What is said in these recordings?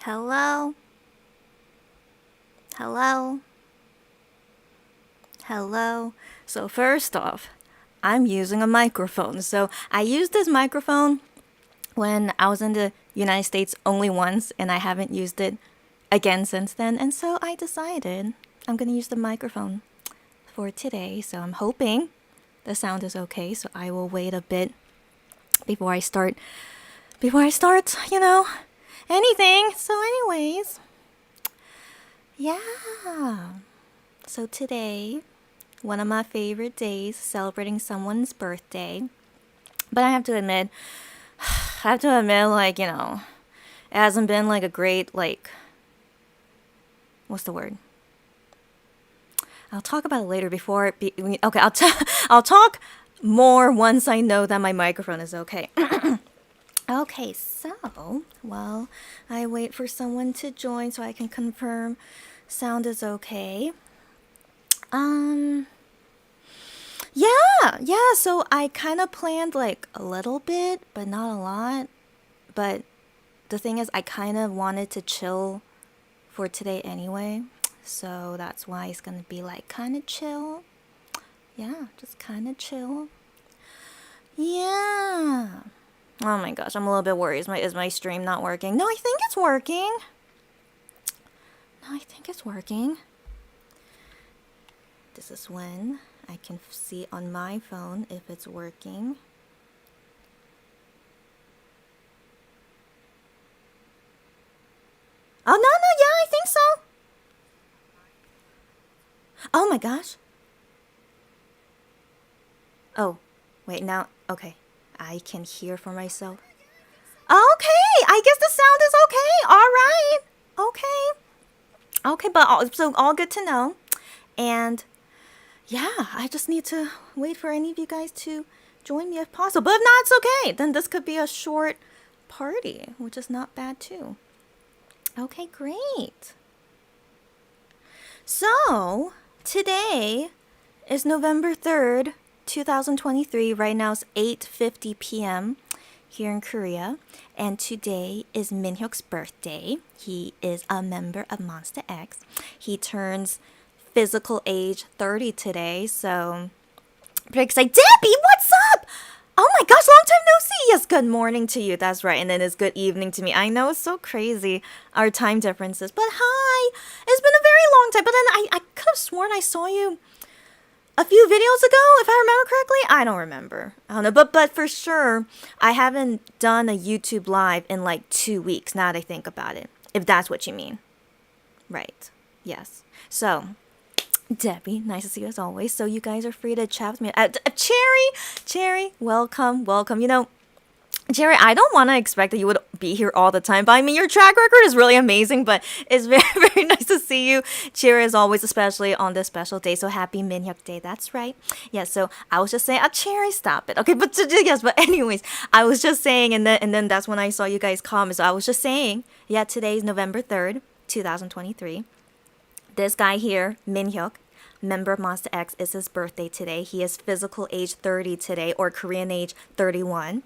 Hello? Hello? Hello? So first off, I'm using a microphone. So I used this microphone when I was in the United States only once, and I haven't used it again since then. And so I decided I'm going to use the microphone for today. So I'm hoping the sound is okay. So I will wait a bit before I start, anything. So anyways, yeah. So today, one of my favorite days, celebrating someone's birthday. But like, it hasn't been like a great, like, what's the word? I'll talk about it later before it be, okay, I'll talk more once I know that my microphone is okay. Okay, so, while I wait for someone to join so I can confirm sound is okay. Yeah, so I kind of planned like a little bit, but not a lot. But the thing is, I kind of wanted to chill for today anyway. So that's why it's gonna be like kind of chill. Yeah, just kind of chill. Yeah. Oh my gosh, I'm a little bit worried. Is my stream not working? No, I think it's working. This is when I can see on my phone if it's working. Oh, no, yeah, I think so. Oh my gosh. Oh, wait, now, okay. I can hear for myself. Okay, I guess the sound is okay. All right. Okay, but all good to know. And yeah, I just need to wait for any of you guys to join me if possible. But if not, it's okay. Then this could be a short party, which is not bad too. Okay, great. So, today is November 3rd, 2023. Right now it's 8:50 p.m. here in Korea. And today is MINHYUK's birthday. He is a member of Monster X. He turns physical age 30 today, so pretty excited. Debbie, what's up? Oh my gosh, long time no see. Yes, good morning to you. That's right. And then it's good evening to me. I know it's so crazy, our time differences. But hi. It's been a very long time. But then I could have sworn I saw you a few videos ago, if I remember correctly. I don't remember. I don't know. But for sure, I haven't done a YouTube live in like 2 weeks, now that I think about it. If that's what you mean. Right. Yes. So, Debbie, nice to see you as always. So you guys are free to chat with me. Cherry, welcome. Jerry, I don't want to expect that you would be here all the time, but I mean, your track record is really amazing, but it's very, very nice to see you. Cherry, as always, especially on this special day. So happy MINHYUK Day. That's right. Yeah, so I was just saying, Cherry, stop it. Okay, but anyways, I was just saying, and then that's when I saw you guys comment. So I was just saying, yeah, today's November 3rd, 2023. This guy here, MINHYUK, member of Monster X, is his birthday today. He is physical age 30 today, or Korean age 31.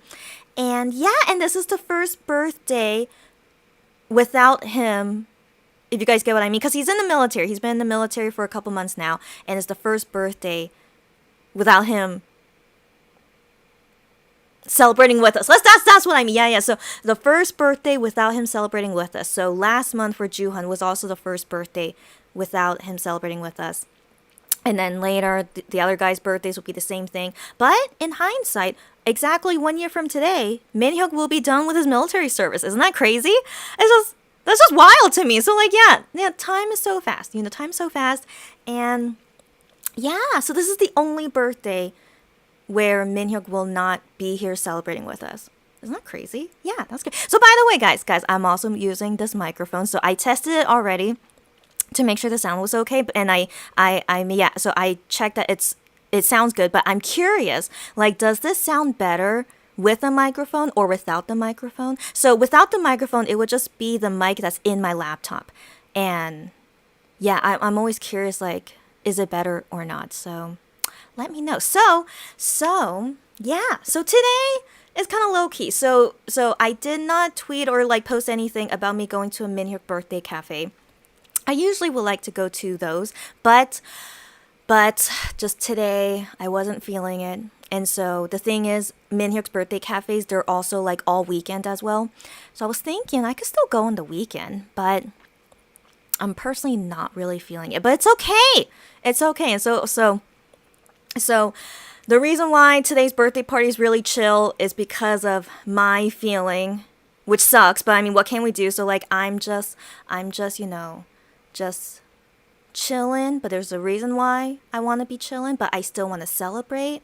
And yeah, and this is the first birthday without him, if you guys get what I mean, because he's in the military. He's been in the military for a couple months now, and it's the first birthday without him celebrating with us. That's what I mean. Yeah. So the first birthday without him celebrating with us. So last month for Juhun was also the first birthday without him celebrating with us. And then later, the other guys' birthdays will be the same thing. But in hindsight, exactly 1 year from today, MINHYUK will be done with his military service. Isn't that crazy? That's just wild to me. So like, yeah, time is so fast. Time's so fast. And yeah, so this is the only birthday where MINHYUK will not be here celebrating with us. Isn't that crazy? Yeah, that's good. So by the way, guys, I'm also using this microphone. So I tested it already to make sure the sound was okay, and so I checked that it sounds good, but I'm curious, like, does this sound better with a microphone or without the microphone? So without the microphone, it would just be the mic that's in my laptop, and yeah, I'm always curious, like, is it better or not? So let me know. So yeah, so today it's kind of low key. So I did not tweet or like post anything about me going to a MINHYUK birthday cafe. I usually would like to go to those, but just today I wasn't feeling it. And so the thing is, MINHYUK's birthday cafes, they're also like all weekend as well. So I was thinking I could still go on the weekend, but I'm personally not really feeling it. But it's okay. It's okay. And so the reason why today's birthday party is really chill is because of my feeling, which sucks, but I mean, what can we do? So like I'm just, just chilling, but there's a reason why I want to be chilling, but I still want to celebrate.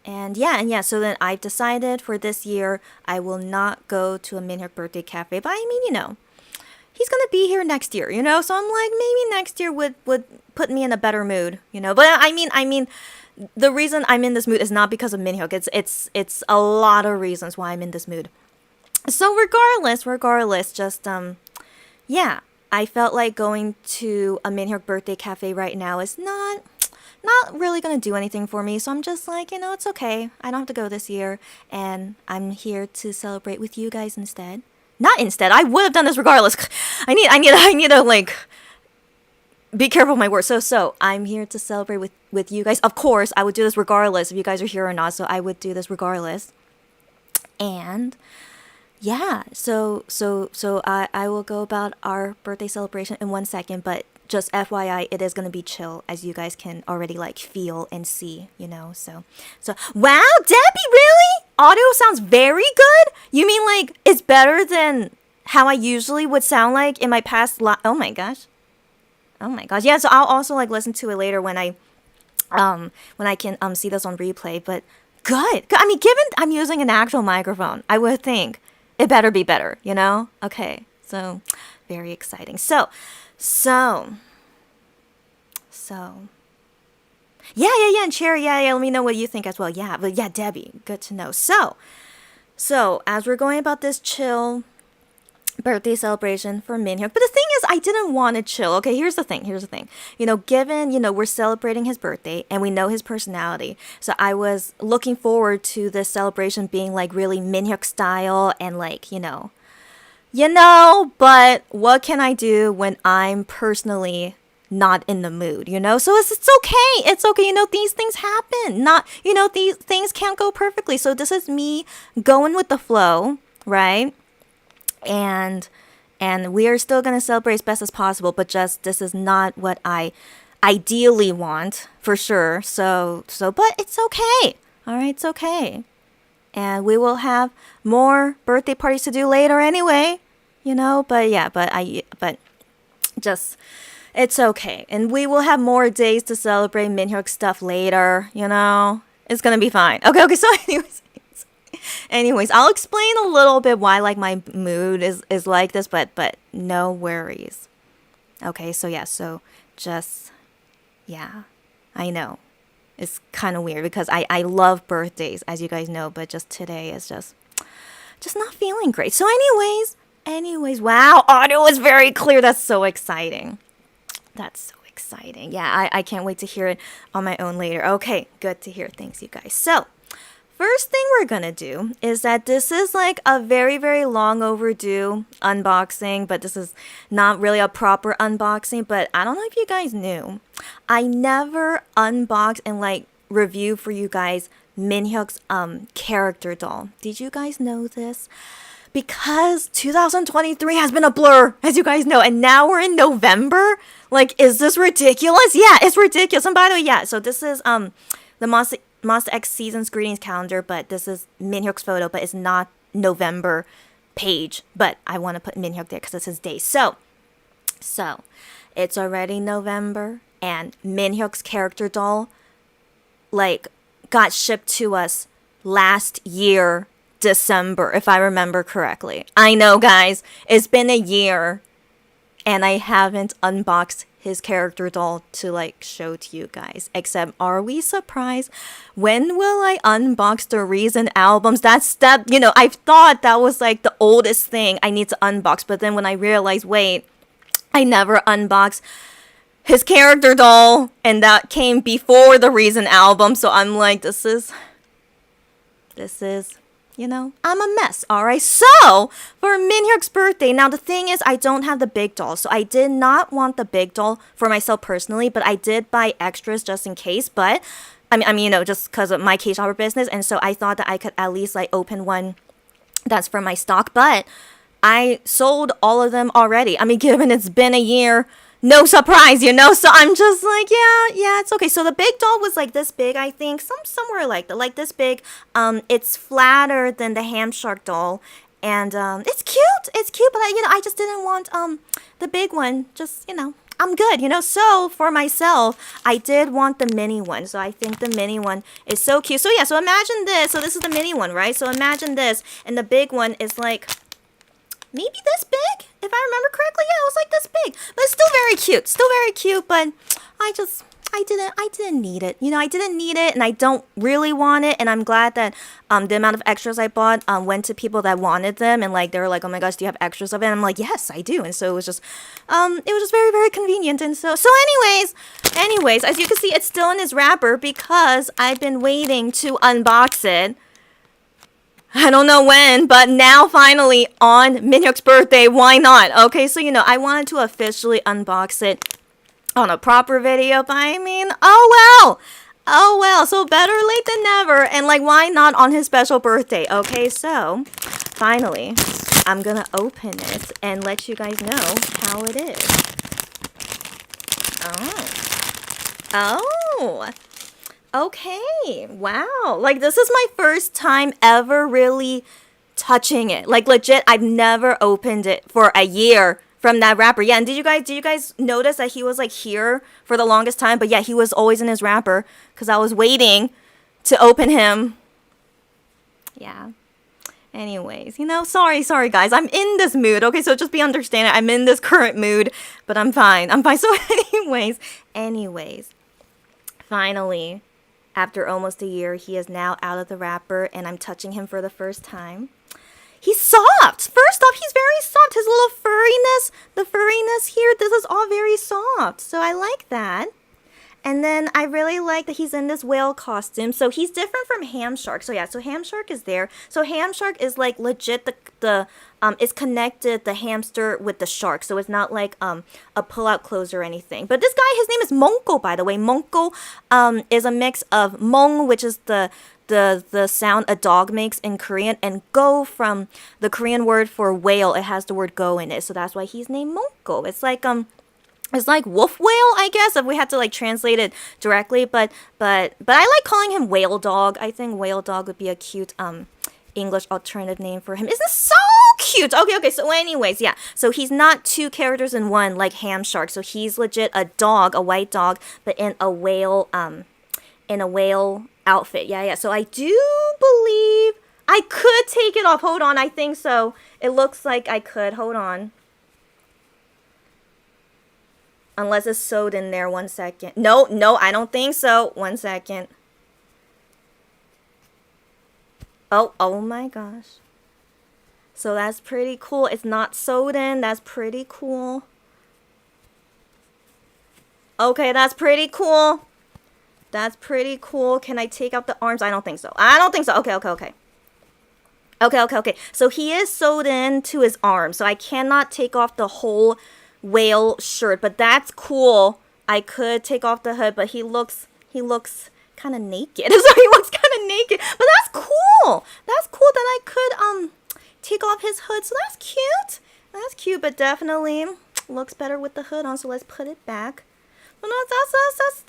And yeah, so then I've decided for this year I will not go to a MINHYUK birthday cafe. But I mean, he's gonna be here next year, so I'm like, maybe next year would put me in a better mood, But I mean the reason I'm in this mood is not because of MINHYUK. It's a lot of reasons why I'm in this mood. So regardless, just yeah, I felt like going to a MINHYUK birthday cafe right now is not really gonna do anything for me. So I'm just like, it's okay. I don't have to go this year, and I'm here to celebrate with you guys instead. Not instead. I would have done this regardless. I need to like be careful with my words. So I'm here to celebrate with you guys. Of course, I would do this regardless if you guys are here or not. So I would do this regardless. And yeah, so I will go about our birthday celebration in 1 second, but just FYI, it is gonna be chill, as you guys can already like feel and see, So wow, Debbie, really? Audio sounds very good. You mean like it's better than how I usually would sound like in my past oh my gosh. Yeah, so I'll also like listen to it later when I can see this on replay. But good. I mean, given I'm using an actual microphone, I would think it better be better, Okay, so very exciting. So yeah, and Cherry, yeah, let me know what you think as well. Yeah, but yeah, Debbie, good to know. So as we're going about this chill birthday celebration for MINHYUK, but the thing is, I didn't want to chill. Okay, here's the thing. Given, we're celebrating his birthday and we know his personality, so I was looking forward to this celebration being like really MINHYUK style and like, but what can I do when I'm personally not in the mood, So it's okay. It's okay. These things happen. These things can't go perfectly. So this is me going with the flow, right? And we are still going to celebrate as best as possible, but just this is not what I ideally want, for sure. So but it's okay. All right, it's okay. And we will have more birthday parties to do later anyway, but just it's okay. And we will have more days to celebrate MINHYUK stuff later, It's going to be fine. Okay, so anyways, I'll explain a little bit why like my mood is like this, but no worries. Okay, so I know. It's kind of weird because I love birthdays, as you guys know, but just today is just not feeling great. So anyways, wow, audio is very clear. That's so exciting. Yeah, I can't wait to hear it on my own later. Okay, good to hear. Thanks, you guys. So first thing we're gonna do is that this is like a very, very long overdue unboxing, but this is not really a proper unboxing. But I don't know if you guys knew, I never unbox and like review for you guys MINHYUK's character doll. Did you guys know this? Because 2023 has been a blur, as you guys know, and now we're in November. Like, is this ridiculous? Yeah, it's ridiculous. And by the way, yeah, so this is the Monster X Seasons Greetings calendar, but this is MINHYUK's photo, but it's not November page. But I want to put MINHYUK there because it's his day. So it's already November, and MINHYUK's character doll, like, got shipped to us last year, December, if I remember correctly. I know, guys, it's been a year, and I haven't unboxed his character doll to like show to you guys. Except, are we surprised? When will I unbox the recent albums? I thought that was like the oldest thing I need to unbox, but then when I realized, wait, I never unboxed his character doll, and that came before the recent album. So I'm like, this is This is, you know, I'm a mess, alright? So, for MINHYUK's birthday, now the thing is, I don't have the big doll, so I did not want the big doll for myself personally, but I did buy extras just in case, but, I mean, you know, just because of my K-shopper business, and so I thought that I could at least, like, open one that's for my stock, but I sold all of them already. I mean, given it's been a year, no surprise, you know? So I'm just like, yeah, it's okay. So the big doll was like this big, I think. Somewhere like this big. It's flatter than the ham shark doll. And it's cute. It's cute, but I just didn't want the big one. Just, I'm good, So for myself, I did want the mini one. So I think the mini one is so cute. So yeah, so imagine this. So this is the mini one, right? So imagine this. And the big one is like maybe this big, if I remember correctly. Yeah, it was like this big, but it's still very cute, but I didn't need it. I didn't need it, and I don't really want it, and I'm glad that the amount of extras I bought went to people that wanted them, and like they were like, oh my gosh, do you have extras of it? And I'm like, yes, I do. And so it was just very, very convenient. And so anyways, as you can see, it's still in his wrapper because I've been waiting to unbox it. I don't know when, but now finally on MINHYUK's birthday, why not? Okay, so I wanted to officially unbox it on a proper video, but I mean, oh well, so better late than never, and like, why not on his special birthday? Okay, so finally, I'm gonna open it and let you guys know how it is. Oh. Okay, wow. Like, this is my first time ever really touching it. Like, legit, I've never opened it for a year from that wrapper. Yeah, and did you guys notice that he was like here for the longest time? But yeah, he was always in his wrapper because I was waiting to open him. Yeah. Anyways, sorry guys. I'm in this mood. Okay, so just be understanding. I'm in this current mood, but I'm fine. So anyways, finally, after almost a year, he is now out of the wrapper, and I'm touching him for the first time. He's soft! First off, he's very soft. His little furriness, the furriness here, this is all very soft. So I like that. And then I really like that he's in this whale costume. So he's different from Ham Shark. So yeah, so Ham Shark is there. So Ham Shark is like legit it's connected, the hamster with the shark. So it's not like a pull-out close or anything. But this guy, his name is Monko, by the way. Monko is a mix of Mong, which is the sound a dog makes in Korean, and go from the Korean word for whale. It has the word go in it. So that's why he's named Monko. It's like wolf whale, I guess, if we had to like translate it directly. But I like calling him whale dog. I think whale dog would be a cute English alternative name for him. Isn't this so cute? Okay. So anyways, yeah. So he's not two characters in one like Ham Shark. So he's legit a dog, a white dog, but in a whale outfit. Yeah. So I do believe I could take it off. Hold on, I think so. It looks like I could. Hold on. Unless it's sewed in there. 1 second. No, I don't think so. 1 second. Oh my gosh. So that's pretty cool. It's not sewed in. That's pretty cool. Okay, that's pretty cool. That's pretty cool. Can I take out the arms? I don't think so. Okay. Okay. So he is sewed in to his arm. So I cannot take off the whole whale shirt, but that's cool. I could take off the hood, but he looks kind of naked. So he looks kind of naked, but that's cool. That's cool that I could take off his hood. So that's cute, but definitely looks better with the hood on. So let's put it back. Well, no, that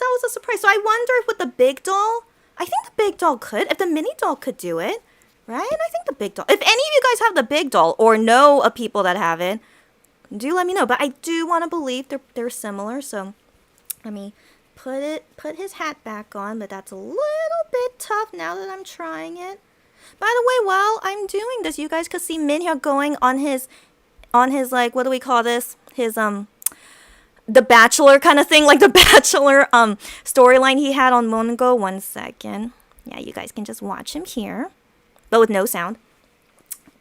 was a surprise. So I wonder if with the big doll, I think the big doll could, if the mini doll could do it, right? I think the big doll. If any of you guys have the big doll or know of people that have it, do let me know. But I do want to believe they're similar. So let me put his hat back on. But that's a little bit tough now that I'm trying it. By the way, while I'm doing this, you guys could see MINHYUK going on his like, what do we call this? His the Bachelor kind of thing, like the Bachelor storyline he had on Mongo. 1 second. Yeah, you guys can just watch him here, but with no sound.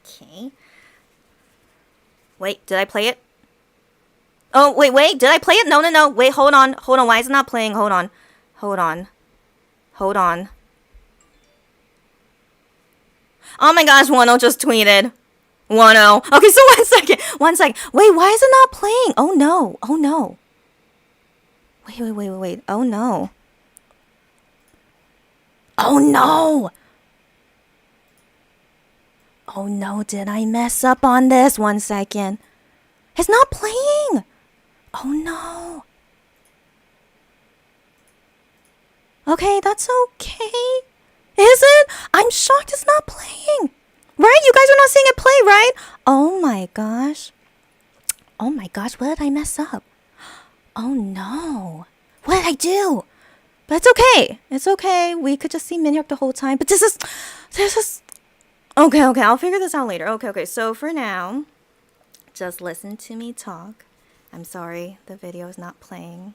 Okay. Wait, did I play it? Oh, wait, did I play it? No. Wait, hold on. Why is it not playing? Hold on. Oh my gosh, Wano just tweeted. Wano. Okay, so 1 second. 1 second. Wait, why is it not playing? Oh no. Oh no. Wait. Oh no. Oh no. Oh no, did I mess up on this? 1 second. It's not playing. Oh no. Okay, that's okay. Is it? I'm shocked it's not playing. Right? You guys are not seeing it play, right? Oh my gosh. Oh my gosh, what did I mess up? Oh no. What did I do? But it's okay. It's okay. We could just see MINHYUK the whole time. But this is... Okay, I'll figure this out later. Okay. So for now, just listen to me talk. I'm sorry, the video is not playing.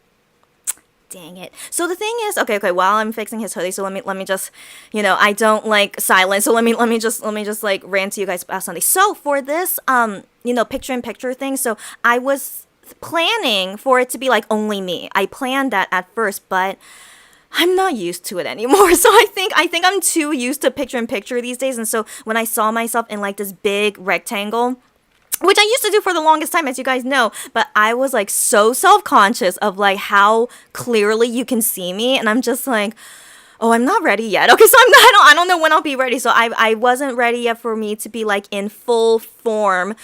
Dang it. So the thing is, okay, while I'm fixing his hoodie, so let me just, I don't like silence, so let me just like rant to you guys about something. So for this picture in picture thing, so I was planning for it to be like only me. I planned that at first, but I'm not used to it anymore. So I think I'm too used to picture in picture these days, and so when I saw myself in like this big rectangle, which I used to do for the longest time, as you guys know, but I was like so self-conscious of like how clearly you can see me, and I'm just like, oh, I'm not ready yet. Okay, so I don't know when I'll be ready. So I wasn't ready yet for me to be like in full form,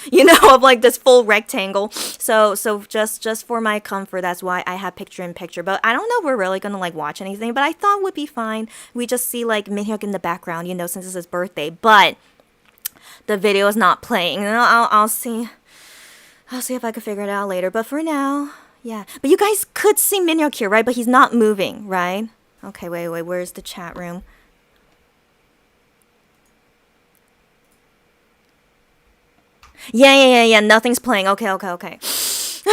of like this full rectangle. So just for my comfort, that's why I have picture in picture. But I don't know if we're really gonna like watch anything, but I thought would be fine. We just see like MINHYUK in the background, since it's his birthday, but the video is not playing. I'll see if I can figure it out later. But for now, yeah. But you guys could see MINHYUK here, right? But he's not moving, right? Okay, wait. Where's the chat room? Yeah. Nothing's playing. Okay. Gosh.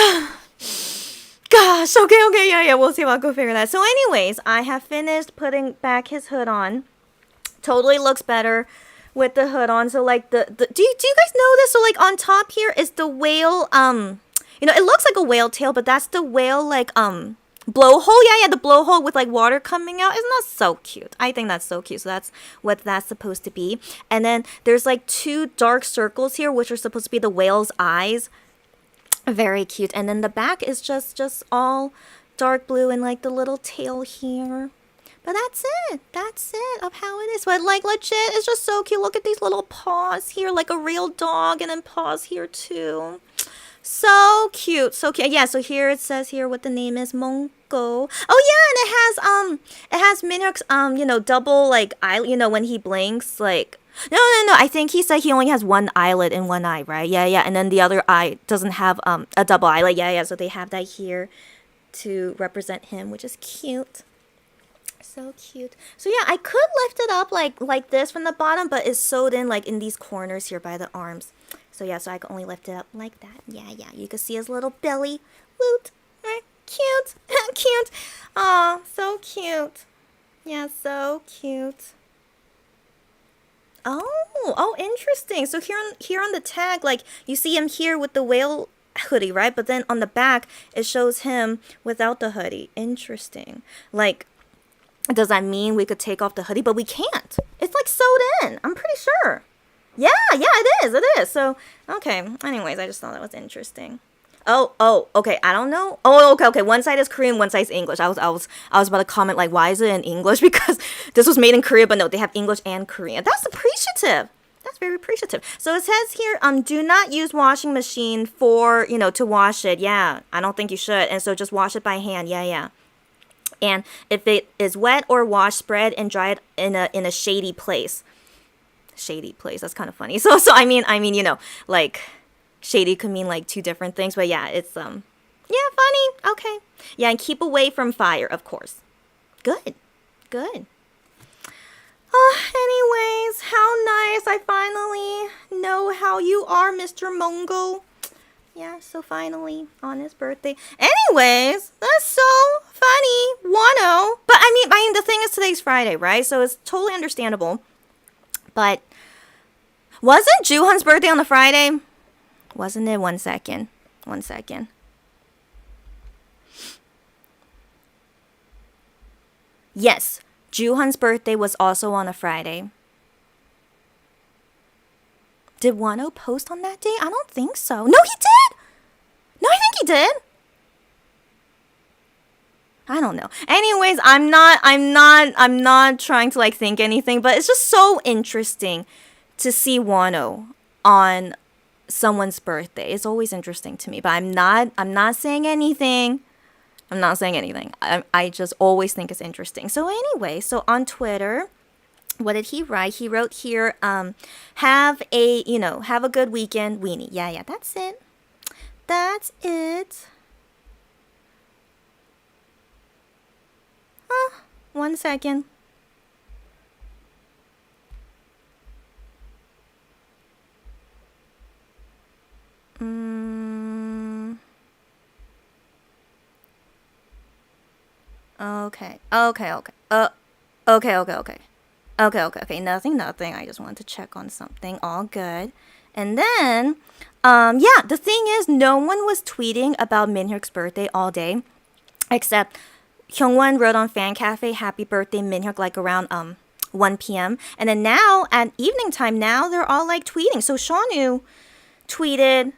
Okay. Yeah. We'll see if I'll go figure that. So, anyways, I have finished putting back his hood on. Totally looks better with the hood on. So like do you guys know this? So like on top here is the whale, it looks like a whale tail, but that's the whale like blowhole. Yeah, the blowhole with like water coming out. Isn't that so cute? I think that's so cute. So that's what that's supposed to be. And then there's like 2 dark circles here, which are supposed to be the whale's eyes. Very cute. And then the back is just all dark blue and like the little tail here. But that's it of how it is. But like legit, it's just so cute. Look at these little paws here, like a real dog, and then paws here too. So cute. Yeah, so here it says here what the name is, Mongo. Oh yeah, and it has MINHYUK's double like eye, when he blinks, like no. I think he said he only has one eyelid in one eye, right? Yeah, and then the other eye doesn't have a double eyelid. Yeah, so they have that here to represent him, which is cute. So cute. So yeah, I could lift it up like this from the bottom, but it's sewed in like in these corners here by the arms. So yeah, so I can only lift it up like that. Yeah. You can see his little belly. Woot. Right? Cute. Cute. Aw, so cute. Yeah, so cute. Oh, interesting. So here on the tag, like you see him here with the whale hoodie, right? But then on the back, it shows him without the hoodie. Interesting. Like, does that mean we could take off the hoodie? But we can't. It's like sewed in. I'm pretty sure. Yeah, it is. So, okay. Anyways, I just thought that was interesting. Oh, okay. I don't know. Oh, okay. One side is Korean, one side is English. I was about to comment like, why is it in English? Because this was made in Korea, but no, they have English and Korean. That's appreciative. That's very appreciative. So it says here, do not use washing machine for, to wash it. Yeah, I don't think you should. And so just wash it by hand. Yeah. And if it is wet or washed, spread and dry it in a shady place. Shady place. That's kind of funny. So I mean, like shady could mean like 2 different things, but yeah, it's funny. Okay. Yeah, and keep away from fire, of course. Good. Anyways, how nice. I finally know how you are, Mr. Mongo. Yeah, so finally, on his birthday. Anyways, that's so funny. Wano. But I mean, the thing is today's Friday, right? So it's totally understandable. But wasn't Juhan's birthday on the Friday? Wasn't it? 1 second. Yes, Juhan's birthday was also on a Friday. Did Wano post on that day? I don't think so. No, he did. No, I think he did. I don't know. Anyways, I'm not trying to like think anything, but it's just so interesting to see Wano on someone's birthday. It's always interesting to me, but I'm not saying anything. I'm not saying anything. I just always think it's interesting. So anyway, so on Twitter, what did he write? He wrote here, have a good weekend, Weenie. Yeah, that's it. That's it. 1 second. Okay. Okay. Nothing. I just wanted to check on something. All good. And then, yeah, the thing is, no one was tweeting about Minhyuk's birthday all day, except Hyungwon wrote on Fan Cafe, "Happy birthday, Minhyuk," like around 1 p.m. And then now at evening time, now they're all like tweeting. So Shawnu tweeted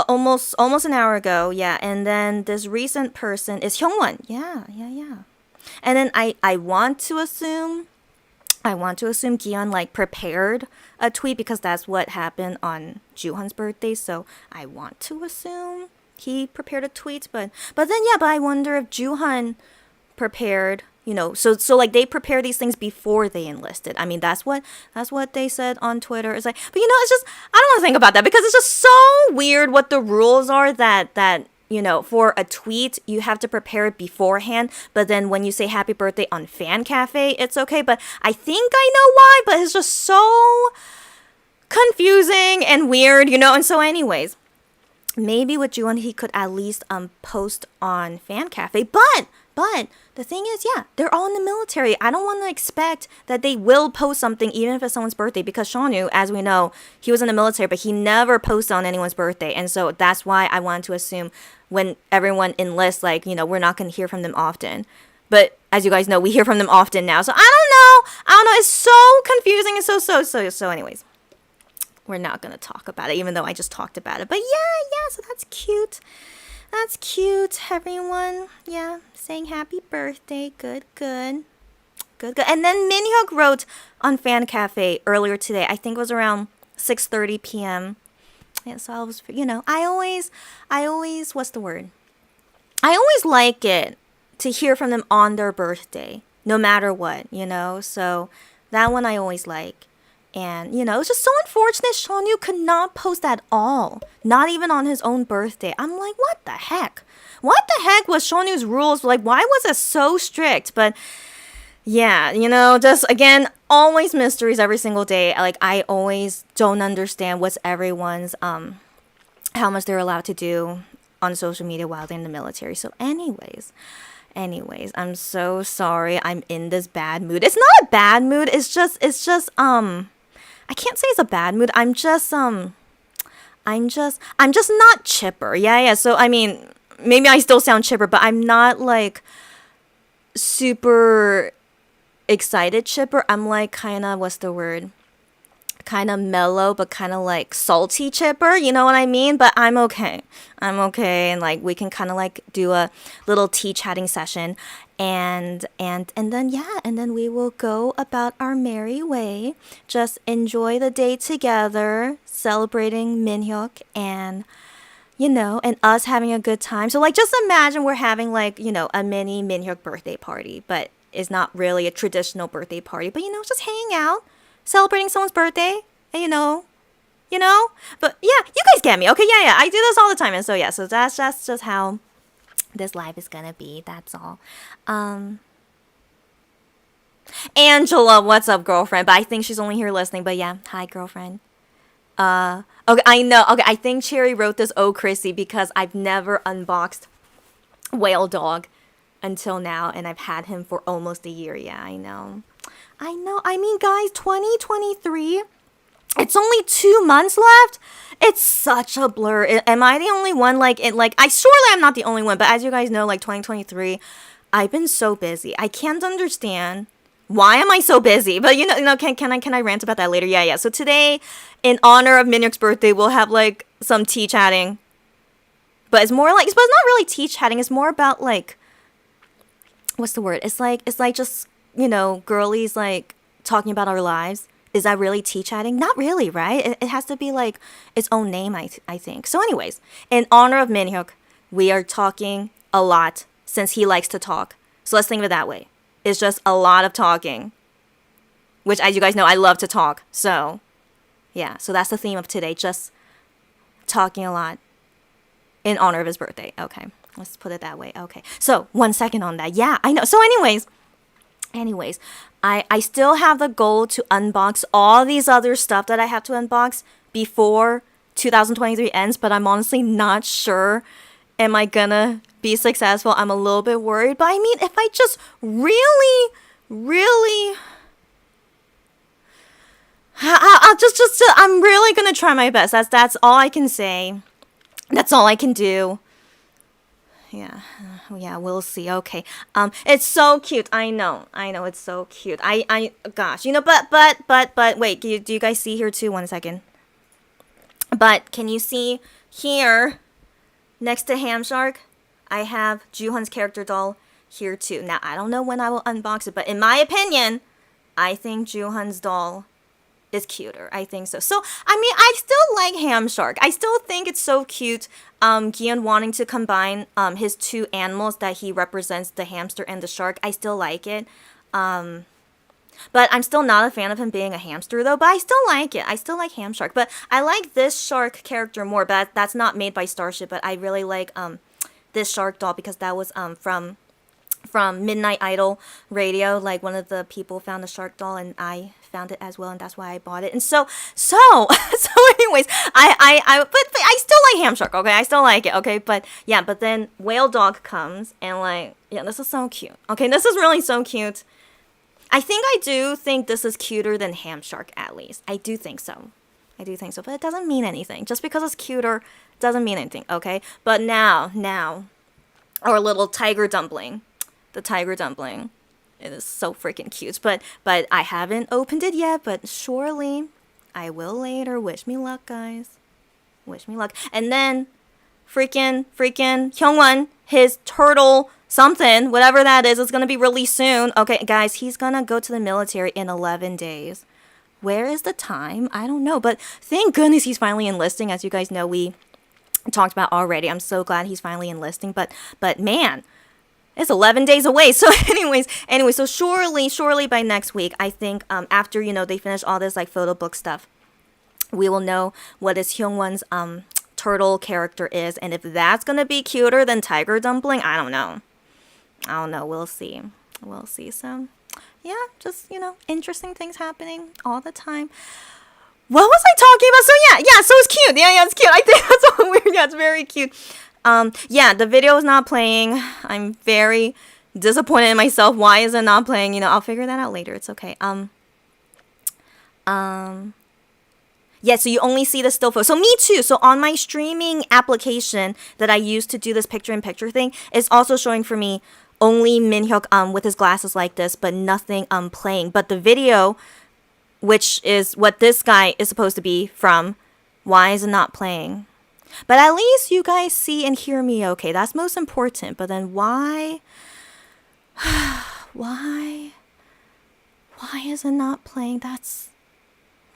almost an hour ago, yeah. And then this recent person is Hyungwon, yeah. And then I want to assume Gion like prepared a tweet because that's what happened on Juhan's birthday. So I want to assume he prepared a tweet, but I wonder if Juhan prepared, so like they prepare these things before they enlisted. I mean, that's what they said on Twitter. It's like, but it's just, I don't want to think about that because it's just so weird what the rules are that for a tweet you have to prepare it beforehand, but then when you say happy birthday on Fan Cafe, it's okay. But I think I know why, but it's just so confusing and weird, and so anyways, maybe with Juwon he could at least post on Fan Cafe, but the thing is, yeah, they're all in the military. I don't want to expect that they will post something even if it's someone's birthday, because Shawnu, as we know, he was in the military, but he never posts on anyone's birthday. And so that's why I wanted to assume when everyone enlists, like, we're not going to hear from them often. But as you guys know, we hear from them often now. So I don't know. It's so confusing and so anyways. We're not going to talk about it, even though I just talked about it. But yeah, so that's cute. That's cute, everyone. Yeah, saying happy birthday. Good. And then Minhyuk wrote on Fan Cafe earlier today. I think it was around 6:30 p.m. Yeah, so I was, I always, what's the word? I always like it to hear from them on their birthday, no matter what, So that one I always like. And, it's just so unfortunate Shawnu could not post at all. Not even on his own birthday. I'm like, what the heck? What the heck was Shawnu's rules? Like, why was it so strict? But, yeah, just, again, always mysteries every single day. Like, I always don't understand what's everyone's, how much they're allowed to do on social media while they're in the military. So, anyways, I'm so sorry I'm in this bad mood. It's not a bad mood. It's just, I can't say it's a bad mood. I'm just not chipper. Yeah. So, I mean, maybe I still sound chipper, but I'm not like super excited chipper. I'm like kind of, what's the word? Kind of mellow, but kind of like salty chipper. You know what I mean? But I'm okay. And like we can kind of like do a little tea chatting session. And then we will go about our merry way. Just enjoy the day together, celebrating Minhyuk and and us having a good time. So like just imagine we're having like, a mini Minhyuk birthday party, but it's not really a traditional birthday party, but just hanging out, celebrating someone's birthday, and but yeah, you guys get me. Okay, yeah, I do this all the time. And so yeah, so that's just how this life is gonna be. That's all. Angela, what's up, girlfriend? But I think she's only here listening. But yeah, hi, girlfriend. Okay, I know. Okay, I think Cherry wrote this, "Oh, Chrissy," because I've never unboxed Whale Dog until now, and I've had him for almost a year. Yeah, I know. I mean, guys, 2023. It's only 2 months left. It's such a blur. Am I the only one? I surely I'm not the only one. But as you guys know, like 2023, I've been so busy. I can't understand Why am I so busy? But can I rant about that later? Yeah. So today, in honor of MINHYUK's birthday, we'll have like some tea chatting. But it's more like, but it's not really tea chatting. It's more about like, what's the word? It's like just girlies like talking about our lives. Is that really tea chatting? Not really, right? It has to be like its own name, I think. So, anyways, in honor of MINHYUK, we are talking a lot since he likes to talk. So let's think of it that way. It's just a lot of talking, which, as you guys know, I love to talk. So, yeah. So that's the theme of today. Just talking a lot in honor of his birthday. Okay. Let's put it that way. Okay. So 1 second on that. Yeah, I know. So anyways, I still have the goal to unbox all these other stuff that I have to unbox before 2023 ends, but I'm honestly not sure. Am I gonna be successful? I'm a little bit worried, but I mean, if I just really, I'm really gonna try my best. That's all I can say. That's all I can do. Yeah, we'll see. Okay. It's so cute. I know, it's so cute. Gosh, but wait, do you guys see here too? 1 second. But can you see here, next to Ham Shark, I have Juhun's character doll here too. Now, I don't know when I will unbox it, but in my opinion, I think Juhun's doll is cuter. I think so. So, I mean, I still like Ham Shark. I still think it's so cute. Gion wanting to combine his two animals that he represents, the hamster and the shark. I still like it. But I'm still not a fan of him being a hamster though, but I still like it. I still like Ham Shark, but I like this shark character more, but that's not made by Starship, but I really like this shark doll because that was from Midnight Idol Radio. Like, one of the people found the shark doll and I found it as well, and that's why I bought it. And so anyways, but I still like Ham Shark, okay? I still like it, okay? But yeah, but then Whale Dog comes and like, yeah, this is so cute. Okay, this is really so cute. I do think this is cuter than Ham Shark, at least. I do think so, but it doesn't mean anything. Just because it's cuter doesn't mean anything, okay? But now, our little tiger dumpling. The tiger dumpling. It is so freaking cute. But I haven't opened it yet, but surely I will later. Wish me luck, guys. Wish me luck. And then freaking Hyungwon, his turtle something, whatever that is going to be released soon. Okay, guys, he's going to go to the military in 11 days. Where is the time? I don't know. But thank goodness he's finally enlisting. As you guys know, we talked about already. I'm so glad he's finally enlisting. But man, it's 11 days away. So anyways, so surely by next week, I think after, they finish all this like photo book stuff, we will know what is Hyungwon's turtle character is. And if that's going to be cuter than Tiger Dumpling, I don't know. We'll see. So yeah, just, interesting things happening all the time. What was I talking about? So so it's cute. Yeah, it's cute. I think that's so weird. Yeah, it's very cute. The video is not playing. I'm very disappointed in myself. Why is it not playing? I'll figure that out later. It's okay. Yeah, so you only see the still photo. So me too. So on my streaming application that I use to do this picture-in-picture thing, it's also showing for me only MINHYUK with his glasses like this, but nothing playing. But the video, which is what this guy is supposed to be from, why is it not playing? But at least you guys see and hear me okay. That's most important. But then why is it not playing?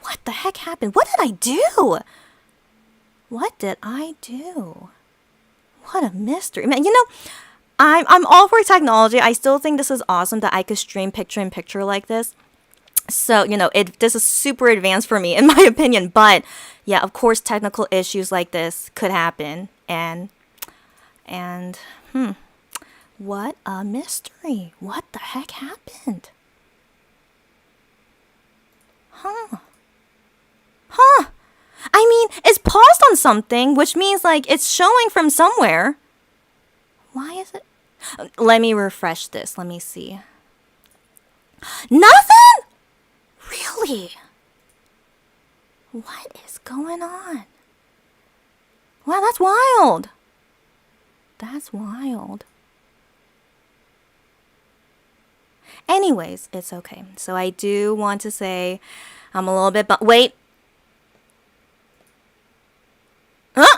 What the heck happened? What did I do? What a mystery. Man, I'm all for technology. I still think this is awesome that I could stream picture-in-picture like this. So, this is super advanced for me, in my opinion. But, yeah, of course, technical issues like this could happen. And what a mystery. What the heck happened? I mean, it's paused on something, which means, like, it's showing from somewhere. Why is it? Let me refresh this. Let me see. Nothing? Really? What is going on? Wow, that's wild. anyways, it's okay. So I do want to say I'm a little bit wait. Huh?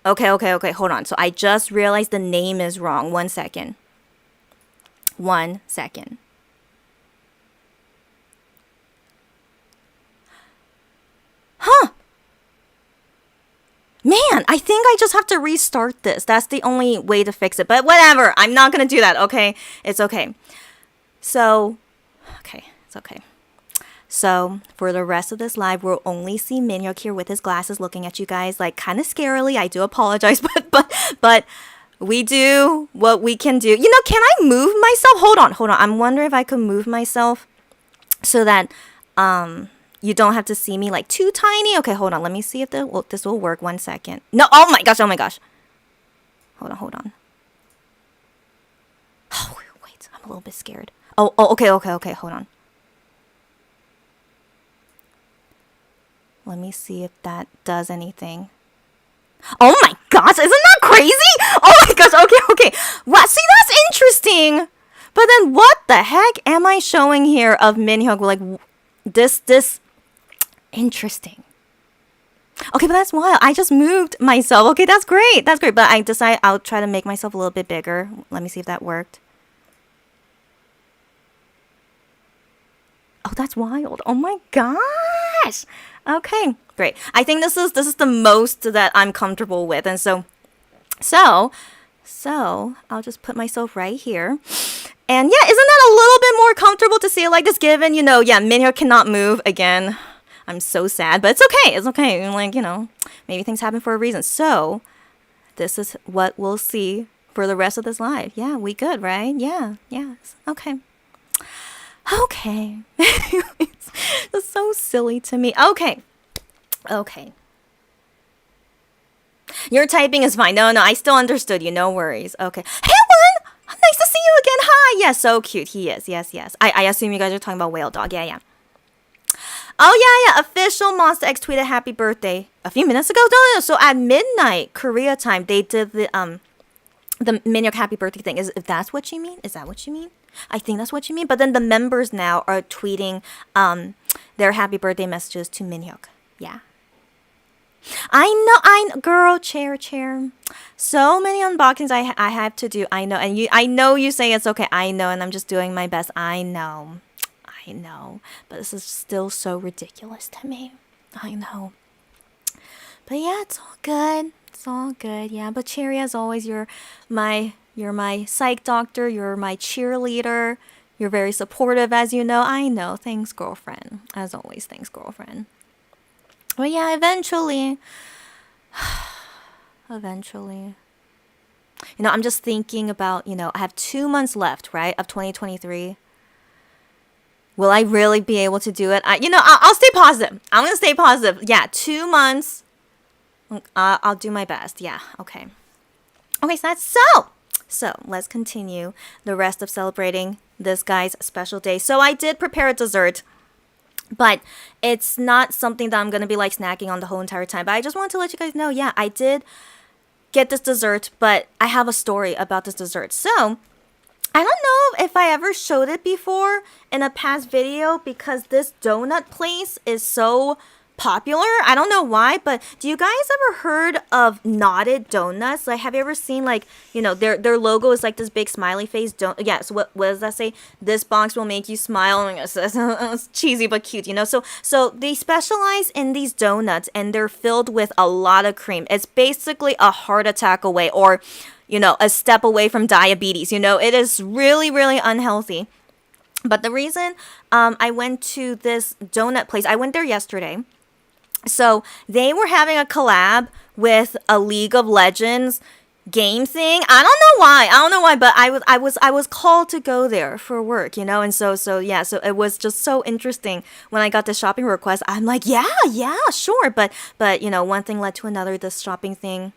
Okay, hold on. So I just realized the name is wrong. 1 second. 1 second. Huh. Man, I think I just have to restart this. That's the only way to fix it. But whatever. I'm not going to do that, okay? It's okay. So, okay. It's okay. So, for the rest of this live, we'll only see MINHYUK here with his glasses looking at you guys, like, kind of scarily. I do apologize, but we do what we can do. You know, can I move myself? Hold on. I'm wondering if I could move myself so that, you don't have to see me like too tiny. Okay, hold on. Let me see if this will work. 1 second. No, oh my gosh. Hold on. Oh, wait. I'm a little bit scared. Oh, okay. Hold on. Let me see if that does anything. Oh my gosh. Isn't that crazy? Oh my gosh. Okay. What? See, that's interesting. But then what the heck am I showing here of MINHYUK? Like this. Interesting. Okay, but that's wild. I just moved myself. Okay, that's great. But I decided I'll try to make myself a little bit bigger. Let me see if that worked. Oh, that's wild. Oh my gosh. Okay, great. I think this is the most that I'm comfortable with. And so I'll just put myself right here. And yeah, isn't that a little bit more comfortable to see it like this, given, MINHYUK cannot move again. I'm so sad, but it's okay. It's okay. Like, maybe things happen for a reason. So, this is what we'll see for the rest of this live. Yeah, we good, right? Yeah. Okay. It's so silly to me. Okay. Your typing is fine. No, I still understood you. No worries. Okay. Hey, Lynn! Nice to see you again. Hi. Yeah, so cute. He is. Yes. I assume you guys are talking about Whale Dog. Yeah. Oh, yeah. Official Monster X tweeted happy birthday a few minutes ago. No. So at midnight, Korea time, they did the MINHYUK happy birthday thing. If that's what you mean? Is that what you mean? I think that's what you mean. But then the members now are tweeting their happy birthday messages to MINHYUK. Yeah. I know, girl, chair. So many unboxings I have to do. I know, and I know you say it's okay. I know, and I'm just doing my best. I know, but this is still so ridiculous to me. I know, but yeah, it's all good. Yeah, but Cherry, as always, you're my psych doctor. You're my cheerleader. You're very supportive, as you know. I know. Thanks, girlfriend. As always, thanks, girlfriend. Well, yeah, eventually. I'm just thinking about, I have 2 months left, right, of 2023. Will I really be able to do it? I'll stay positive. I'm going to stay positive. Yeah, 2 months. I'll do my best. Yeah, okay. Okay, so that's so. So, let's continue the rest of celebrating this guy's special day. So, I did prepare a dessert. But it's not something that I'm going to be like snacking on the whole entire time. But I just want to let you guys know, yeah, I did get this dessert, but I have a story about this dessert. So, I don't know if I ever showed it before in a past video because this donut place is so popular. I don't know why, but do you guys ever heard of knotted donuts? Like, have you ever seen, like, their logo is like this big smiley face. Yeah, so what does that say? This box will make you smile. It's cheesy but cute, So they specialize in these donuts and they're filled with a lot of cream. It's basically a heart attack away or, a step away from diabetes. It is really, really unhealthy. But the reason I went to this donut place, I went there yesterday. So they were having a collab with a League of Legends game thing. I don't know why, but I was called to go there for work, and so it was just so interesting when I got the shopping request. I'm like, yeah, sure, but one thing led to another. This shopping thing,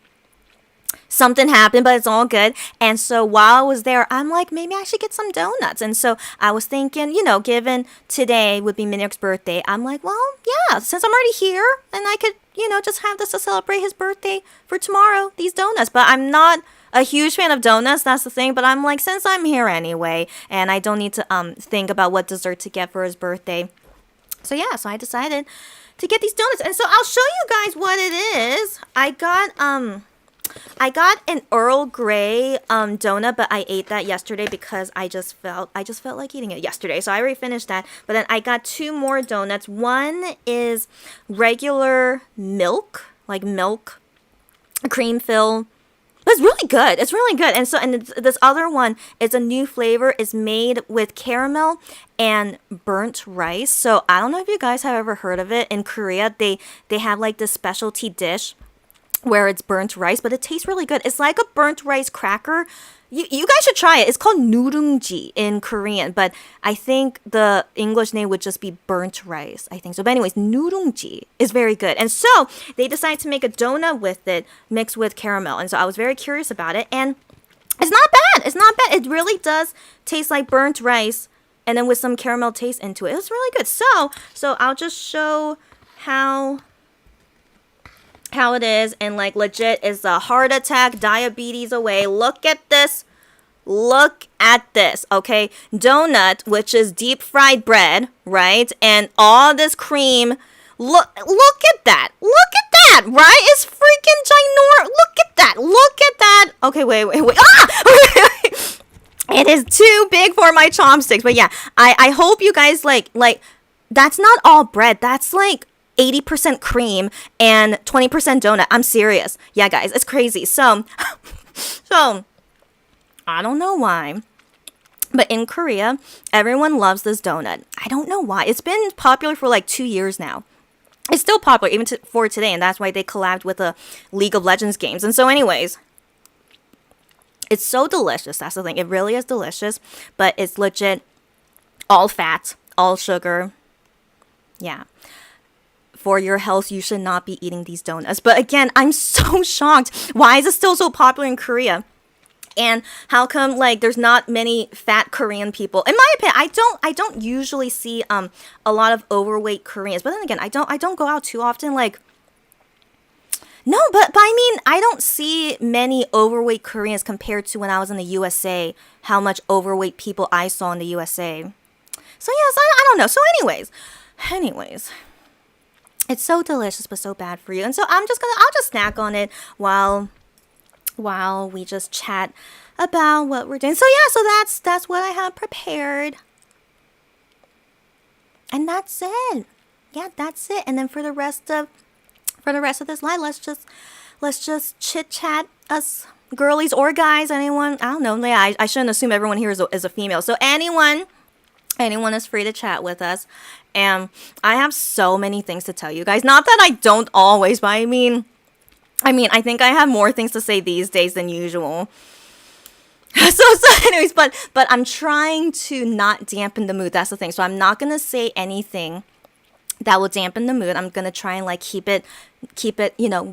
something happened, but it's all good. And so while I was there, I'm like, maybe I should get some donuts. And so I was thinking, given today would be MINHYUK's birthday, I'm like, well, yeah, since I'm already here and I could, just have this to celebrate his birthday for tomorrow, these donuts. But I'm not a huge fan of donuts, that's the thing, but I'm like, since I'm here anyway, and I don't need to think about what dessert to get for his birthday. So yeah, so I decided to get these donuts. And so I'll show you guys what it is. I got an Earl Grey donut, but I ate that yesterday because I just felt like eating it yesterday. So I already finished that. But then I got two more donuts. One is regular milk, like milk cream fill. It's really good. It's really good. And so, and this other one is a new flavor. It's made with caramel and burnt rice. So I don't know if you guys have ever heard of it. In Korea, they have like this specialty dish where it's burnt rice, but it tastes really good. It's like a burnt rice cracker. You guys should try it. It's called nu룽지 in Korean, but I think the English name would just be burnt rice. I think so. But anyways, nu룽지 is very good. And so they decided to make a donut with it mixed with caramel. And so I was very curious about it. And it's not bad. It's not bad. It really does taste like burnt rice and then with some caramel taste into it. It was really good. So I'll just show how it is, and like legit is a heart attack, diabetes away. Look at this. Look at this, okay? Donut, which is deep fried bread, right? And all this cream. Look at that. Look at that, right? It's freaking ginormous. Look at that. Look at that. Okay, wait. Ah! It is too big for my chopsticks. But yeah, I hope you guys like that's not all bread. That's like 80% cream and 20% donut. I'm serious. Yeah, guys, it's crazy. So I don't know why, but in Korea, everyone loves this donut. I don't know why. It's been popular for like 2 years now. It's still popular even for today, and that's why they collabed with the League of Legends games. And so anyways, it's so delicious. That's the thing. It really is delicious, but it's legit all fat, all sugar. Yeah. For your health, you should not be eating these donuts. But again, I'm so shocked. Why is it still so popular in Korea? And how come like there's not many fat Korean people? In my opinion, I don't usually see a lot of overweight Koreans. But then again, I don't go out too often. Like no, but I mean, I don't see many overweight Koreans compared to when I was in the USA. How much overweight people I saw in the USA. So yes, I don't know. So anyways. It's so delicious, but so bad for you. And so I'll just snack on it while we just chat about what we're doing. So yeah, so that's what I have prepared. And that's it. Yeah, that's it. And then for the rest of this live, let's just chit chat, us girlies or guys, anyone. I don't know. Yeah, I shouldn't assume everyone here is a female. So anyone is free to chat with us. And I have so many things to tell you guys. Not that I don't always, but I mean, I think I have more things to say these days than usual. So anyways, but I'm trying to not dampen the mood. That's the thing. So I'm not going to say anything that will dampen the mood. I'm going to try and like keep it,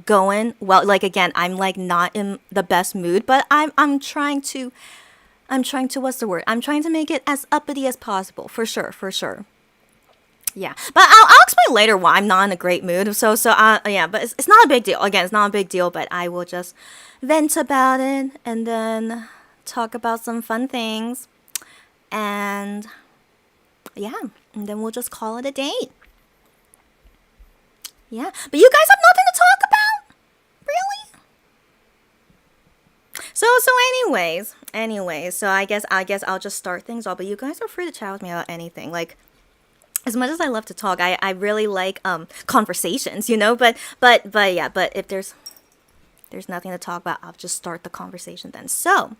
going. Well, like again, I'm like not in the best mood, but I'm trying to, what's the word? I'm trying to make it as uppity as possible. For sure. Yeah, but I'll explain later why I'm not in a great mood. So yeah, but it's not a big deal. Again, it's not a big deal, but I will just vent about it and then talk about some fun things. And yeah, and then we'll just call it a day. Yeah, but you guys have nothing to talk about? Really? So anyways, so I guess I'll just start things off, but you guys are free to chat with me about anything. Like, as much as I love to talk, I really like conversations, but yeah, but if there's nothing to talk about, I'll just start the conversation then. So,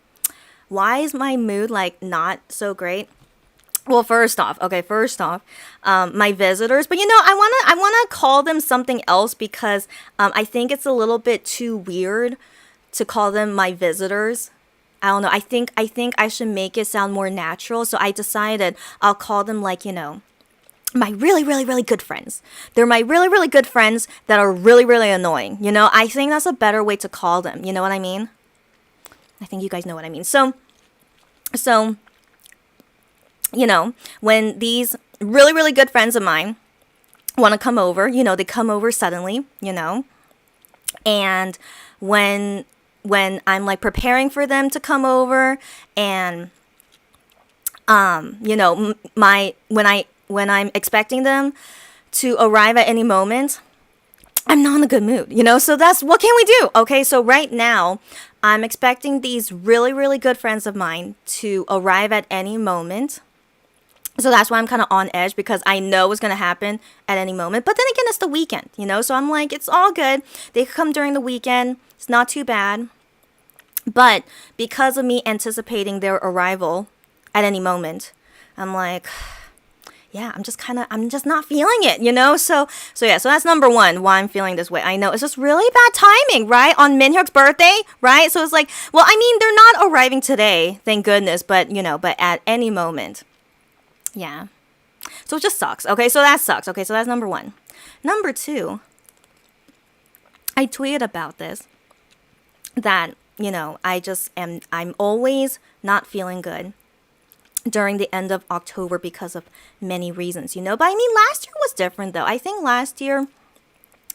why is my mood like not so great? Well, first off, my visitors, but I wanna call them something else because I think it's a little bit too weird to call them my visitors. I don't know. I think I should make it sound more natural. So I decided I'll call them like, my really, really, really good friends. They're my really, really good friends that are really, really annoying. I think that's a better way to call them. You know what I mean? I think you guys know what I mean. So, when these really, really good friends of mine want to come over, they come over suddenly, and when when I'm like preparing for them to come over, and you know, when I'm expecting them to arrive at any moment, I'm not in a good mood, you know? So that's, what can we do? Okay, so right now, I'm expecting these really, really good friends of mine to arrive at any moment. So that's why I'm kind of on edge, because I know what's going to happen at any moment. But then again, it's the weekend, you know? So I'm like, it's all good. They could come during the weekend. It's not too bad. But because of me anticipating their arrival at any moment, I'm like, yeah, I'm just not feeling it, you know? So yeah, so that's number one, why I'm feeling this way. I know it's just really bad timing, right? On Minhyuk's birthday, right? So it's like, well, I mean, they're not arriving today, thank goodness, but, you know, but at any moment. Yeah. So it just sucks. Okay, so that sucks. Okay, so that's number one. Number two, I tweeted about this, that, you know, I'm always not feeling good during the end of October because of many reasons, you know. But I mean, last year was different though. I think last year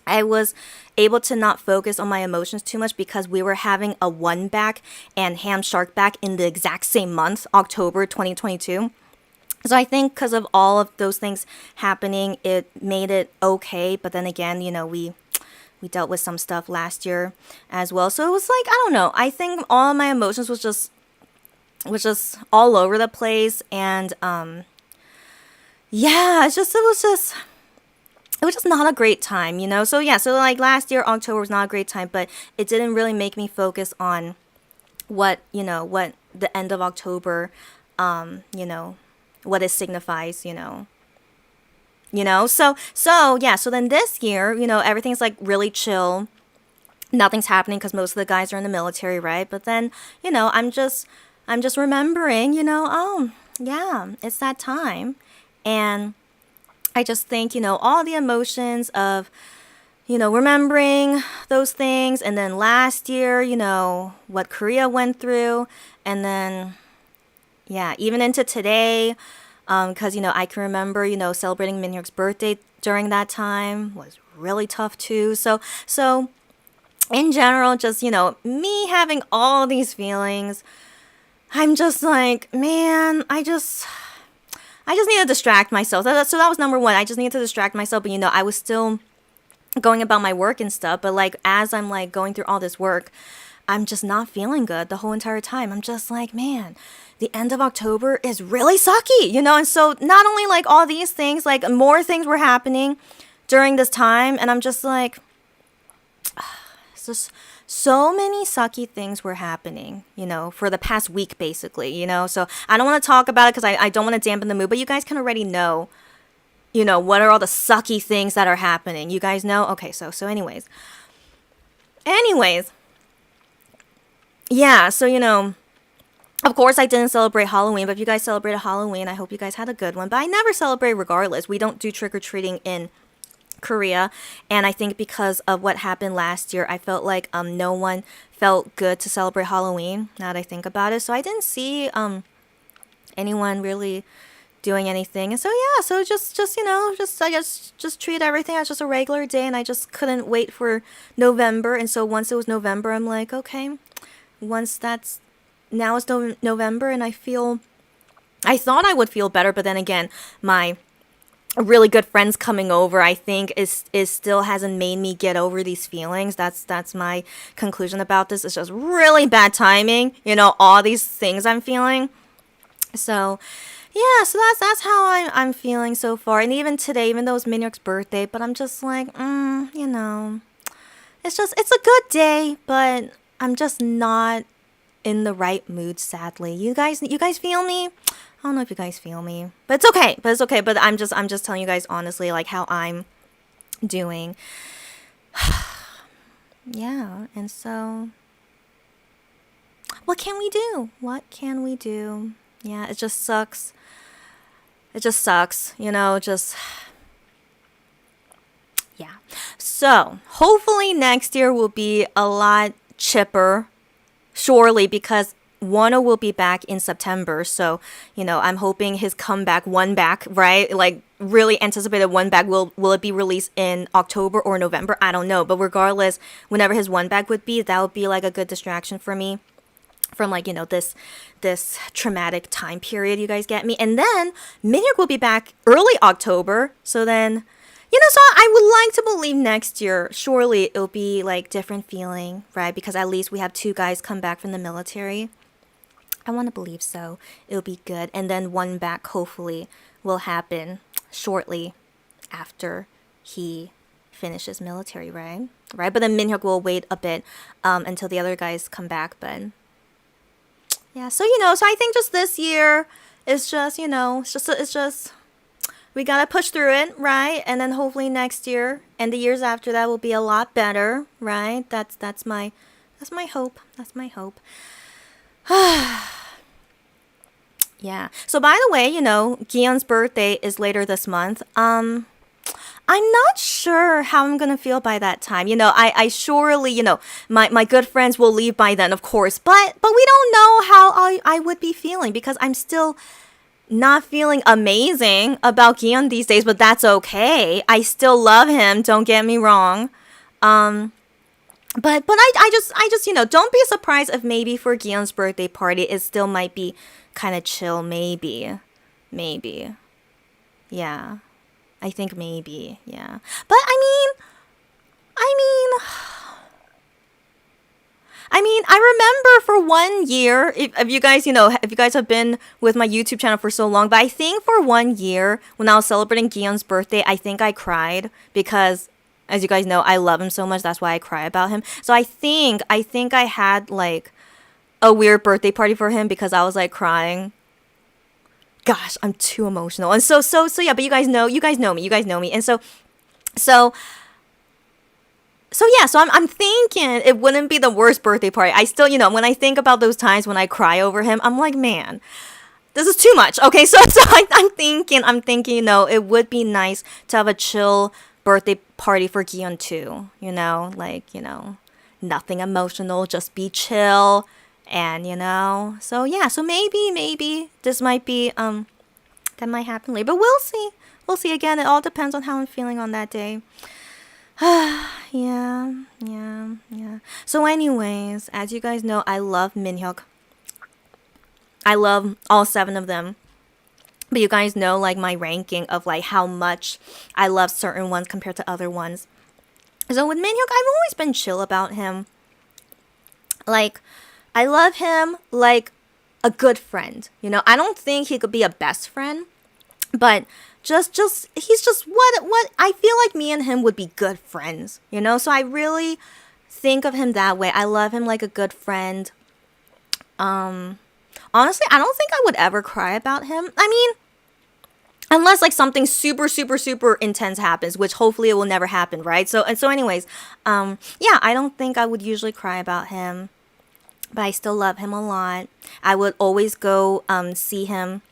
I was able to not focus on my emotions too much because we were having a One Back and Ham Shark Back in the exact same month, October 2022. So I think because of all of those things happening, it made it okay. But then again, you know, we dealt with some stuff last year as well. So it was like, I don't know. I think all of my emotions was just all over the place, and yeah, it was just not a great time, you know. So yeah, so like last year October was not a great time, but it didn't really make me focus on what the end of October, you know, what it signifies, you know. So yeah, so then this year, you know, everything's like really chill. Nothing's happening because most of the guys are in the military, right? But then, you know, I'm just remembering, you know, oh, yeah, it's that time. And I just think, you know, all the emotions of, you know, remembering those things. And then last year, you know, what Korea went through. And then, yeah, even into today, because, you know, I can remember, you know, celebrating Minhyuk's birthday during that time was really tough too. So in general, just, you know, me having all these feelings, I'm just like, man, I just need to distract myself. So that was number one. I just needed to distract myself. But, you know, I was still going about my work and stuff. But, like, as I'm, like, going through all this work, I'm just not feeling good the whole entire time. I'm just like, man, the end of October is really sucky, you know? And so not only, like, all these things, like, more things were happening during this time. And I'm just like, it's just so many sucky things were happening, you know, for the past week, basically, you know. So I don't want to talk about it because I don't want to dampen the mood, but you guys can already know, you know, what are all the sucky things that are happening. You guys know? Okay, so anyways, yeah, so, you know, of course I didn't celebrate Halloween, but if you guys celebrated Halloween, I hope you guys had a good one. But I never celebrate regardless. We don't do trick-or-treating in Korea, and I think because of what happened last year, I felt like no one felt good to celebrate Halloween, now that I think about it. So I didn't see anyone really doing anything. And so yeah, so just you know, I just treated everything as just a regular day, and I just couldn't wait for November. And so once it was November, I'm like, okay, now it's November, and I thought I would feel better, but then again, my really good friends coming over, I think, is still hasn't made me get over these feelings. That's my conclusion about this. It's just really bad timing, you know, all these things I'm feeling. So yeah, so that's how I'm feeling so far. And even today, even though it's Minhyuk's birthday, but I'm just like, you know, it's a good day, but I'm just not in the right mood, sadly. You guys feel me? I don't know if you guys feel me, but it's okay. But I'm just telling you guys honestly, like, how I'm doing. Yeah, and so what can we do? Yeah, it just sucks, you know, yeah. So hopefully next year will be a lot chipper, surely, because Wano will be back in September, so I'm hoping his comeback, one back, right? Like really anticipated one back. Will it be released in October or November? I don't know, but regardless, whenever his one back would be, that would be like a good distraction for me from like this traumatic time period. You guys get me? And then Minhyuk will be back early October, so then. So I would like to believe next year, surely it'll be like different feeling, right? Because at least we have two guys come back from the military. I want to believe so. It'll be good. And then one back hopefully will happen shortly after he finishes military, right? Right? But then Minhyuk will wait a bit until the other guys come back. But yeah, so so I think just this year is just, it's just we gotta push through it, right? And then hopefully next year and the years after that will be a lot better, right? That's my hope. That's my hope. Yeah. So by the way, Gion's birthday is later this month. I'm not sure how I'm gonna feel by that time. I surely, my good friends will leave by then, of course. But we don't know how I would be feeling because I'm still not feeling amazing about Gion these days, but that's okay. I still love him, don't get me wrong. But I just don't be surprised if maybe for Gion's birthday party it still might be kind of chill, maybe. Yeah. I think maybe, yeah. But I remember for 1 year, if you guys, if you guys have been with my YouTube channel for so long, but I think for 1 year when I was celebrating Gion's birthday, I think I cried because, as you guys know, I love him so much. That's why I cry about him. So I think I had like a weird birthday party for him because I was like crying. Gosh, I'm too emotional. And so yeah, but you guys know me. And so yeah, so I'm thinking it wouldn't be the worst birthday party. I still, when I think about those times when I cry over him, I'm like, man, this is too much. Okay, so I'm thinking, it would be nice to have a chill birthday party for Gion too. Nothing emotional, just be chill, and so yeah, so maybe this might be that might happen later, but we'll see. Again, it all depends on how I'm feeling on that day. Yeah. So anyways, as you guys know, I love MINHYUK. I love all 7 of them. But you guys know like my ranking of like how much I love certain ones compared to other ones. So with MINHYUK, I've always been chill about him. Like, I love him like a good friend. I don't think he could be a best friend, but just he's just what I feel like me and him would be good friends, so I really think of him that way. I love him like a good friend. Honestly, I don't think I would ever cry about him. Unless like something super intense happens, which hopefully it will never happen, right? So anyways, yeah, I don't think I would usually cry about him, but I still love him a lot. I would always go see him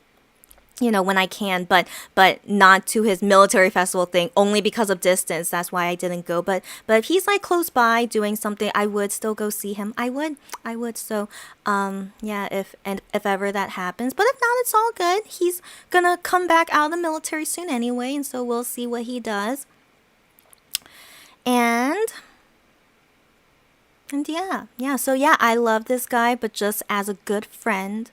when I can, but not to his military festival thing, only because of distance. That's why I didn't go. But if he's like close by doing something, I would still go see him. I would. So, yeah, if ever that happens. But if not, it's all good. He's gonna come back out of the military soon anyway, and so we'll see what he does. And yeah. So yeah, I love this guy, but just as a good friend.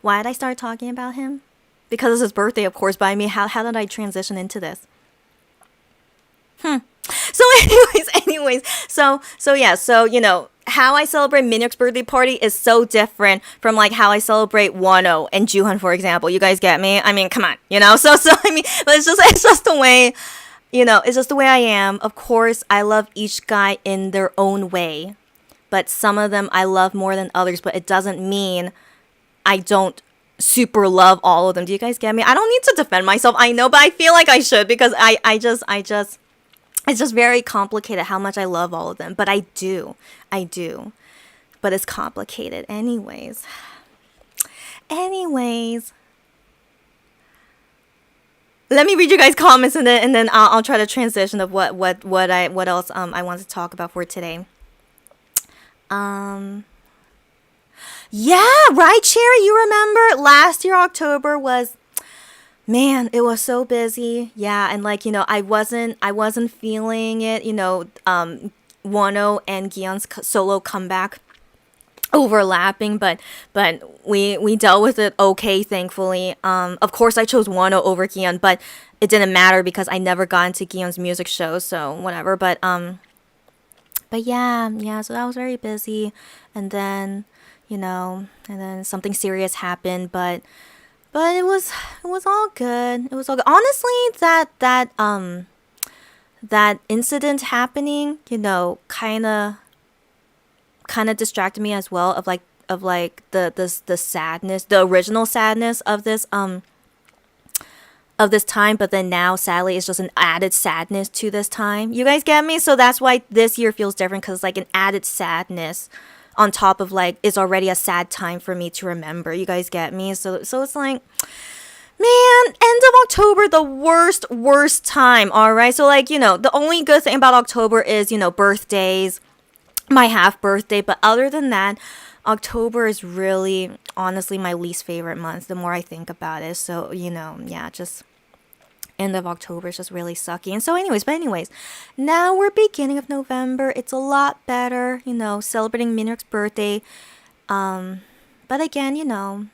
Why did I start talking about him? Because it's his birthday, of course, but I mean, how did I transition into this? So anyways, so yeah, so how I celebrate Minhyuk's birthday party is so different from like how I celebrate Wano and Juhan, for example. You guys get me? I mean, come on, So I mean, but it's just the way, it's just the way I am. Of course, I love each guy in their own way, but some of them I love more than others. But it doesn't mean I don't super love all of them. Do you guys get me? I don't need to defend myself. I know, but I feel like I should because I just it's just very complicated how much I love all of them. But I do. But it's complicated anyways. Let me read you guys' comments and then I'll try to transition of what else I want to talk about for today. Yeah, right, Cherry. You remember last year October was, man, it was so busy. Yeah, and like, I wasn't feeling it, Wano and Gion's solo comeback overlapping, but we dealt with it okay, thankfully. Of course I chose Wano over Gion, but it didn't matter because I never got into Gion's music show, so whatever. But yeah, so that was very busy, and then something serious happened, but it was all good. It was all good. Honestly, that incident happening, kind of distracted me as well, of like the sadness, the original sadness of this time, but then now sadly it's just an added sadness to this time. You guys get me? So that's why this year feels different, because like an added sadness on top of like it's already a sad time for me to remember. You guys get me? So it's like, man, end of October, the worst time. All right. So like, the only good thing about October is, birthdays, my half birthday, but other than that, October is really honestly my least favorite month the more I think about it. So, yeah, just end of October is just really sucky. And so anyways, now we're beginning of November. It's a lot better, celebrating Minhyuk's birthday. But again,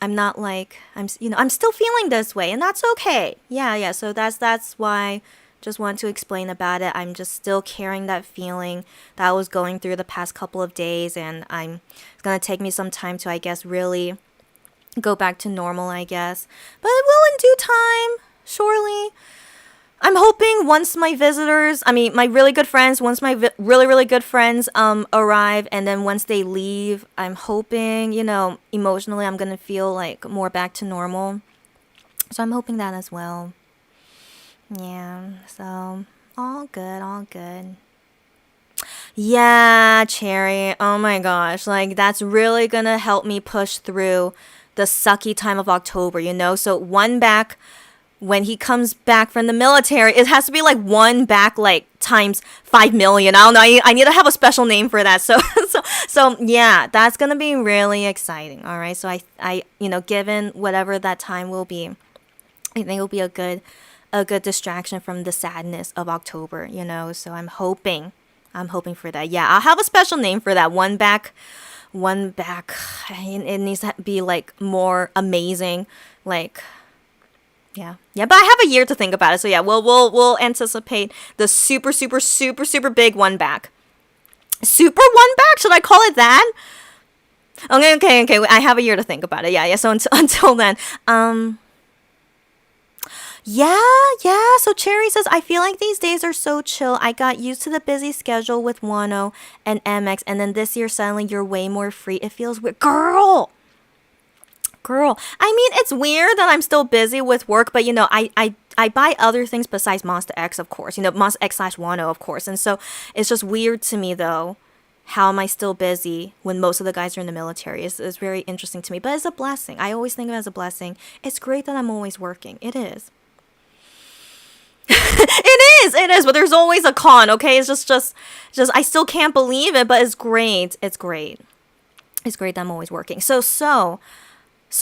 I'm still feeling this way, and that's okay. Yeah. So that's why just want to explain about it. I'm just still carrying that feeling that I was going through the past couple of days, and it's gonna take me some time to, I guess, really go back to normal, I guess. But it will in due time, surely. I'm hoping once my visitors, my really good friends, once my really good friends arrive, and then once they leave, I'm hoping, emotionally I'm gonna feel like more back to normal. So I'm hoping that as well. Yeah, so all good, all good. Yeah, Cherry. Oh my gosh. Like, that's really gonna help me push through the sucky time of October, So, one back, when he comes back from the military, it has to be like one back, like, times 5 million. I don't know. I need to have a special name for that. So, so yeah, that's gonna be really exciting. All right. So, given whatever that time will be, I think it'll be a good distraction from the sadness of October, So I'm hoping for that. Yeah, I'll have a special name for that. One back. It needs to be like more amazing, like, yeah. But I have a year to think about it. So yeah, we'll anticipate the super big one back. Super one back? Should I call it that? Okay. I have a year to think about it. Yeah. So until then, Yeah. So Cherry says, I feel like these days are so chill. I got used to the busy schedule with Wano and MX, and then this year suddenly you're way more free. It feels weird. Girl. I mean, it's weird that I'm still busy with work, but I buy other things besides Monster X, of course. Monster X / Wano, of course. And so it's just weird to me, though. How am I still busy when most of the guys are in the military? It's very interesting to me, but it's a blessing. I always think of it as a blessing. It's great that I'm always working. It is. It is, but there's always a con, okay? It's just I still can't believe it, but it's great. It's great that I'm always working. So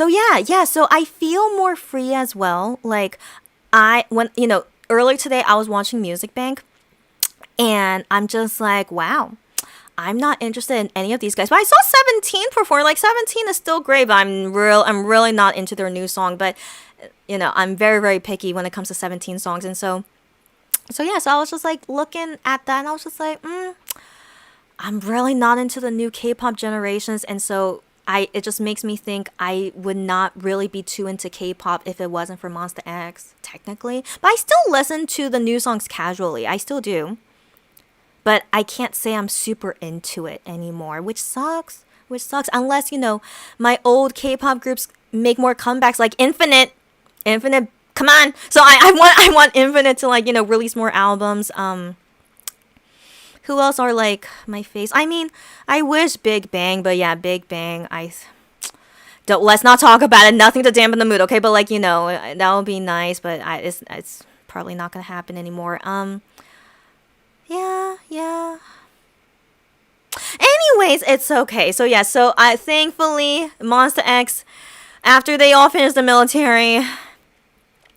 yeah, so I feel more free as well. Like, earlier today I was watching Music Bank, and I'm just like, wow, I'm not interested in any of these guys. But I saw 17 perform. Like, 17 is still great, but I'm really not into their new song. But I'm very, very picky when it comes to 17 songs. And so yeah, so I was just like looking at that, and I was just like, I'm really not into the new K-pop generations. And so it just makes me think I would not really be too into K-pop if it wasn't for Monster X, technically. But I still listen to the new songs casually. I still do. But I can't say I'm super into it anymore, which sucks. Unless, my old K-pop groups make more comebacks, like Infinite, come on. So I want Infinite to, like, release more albums. Who else are like my face? I mean, I wish Big Bang, but yeah, Big Bang, let's not talk about it. Nothing to dampen the mood, okay? But like, that would be nice, but it's probably not gonna happen anymore. Yeah. Anyways, it's okay. So yeah, so I thankfully Monster X, after they all finish the military,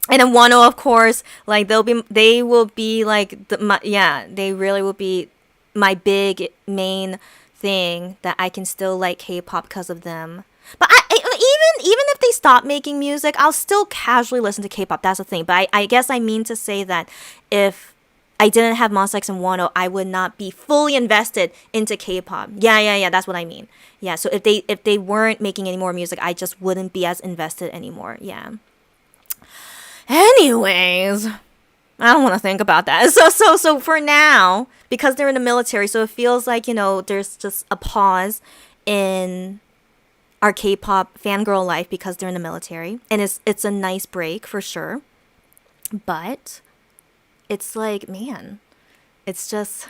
and then Wano, of course, like they will be like they really will be my big main thing that I can still like K-pop because of them. But even if they stop making music, I'll still casually listen to K-pop. That's the thing. But I guess I mean to say that if I didn't have Monsta X and Wano, I would not be fully invested into K-pop. Yeah. That's what I mean. Yeah. So if they weren't making any more music, I just wouldn't be as invested anymore. Yeah. Anyways, I don't want to think about that. So for now, because they're in the military, so it feels like, there's just a pause in our K-pop fangirl life because they're in the military, and it's a nice break for sure. But it's like, man, it's just,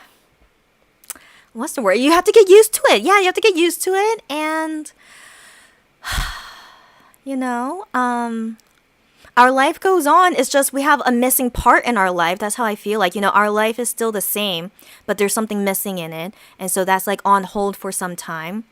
what's the word? You have to get used to it. Yeah, you have to get used to it, and our life goes on. It's just we have a missing part in our life. That's how I feel like, our life is still the same, but there's something missing in it. And so that's like on hold for some time.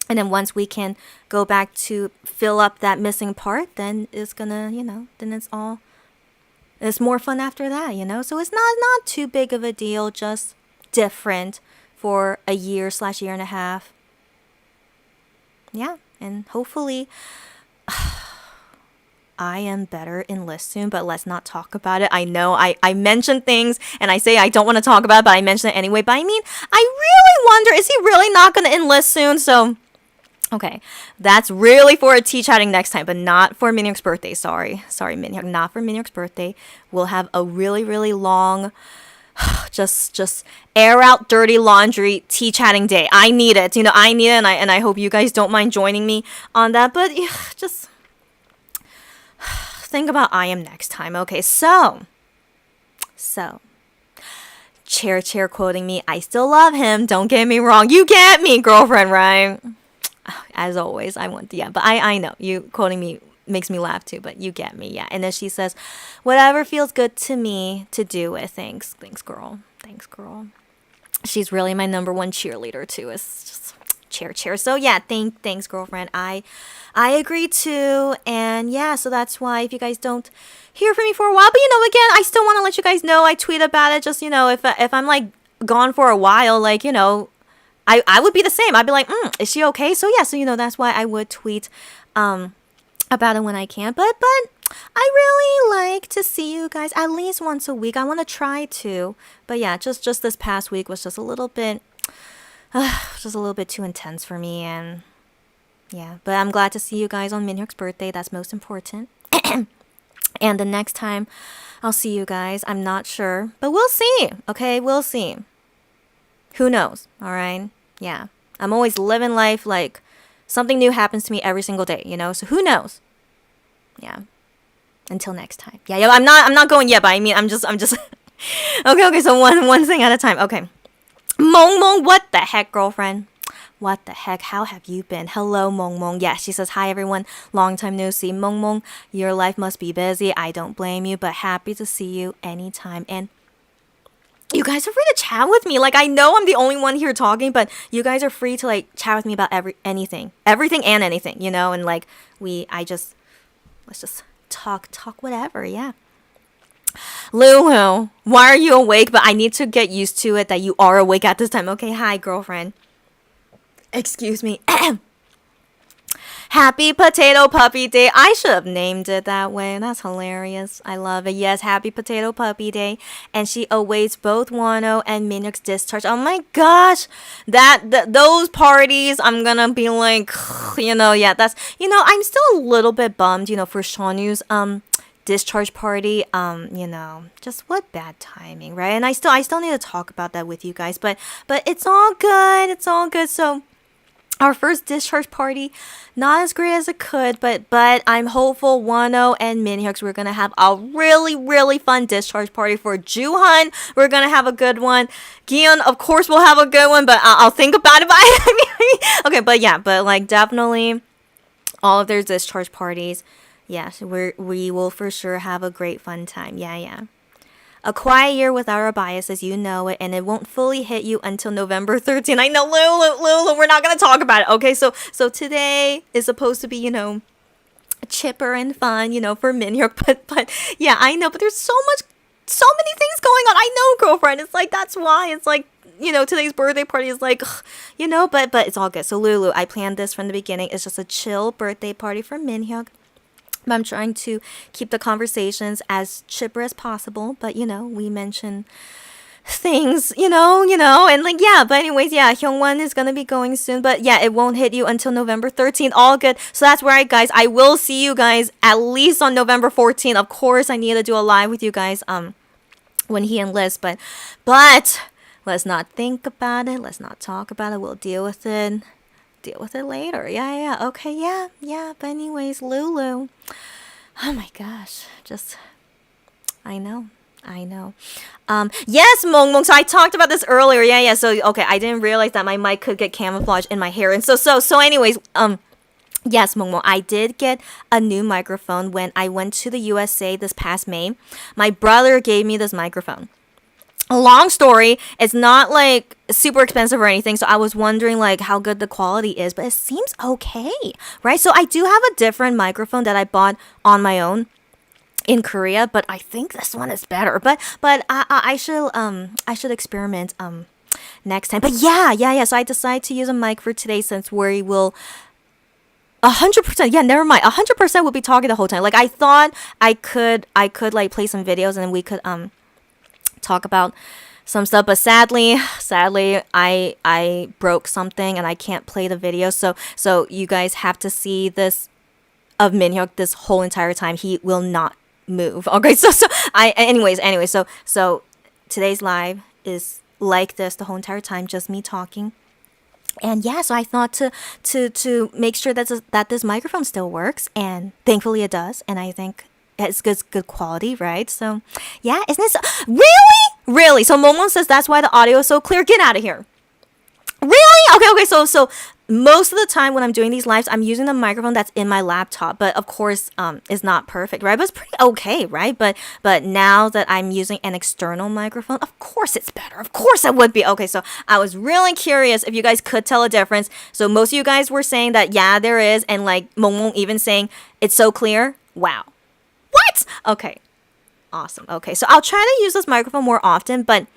And then once we can go back to fill up that missing part, then it's gonna, then it's more fun after that, So it's not too big of a deal, just different for a year/year and a half. Yeah, and hopefully I am better in list soon, but let's not talk about it. I know I mention things and I say I don't want to talk about it, but I mention it anyway. But I mean, I really wonder, is he really not going to enlist soon? So, okay, that's really for a tea chatting next time, but not for MINHYUK's birthday. Sorry, MINHYUK, not for MINHYUK's birthday. We'll have a really, really long, just air out dirty laundry tea chatting day. I need it. I need it, and I hope you guys don't mind joining me on that. But just think about I am next time. Okay, so Chair quoting me, I still love him, don't get me wrong. You get me, girlfriend, right? As always, but I know you quoting me makes me laugh too, but you get me. Yeah. And then she says, whatever feels good to me to do it. Thanks girl. She's really my number one cheerleader too. It's just chair. So yeah, thanks girlfriend. I agree too. And yeah, so that's why if you guys don't hear from me for a while, but again, I still want to let you guys know, I tweet about it. Just, if I'm like gone for a while, like, I would be the same. I'd be like, is she okay? So yeah, so that's why I would tweet about it when I can. But I really like to see you guys at least once a week. I want to try to. But yeah, just this past week was just a little bit too intense for me, and yeah, but I'm glad to see you guys on MINHYUK's birthday. That's most important. And the next time I'll see you guys, I'm not sure, but we'll see. Okay, we'll see. Who knows? All right. Yeah. I'm always living life like something new happens to me every single day, So who knows? Yeah. Until next time. Yeah, I'm not going yet, but I mean I'm just Okay, so one thing at a time. Okay. Mong, what the heck, girlfriend? What the heck? How have you been? Hello, Mong. Yeah, she says, hi, everyone. Long time no see. Mong, your life must be busy. I don't blame you, but happy to see you anytime. And you guys are free to chat with me. Like, I know I'm the only one here talking, but you guys are free to, like, chat with me about everything and anything, And, like, let's just talk whatever, yeah. Lulu, why are you awake? But I need to get used to it that you are awake at this time. Okay, hi, girlfriend. Excuse me. Happy Potato Puppy Day. I should have named it that way. That's hilarious. I love it. Yes, Happy Potato Puppy Day. And she awaits both Wano and MINHYUK's discharge. Oh my gosh. Those parties, I'm gonna be like, yeah, that's, I'm still a little bit bummed, for Shawnu's discharge party. Just what bad timing, right? And I still need to talk about that with you guys, but it's all good. It's all good. So our first discharge party, not as great as it could, but I'm hopeful Wano and MINHYUK, we're going to have a really, really fun discharge party for Juhan. We're going to have a good one. Gion, of course, will have a good one, but I'll think about it. Okay, but like definitely all of their discharge parties. Yes, we will for sure have a great fun time. Yeah. A quiet year without our biases, you know it, and it won't fully hit you until November 13th. I know, Lulu, we're not gonna talk about it. Okay, so today is supposed to be, chipper and fun, for MINHYUK, but yeah, I know, but there's so many things going on. I know, girlfriend. It's like that's why it's like. Today's birthday party is like, but it's all good. So Lulu, I planned this from the beginning. It's just a chill birthday party for MINHYUK. I'm trying to keep the conversations as chipper as possible, but we mention things, and like, yeah, but anyways, yeah, Hyungwon is gonna be going soon, but yeah, it won't hit you until November 13th. All good. So that's right, guys. I will see you guys at least on November 14th. Of course, I need to do a live with you guys when he enlists, but let's not think about it. Let's not talk about it. We'll deal with it. Deal with it later. Yeah. Okay, yeah. But anyways, Lulu. Oh my gosh. I know. Yes, Mong. So I talked about this earlier. Yeah. So, okay, I didn't realize that my mic could get camouflaged in my hair. And so anyways, yes, Mong, I did get a new microphone when I went to the USA this past May. My brother gave me this microphone. A long story, it's not like super expensive or anything, so I was wondering like how good the quality is, but it seems okay, right? So I do have a different microphone that I bought on my own in Korea, but I think this one is better. But I should experiment next time. But yeah. So I decided to use a mic for today since we will 100%. Yeah, never mind. 100% will be talking the whole time. Like I thought I could like play some videos and we could talk about some stuff, but sadly I broke something and I can't play the video, so you guys have to see this of MINHYUK this whole entire time. He will not move. Okay, so anyways, so today's live is like this the whole entire time, just me talking. And yeah, so I thought to make sure that this microphone still works, and thankfully it does, and I think it's good quality, right? So, yeah, isn't it so? Really? So Momon says that's why the audio is so clear. Get out of here. Really? Okay. So most of the time when I'm doing these lives, I'm using the microphone that's in my laptop, but of course, it's not perfect, right? But it's pretty okay, right? But now that I'm using an external microphone, of course it's better. Of course it would be. Okay, so I was really curious if you guys could tell a difference. So most of you guys were saying that, yeah, there is, and like Momon even saying it's so clear. Wow. What? Okay. Awesome. Okay, so I'll try to use this microphone more often, but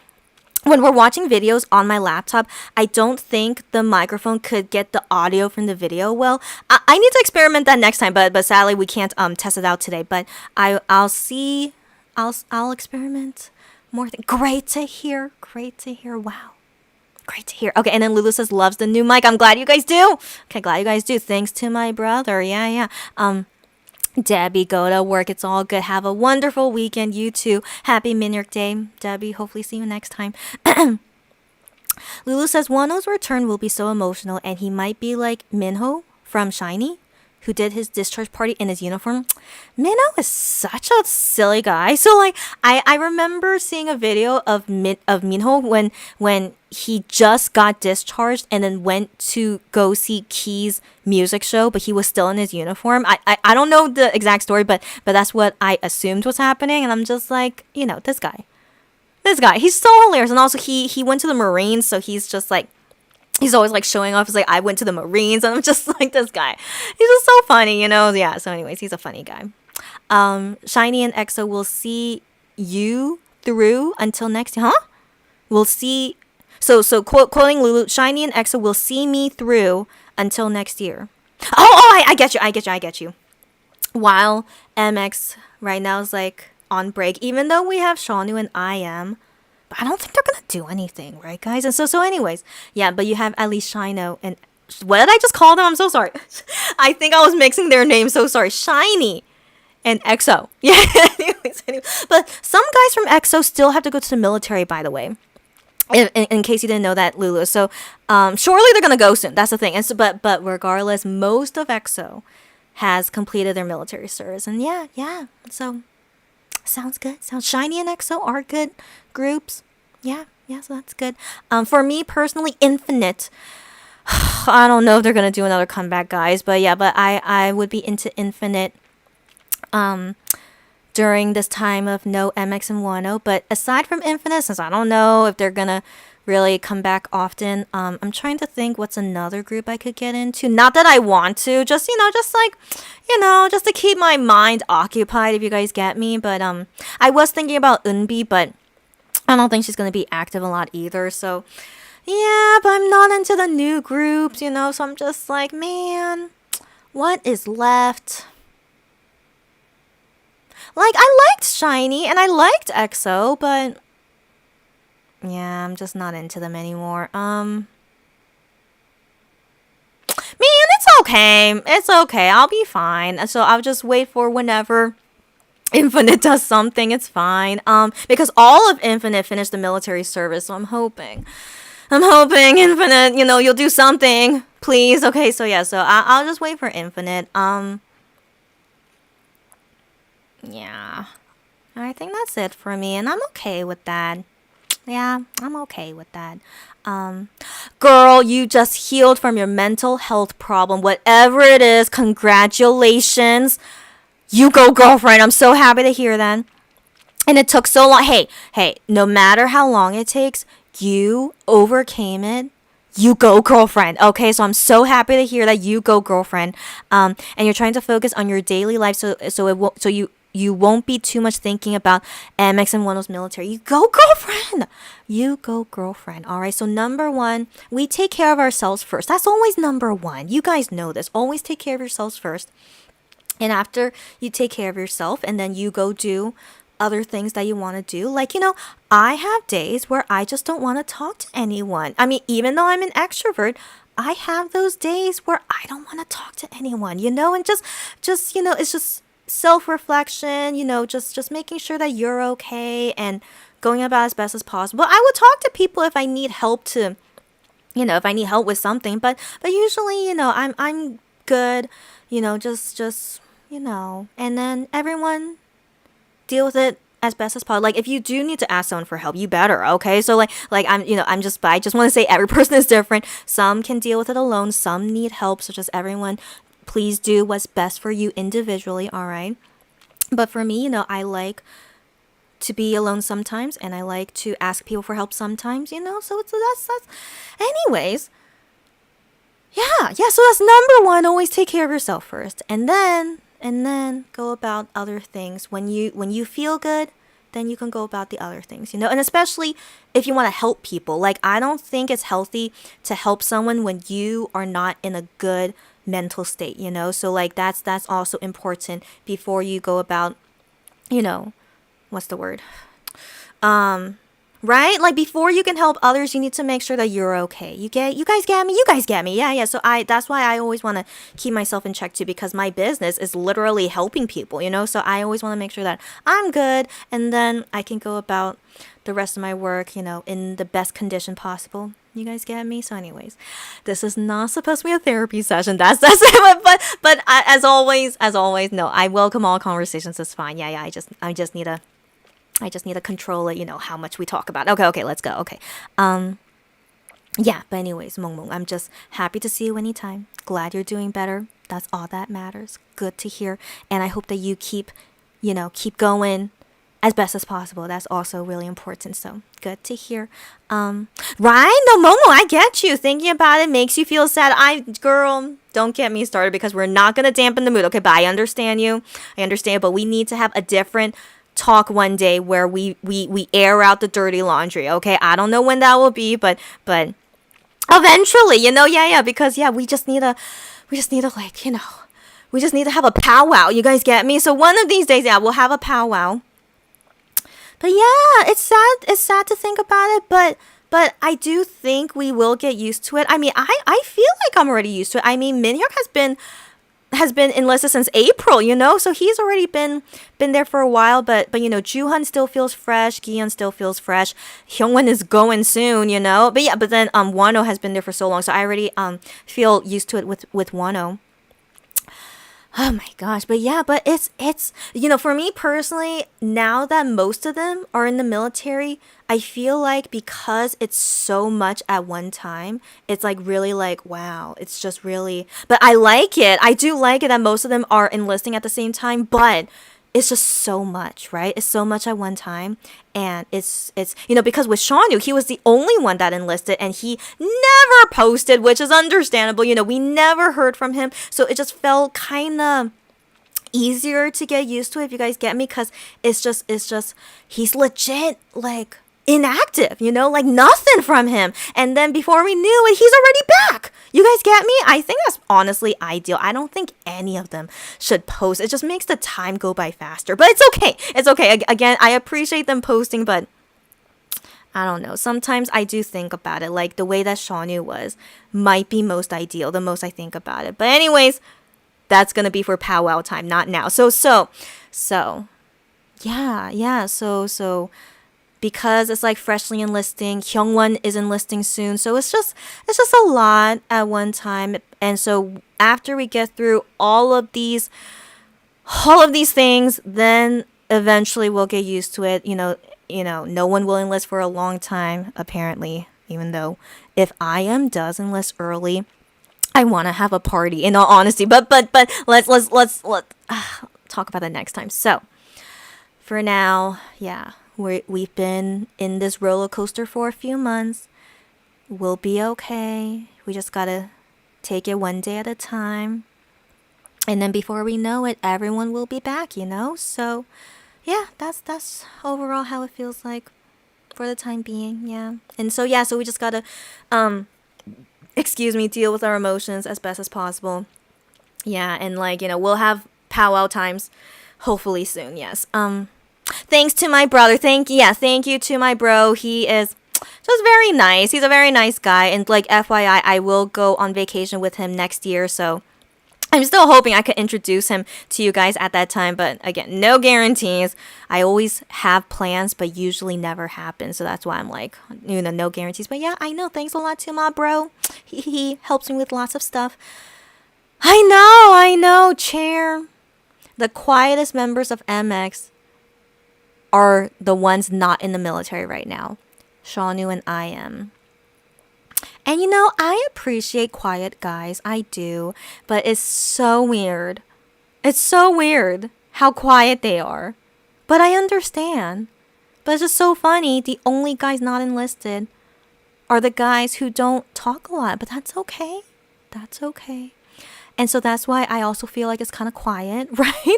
when we're watching videos on my laptop, I don't think the microphone could get the audio from the video well. I need to experiment that next time, but sadly we can't test it out today. But I'll experiment more. Great to hear. Wow. Great to hear. Okay, and then Lulu says loves the new mic. I'm glad you guys do. Okay, glad you guys do. Thanks to my brother. Yeah. Debbie, go to work. It's all good. Have a wonderful weekend. You too. Happy MINHYUK Day. Debbie, hopefully see you next time. Lulu says Wano's return will be so emotional, and he might be like Minho from SHINee, who did his discharge party in his uniform. Minho is such a silly guy. So like I remember seeing a video of Minho when he just got discharged and then went to go see Key's music show, but he was still in his uniform. I don't know the exact story, but that's what I assumed was happening, and I'm just like, this guy, he's so hilarious. And also he went to the Marines, so he's just like, he's always like showing off. He's like, I went to the Marines, and I'm just like, this guy, he's just so funny, Yeah. So anyways, he's a funny guy. SHINee and EXO will see you through until next year. Huh? We'll see. So quoting Lulu, SHINee and EXO will see me through until next year. I get you. While MX right now is like on break, even though we have Shaunu and IM. But I don't think they're gonna do anything, right, guys? And so anyways, yeah, but you have at least Shino and what did I just call them? I'm so sorry. I think I was mixing their names. So sorry. SHINee and EXO. Yeah. anyways. But some guys from EXO still have to go to the military, by the way. In case you didn't know that, Lulu. So surely they're gonna go soon. That's the thing. And so, but regardless, most of EXO has completed their military service, and yeah. So. Sounds good. SHINee and EXO are good groups. Yeah, so that's good. For me personally, Infinite. I don't know if they're gonna do another comeback, guys. But I would be into Infinite. during this time of no MX and Wano. But aside from Infinite, since I don't know if they're gonna really come back often, I'm trying to think what's another group I could get into. Not that I want to, just just like, just to keep my mind occupied, if you guys get me. But I was thinking about Eunbi, but I don't think she's gonna be active a lot either. So yeah, but I'm not into the new groups, so I'm just like, man, what is left? Like, I liked Shiny and I liked EXO, but yeah, I'm just not into them anymore. Man, it's okay. It's okay. I'll be fine. So I'll just wait for whenever Infinite does something. It's fine. Because all of Infinite finished the military service, so I'm hoping Infinite, you'll do something, please. Okay, so yeah, so I'll just wait for Infinite. Yeah, I think that's it for me, and I'm okay with that. Yeah, I'm okay with that. Girl, you just healed from your mental health problem, whatever it is. Congratulations. You go, girlfriend. I'm so happy to hear that. And it took so long. Hey, no matter how long it takes, you overcame it. You go, girlfriend. Okay, so I'm so happy to hear that. You go, girlfriend. And you're trying to focus on your daily life, so you won't be too much thinking about MX and Wano's military. You go, girlfriend. You go, girlfriend. All right. So number one, we take care of ourselves first. That's always number one. You guys know this. Always take care of yourselves first. And after you take care of yourself, and then you go do other things that you want to do. Like, I have days where I just don't want to talk to anyone. I mean, even though I'm an extrovert, I have those days where I don't want to talk to anyone, and just it's just self-reflection, just making sure that you're okay and going about as best as possible. I will talk to people if I need help if I need help with something, but usually, I'm good, just and then everyone deal with it as best as possible. Like, if you do need to ask someone for help, you better, okay? So I just want to say every person is different. Some can deal with it alone, some need help, so just everyone, please do what's best for you individually, all right? But for me, I like to be alone sometimes, and I like to ask people for help sometimes, so that's anyways. Yeah, so that's number one. Always take care of yourself first, and then go about other things. When you feel good, then you can go about the other things, and especially if you want to help people. Like, I don't think it's healthy to help someone when you are not in a good mental state, so like that's also important before you go about, what's the word, right? Like, before you can help others, you need to make sure that you're okay. You guys get me. Yeah. So that's why I always want to keep myself in check too, because my business is literally helping people, so I always want to make sure that I'm good, and then I can go about the rest of my work, in the best condition possible. You guys get me? So anyways, this is not supposed to be a therapy session. That's it. But as always, no, I welcome all conversations. It's fine. Yeah. I just need to control it, how much we talk about. Okay, let's go. Okay. Yeah, but anyways, Mong, I'm just happy to see you anytime. Glad you're doing better. That's all that matters. Good to hear. And I hope that you keep going as best as possible. That's also really important. So good to hear. Right? No, Momo, I get you. Thinking about it makes you feel sad. Girl, don't get me started, because we're not going to dampen the mood. Okay, but I understand you. But we need to have a different talk one day where we air out the dirty laundry. Okay, I don't know when that will be, but eventually, yeah, because we just need to like, we just need to have a powwow. You guys get me? So one of these days, we'll have a powwow. But yeah, it's sad to think about it, but I do think we will get used to it. I mean, I feel like I'm already used to it. I mean, MINHYUK has been enlisted since April, so he's already been there for a while, but Juhan still feels fresh, Giyeon still feels fresh, Hyungwon is going soon, but then Wano has been there for so long, so I already feel used to it with Wano. Oh my gosh, but it's for me personally, now that most of them are in the military, I feel like because it's so much at one time, it's like really like, wow, it's just really, but I like it. I do like it that most of them are enlisting at the same time, but it's just so much, right? It's so much at one time. And it's because with Seanu, he was the only one that enlisted and he never posted, which is understandable. We never heard from him. So it just felt kind of easier to get used to, if you guys get me, because it's just he's legit like inactive, like nothing from him. And then before we knew it, he's already back. You guys get me? I think that's honestly ideal. I don't think any of them should post. It just makes the time go by faster. But it's okay. It's okay. Again, I appreciate them posting, but I don't know. Sometimes I do think about it. Like the way that Seanu was might be most ideal, the most I think about it. But anyways, that's gonna be for powwow time, not now. So yeah. So because it's like freshly enlisting, Hyungwon is enlisting soon. So it's just a lot at one time. And so after we get through all of these things, then eventually we'll get used to it. No one will enlist for a long time, apparently, even though if IM does enlist early, I want to have a party, in all honesty. But let's talk about it next time. So for now, yeah. We've been in this roller coaster for a few months. We'll be okay. We just gotta take it one day at a time. And then before we know it, everyone will be back, So, yeah, that's overall how it feels like for the time being, yeah. And so, yeah, so we just gotta, deal with our emotions as best as possible. Yeah, and we'll have powwow times hopefully soon, yes. Thanks to my brother. Thank you to my bro. He is just very nice. He's a very nice guy. And FYI, I will go on vacation with him next year. So I'm still hoping I could introduce him to you guys at that time. But again, no guarantees. I always have plans, but usually never happen. So that's why I'm no guarantees. But yeah, I know. Thanks a lot to my bro. He helps me with lots of stuff. I know, Chair. The quietest members of MX are the ones not in the military right now. Seanu and IM. And I appreciate quiet guys. I do. But it's so weird. It's so weird how quiet they are. But I understand. But it's just so funny. The only guys not enlisted are the guys who don't talk a lot. But that's okay. That's okay. And so that's why I also feel like it's kind of quiet, right?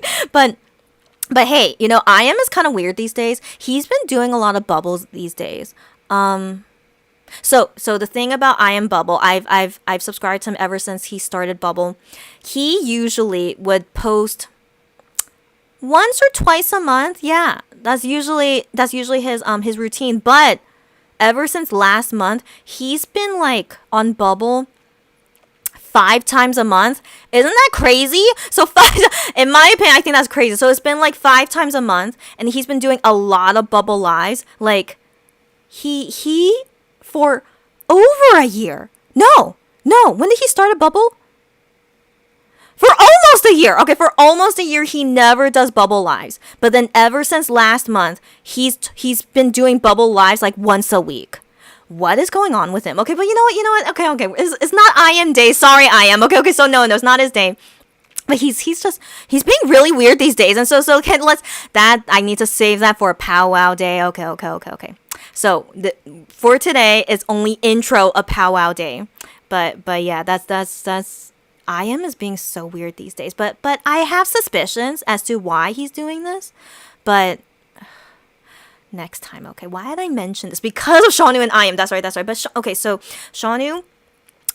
But hey, IM is kind of weird these days. He's been doing a lot of bubbles these days. So the thing about IM Bubble, I've subscribed to him ever since he started Bubble. He usually would post once or twice a month. Yeah, that's usually his routine. But ever since last month, he's been on Bubble 5 times a month. Isn't that crazy? So 5, in my opinion, I think that's crazy. So it's been 5 times a month, and he's been doing a lot of Bubble lives. He for over a year. No. When did he start a Bubble? For almost a year. Okay, for almost a year, he never does Bubble lives. But then ever since last month, he's been doing Bubble lives once a week. What is going on with him? Okay, but you know what? Okay. It's not IM day. Sorry, IM. Okay. So no, it's not his day. But he's being really weird these days. And so okay, I need to save that for a powwow day. Okay. So for today, it's only intro a powwow day. But yeah, that's IM is being so weird these days. But I have suspicions as to why he's doing this. But next time, okay. Why did I mention this? Because of Seanu and IM. That's right. But okay, so Seanu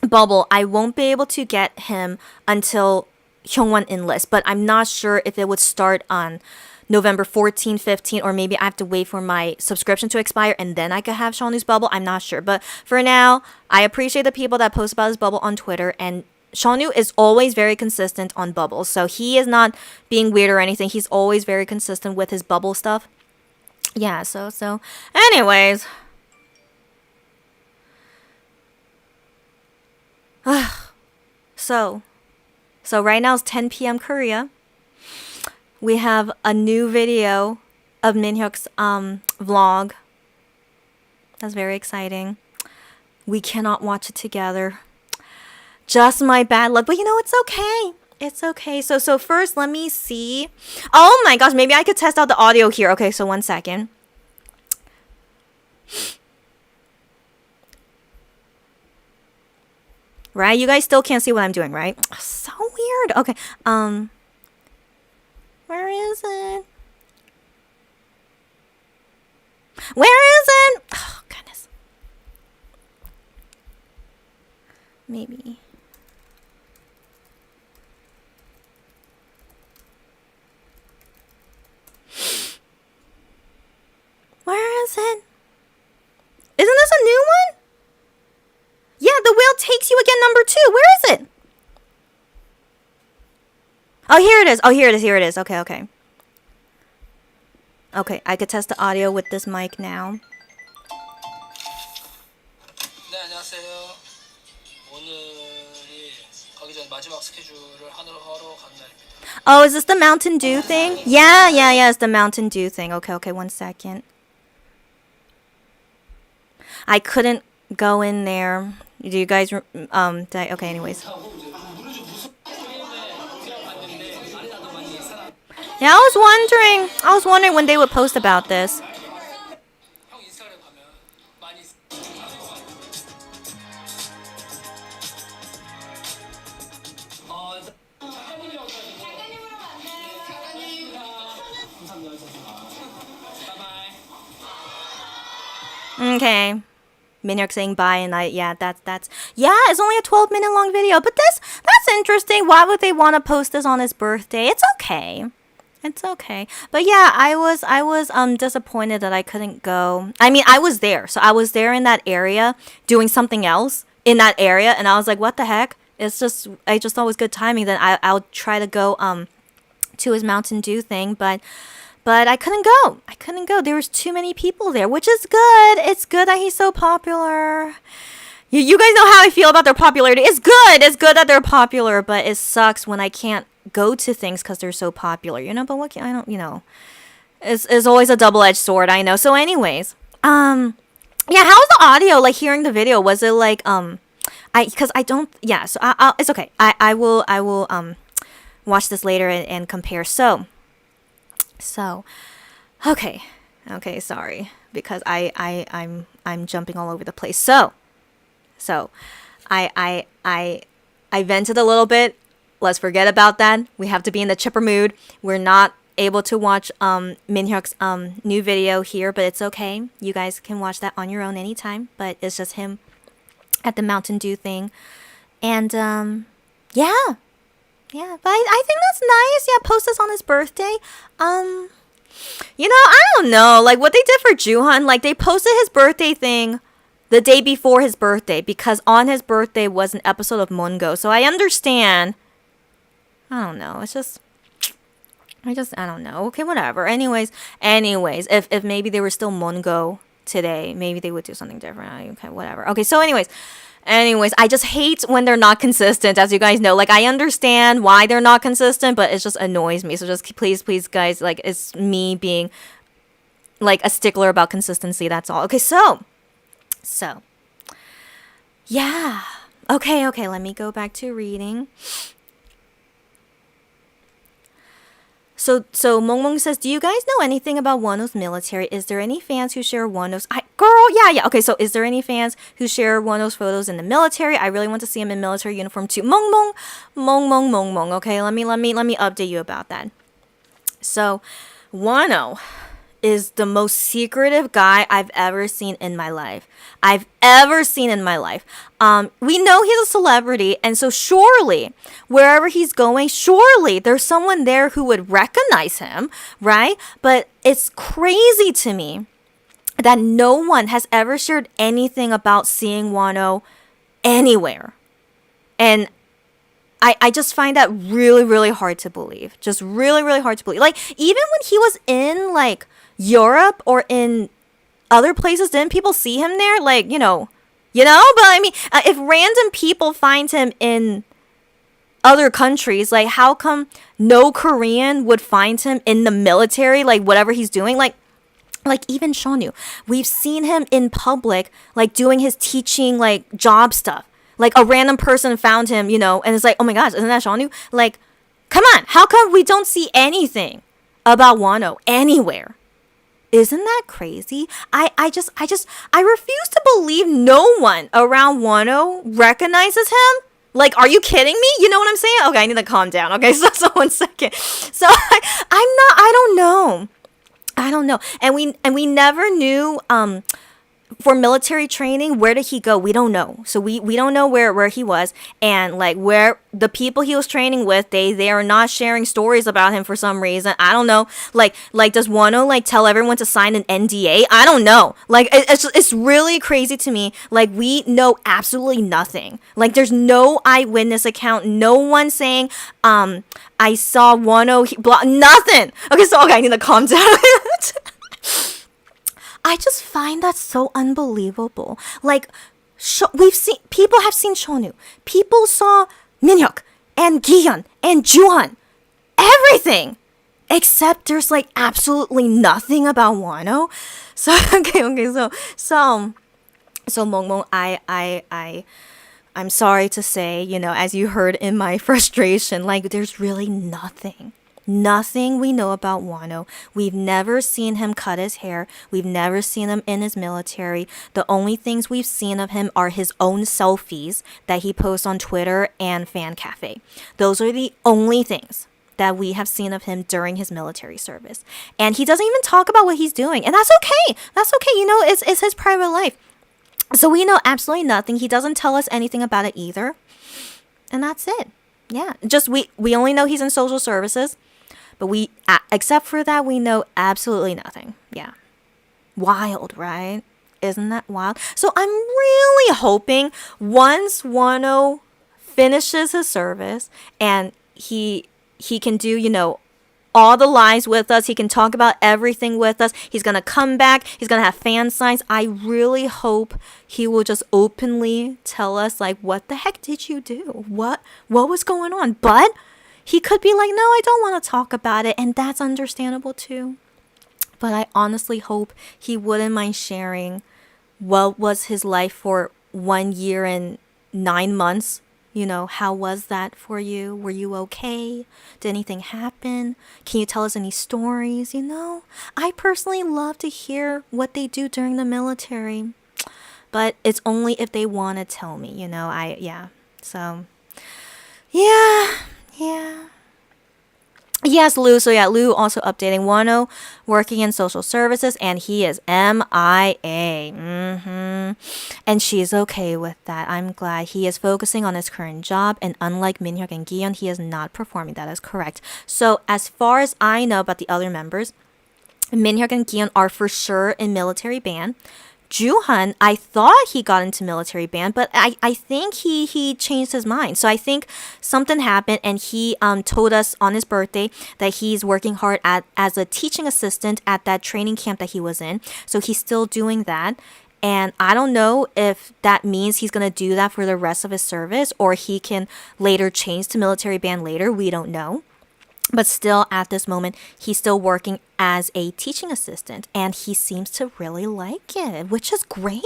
Bubble, I won't be able to get him until Hyungwon enlists, but I'm not sure if it would start on November 14, 15, or maybe I have to wait for my subscription to expire and then I could have Seanu's Bubble. I'm not sure. But for now, I appreciate the people that post about his Bubble on Twitter, and Seanu is always very consistent on Bubbles. So he is not being weird or anything. He's always very consistent with his Bubble stuff. Yeah, so anyways. So right now it's 10 p.m. Korea. We have a new video of MINHYUK's vlog. That's very exciting. We cannot watch it together. Just my bad luck. But it's okay. It's okay. So first, let me see. Oh my gosh, maybe I could test out the audio here. Okay, so 1 second. Right? You guys still can't see what I'm doing, right? So weird. Okay. Where is it? Where is it? Oh, goodness. Maybe. Where is it? Isn't this a new one? Yeah, the whale takes you again, number 2. Where is it? Oh, here it is. Oh, here it is. Here it is. Okay, okay. Okay, I could test the audio with this mic now. 네, 안녕하세요. 오늘이 가기 전 마지막 스케줄을 하러 가는 날입니다. Oh, is this the Mountain Dew thing? Yeah, it's the Mountain Dew thing. Okay, 1 second. I couldn't go in there. Do you guys, okay, anyways. Yeah, I was wondering when they would post about this. 형 인스타그램 가면 많이 Okay. Minhyuk saying bye, and that's it's only a 12-minute long video, but that's interesting. Why would they want to post this on his birthday? It's okay. It's okay. But yeah, I was disappointed that I couldn't go. I mean, I was there. So I was there in that area doing something else in that area, and I was like, what the heck? I just thought it was good timing. Then I'll try to go to his Mountain Dew thing, but I couldn't go. There was too many people there, which is good. It's good that he's so popular. You guys know how I feel about their popularity. It's good that they're popular, but it sucks when I can't go to things because they're so popular, but what can I don't, it's always a double-edged sword, I know. So anyways, yeah, how was the audio, like hearing the video? Was it like, because I don't, yeah, so it's okay. I will watch this later and compare. So, okay, sorry, because I'm jumping all over the place. So I vented a little bit. Let's forget about that. We have to be in the chipper mood. We're not able to watch Minhyuk's new video here, but it's okay. You guys can watch that on your own anytime. But it's just him at the Mountain Dew thing, and yeah. But I think that's nice. Yeah, post this on his birthday. I don't know, like what they did for Juhan. Like they posted his birthday thing the day before his birthday because on his birthday was an episode of Mungo. So I understand. I don't know. It's just, I don't know. Okay, whatever. Anyways, if maybe they were still Mungo today, maybe they would do something different. Okay, whatever. Okay, so anyways, I just hate when they're not consistent, as you guys know. Like, I understand why they're not consistent, but it just annoys me. So just please, guys, like, it's me being, like, a stickler about consistency. That's all. Okay, so, yeah. Okay, let me go back to reading. So Mongmong says, do you guys know anything about Wonho's military? Is there any fans who share Wonho's... Yeah. Okay, so is there any fans who share Wonho's photos in the military? I really want to see him in military uniform too. Mongmong. Okay, let me update you about that. So, Wonho is the most secretive guy I've ever seen in my life. We know he's a celebrity, and so surely, wherever he's going, surely there's someone there who would recognize him, right? But it's crazy to me that no one has ever shared anything about seeing Wonho anywhere. And I just find that really, really hard to believe. Just really, really hard to believe. Like, even when he was in, like, Europe or in other places, didn't people see him there? Like, but I mean, if random people find him in other countries, like, how come no Korean would find him in the military, like, whatever he's doing? Like even Shonu, we've seen him in public, like, doing his teaching, like, job stuff. Like, a random person found him, and it's like, oh my gosh, isn't that Shonu? Like, Come on, how come we don't see anything about Wano anywhere? Isn't that crazy? I refuse to believe no one around Wano recognizes him. Like, are you kidding me? You know what I'm saying? Okay, I need to calm down. Okay, so 1 second. So I don't know. I don't know. And we never knew for military training, where did he go? We don't know. So we don't know where he was, and like where the people he was training with, they are not sharing stories about him for some reason. I don't know. Like does Wano like tell everyone to sign an NDA? I don't know. Like it's really crazy to me. Like we know absolutely nothing. Like there's no eyewitness account. No one saying I saw Wano nothing. Okay, I need to calm down. I just find that so unbelievable. Like, people have seen Shonu. People saw MINHYUK and Gihyun and Juhan. Everything. Except there's like absolutely nothing about Wano. So, so Mongmong, I'm sorry to say, you know, as you heard in my frustration, like there's really nothing. Nothing we know about Wano. We've never seen him cut his hair. We've never seen him in his military. The only things we've seen of him are his own selfies that he posts on Twitter and Fan Cafe. Those are the only things that we have seen of him during his military service. And he doesn't even talk about what he's doing. And that's okay. That's okay. You know, it's his private life. So we know absolutely nothing. He doesn't tell us anything about it either. And that's it. Yeah. Just we only know he's in social services. But except for that, we know absolutely nothing. Yeah. Wild, right? Isn't that wild? So I'm really hoping once Wano finishes his service and he can do, you know, all the lives with us. He can talk about everything with us. He's going to come back. He's going to have fan signs. I really hope he will just openly tell us, like, what the heck did you do? What was going on? But he could be like, no, I don't want to talk about it. And that's understandable too. But I honestly hope he wouldn't mind sharing what was his life for 1 year and 9 months. You know, how was that for you? Were you okay? Did anything happen? Can you tell us any stories? You know, I personally love to hear what they do during the military. But it's only if they want to tell me, you know, So, yeah. Yes, Lou. So yeah, Lou also updating Wano working in social services, and he is MIA. And she's okay with that. I'm glad he is focusing on his current job, and unlike Minhyuk and Giyeon, he is not performing. That is correct. So as far as I know about the other members, Minhyuk and Giyeon are for sure in military band. Juhan, I thought he got into military band, but I think he changed his mind. So I think something happened, and he told us on his birthday that he's working hard as a teaching assistant at that training camp that he was in. So he's still doing that. And I don't know if that means he's going to do that for the rest of his service, or he can later change to military band later. We don't know. But still, at this moment, he's still working as a teaching assistant, and he seems to really like it, which is great.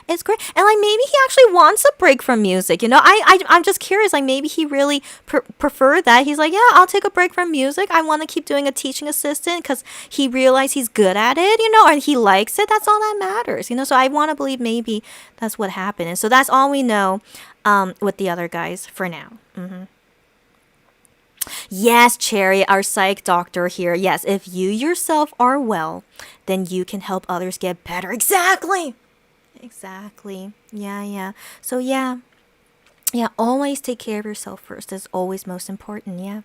It's great. And like maybe he actually wants a break from music. You know, I'm just curious. Like maybe he really preferred that. He's like, yeah, I'll take a break from music. I want to keep doing a teaching assistant because he realized he's good at it, you know, and he likes it. That's all that matters, you know. So I want to believe maybe that's what happened. And so that's all we know with the other guys for now. Yes, Cherry, our psych doctor here. Yes, if you yourself are well, then you can help others get better. Exactly. Yeah. So yeah, always take care of yourself first. That's always most important. Yeah.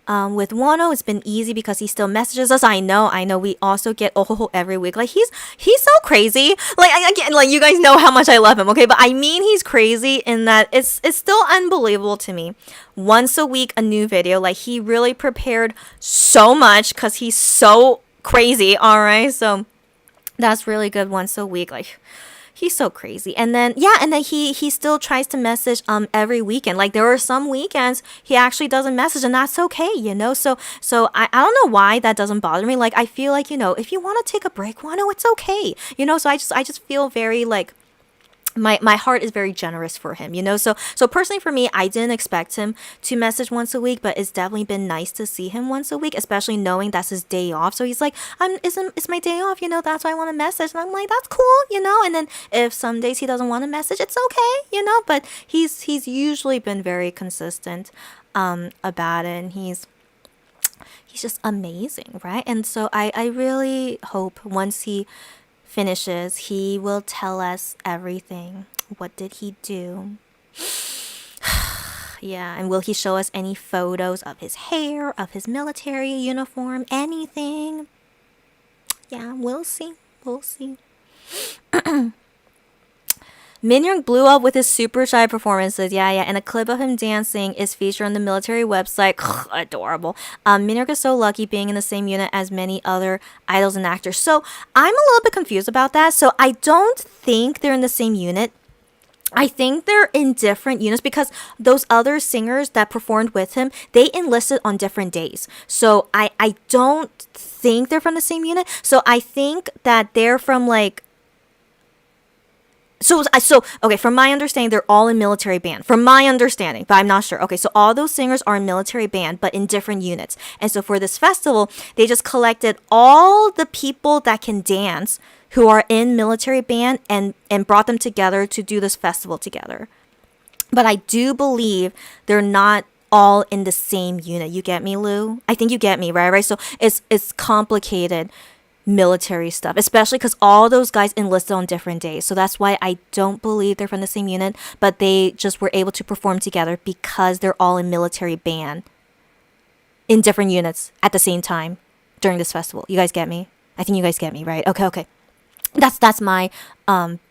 With Wano, it's been easy because he still messages us. I know. We also get oh every week. Like he's so crazy. Like again, like you guys know how much I love him. Okay, but I mean he's crazy in that it's still unbelievable to me. Once a week, a new video. Like he really prepared so much because he's so crazy. All right, so that's really good. Once a week, like. He's so crazy. And then he still tries to message every weekend. Like there are some weekends he actually doesn't message, and that's okay, you know. So I don't know why that doesn't bother me. Like I feel like, you know, if you want to take a break, Wano, it's okay. You know, so I just feel very like my heart is very generous for him, you know. So personally for me, I didn't expect him to message once a week, but it's definitely been nice to see him once a week, especially knowing that's his day off. So he's like, it's my day off, you know, that's why I want to message. And I'm like, that's cool, you know. And then if some days he doesn't want to message, it's okay, you know. But he's usually been very consistent about it, and he's just amazing, right? And so I really hope once he finishes, he will tell us everything. What did he do? Yeah, and will he show us any photos of his hair, of his military uniform, anything? Yeah, we'll see. We'll see. MINHYUK blew up with his super shy performances. Yeah, and a clip of him dancing is featured on the military website. Adorable. MINHYUK is so lucky being in the same unit as many other idols and actors. So I'm a little bit confused about that. So I don't think they're in the same unit. I think they're in different units because those other singers that performed with him, they enlisted on different days. So I don't think they're from the same unit. So I think that they're from like, so okay, from my understanding, they're all in military band. From my understanding, but I'm not sure. Okay, so all those singers are in military band, but in different units. And so for this festival, they just collected all the people that can dance who are in military band and brought them together to do this festival together. But I do believe they're not all in the same unit. You get me, Lou? I think you get me, right? So it's complicated military stuff, especially because all those guys enlisted on different days. So that's why I don't believe they're from the same unit, but they just were able to perform together because they're all in military band in different units at the same time during this festival. You guys get me? I think you guys get me, right? Okay. That's my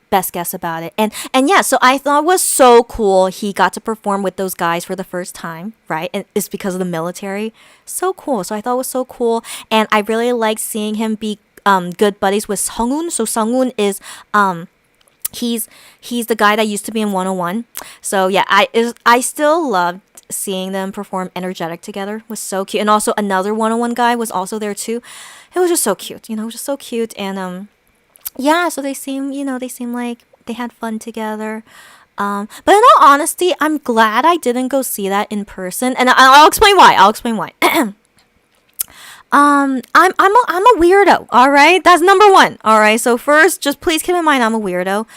best guess about it. And yeah, so I thought it was so cool he got to perform with those guys for the first time, right? And it's because of the military. So cool. So I thought it was so cool. And I really like seeing him be good buddies with Sunghoon. So Sunghoon is he's the guy that used to be in 101. So yeah, I still loved seeing them perform energetic together. It was so cute. And also another 101 guy was also there too. It was just so cute. You know, it was just so cute. And yeah, so they seem like they had fun together. But in all honesty, I'm glad I didn't go see that in person, and I'll explain why. I'm a weirdo. All right, that's number one. All right, so first, just please keep in mind I'm a weirdo.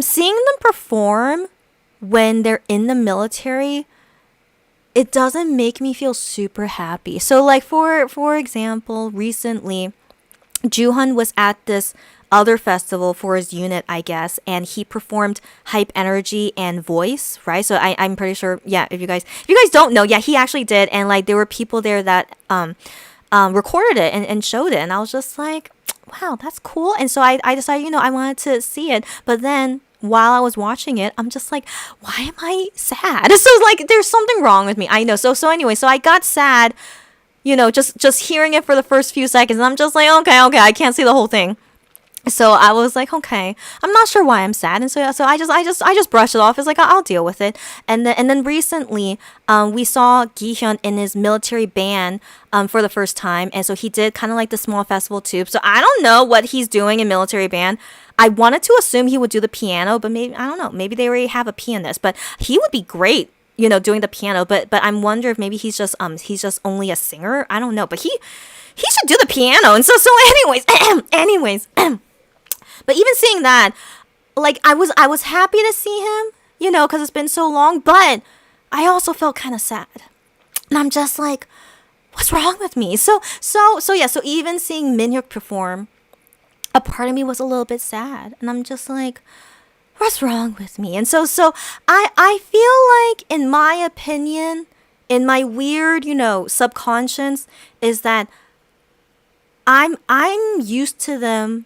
Seeing them perform when they're in the military, it doesn't make me feel super happy. So like for example, recently, Juhan was at this other festival for his unit, I guess, and he performed Hype Energy and Voice, right? So I'm pretty sure, yeah, if you guys don't know, yeah, he actually did, and like there were people there that recorded it and showed it, and I was just like, wow, that's cool. And so I decided, I wanted to see it, but then while I was watching it, I'm just like, why am I sad? So like there's something wrong with me. I know. So anyway, so I got sad, just hearing it for the first few seconds, and I'm just like, okay, I can't see the whole thing. So I was like, okay, I'm not sure why I'm sad, and so I just brushed it off. It's like I'll deal with it. And then recently, we saw Gi-hyun in his military band for the first time, and so he did kind of like the small festival too. So I don't know what he's doing in military band. I wanted to assume he would do the piano, but maybe I don't know. Maybe they already have a pianist, but he would be great, doing the piano. But I'm wondering if maybe he's just only a singer. I don't know, but he should do the piano. And so anyways. But even seeing that, like I was happy to see him, because it's been so long. But I also felt kind of sad, and I'm just like, what's wrong with me? So yeah. So even seeing MINHYUK perform, a part of me was a little bit sad, and I'm just like, what's wrong with me? And so I feel like, in my opinion, in my weird, subconscious, is that I'm used to them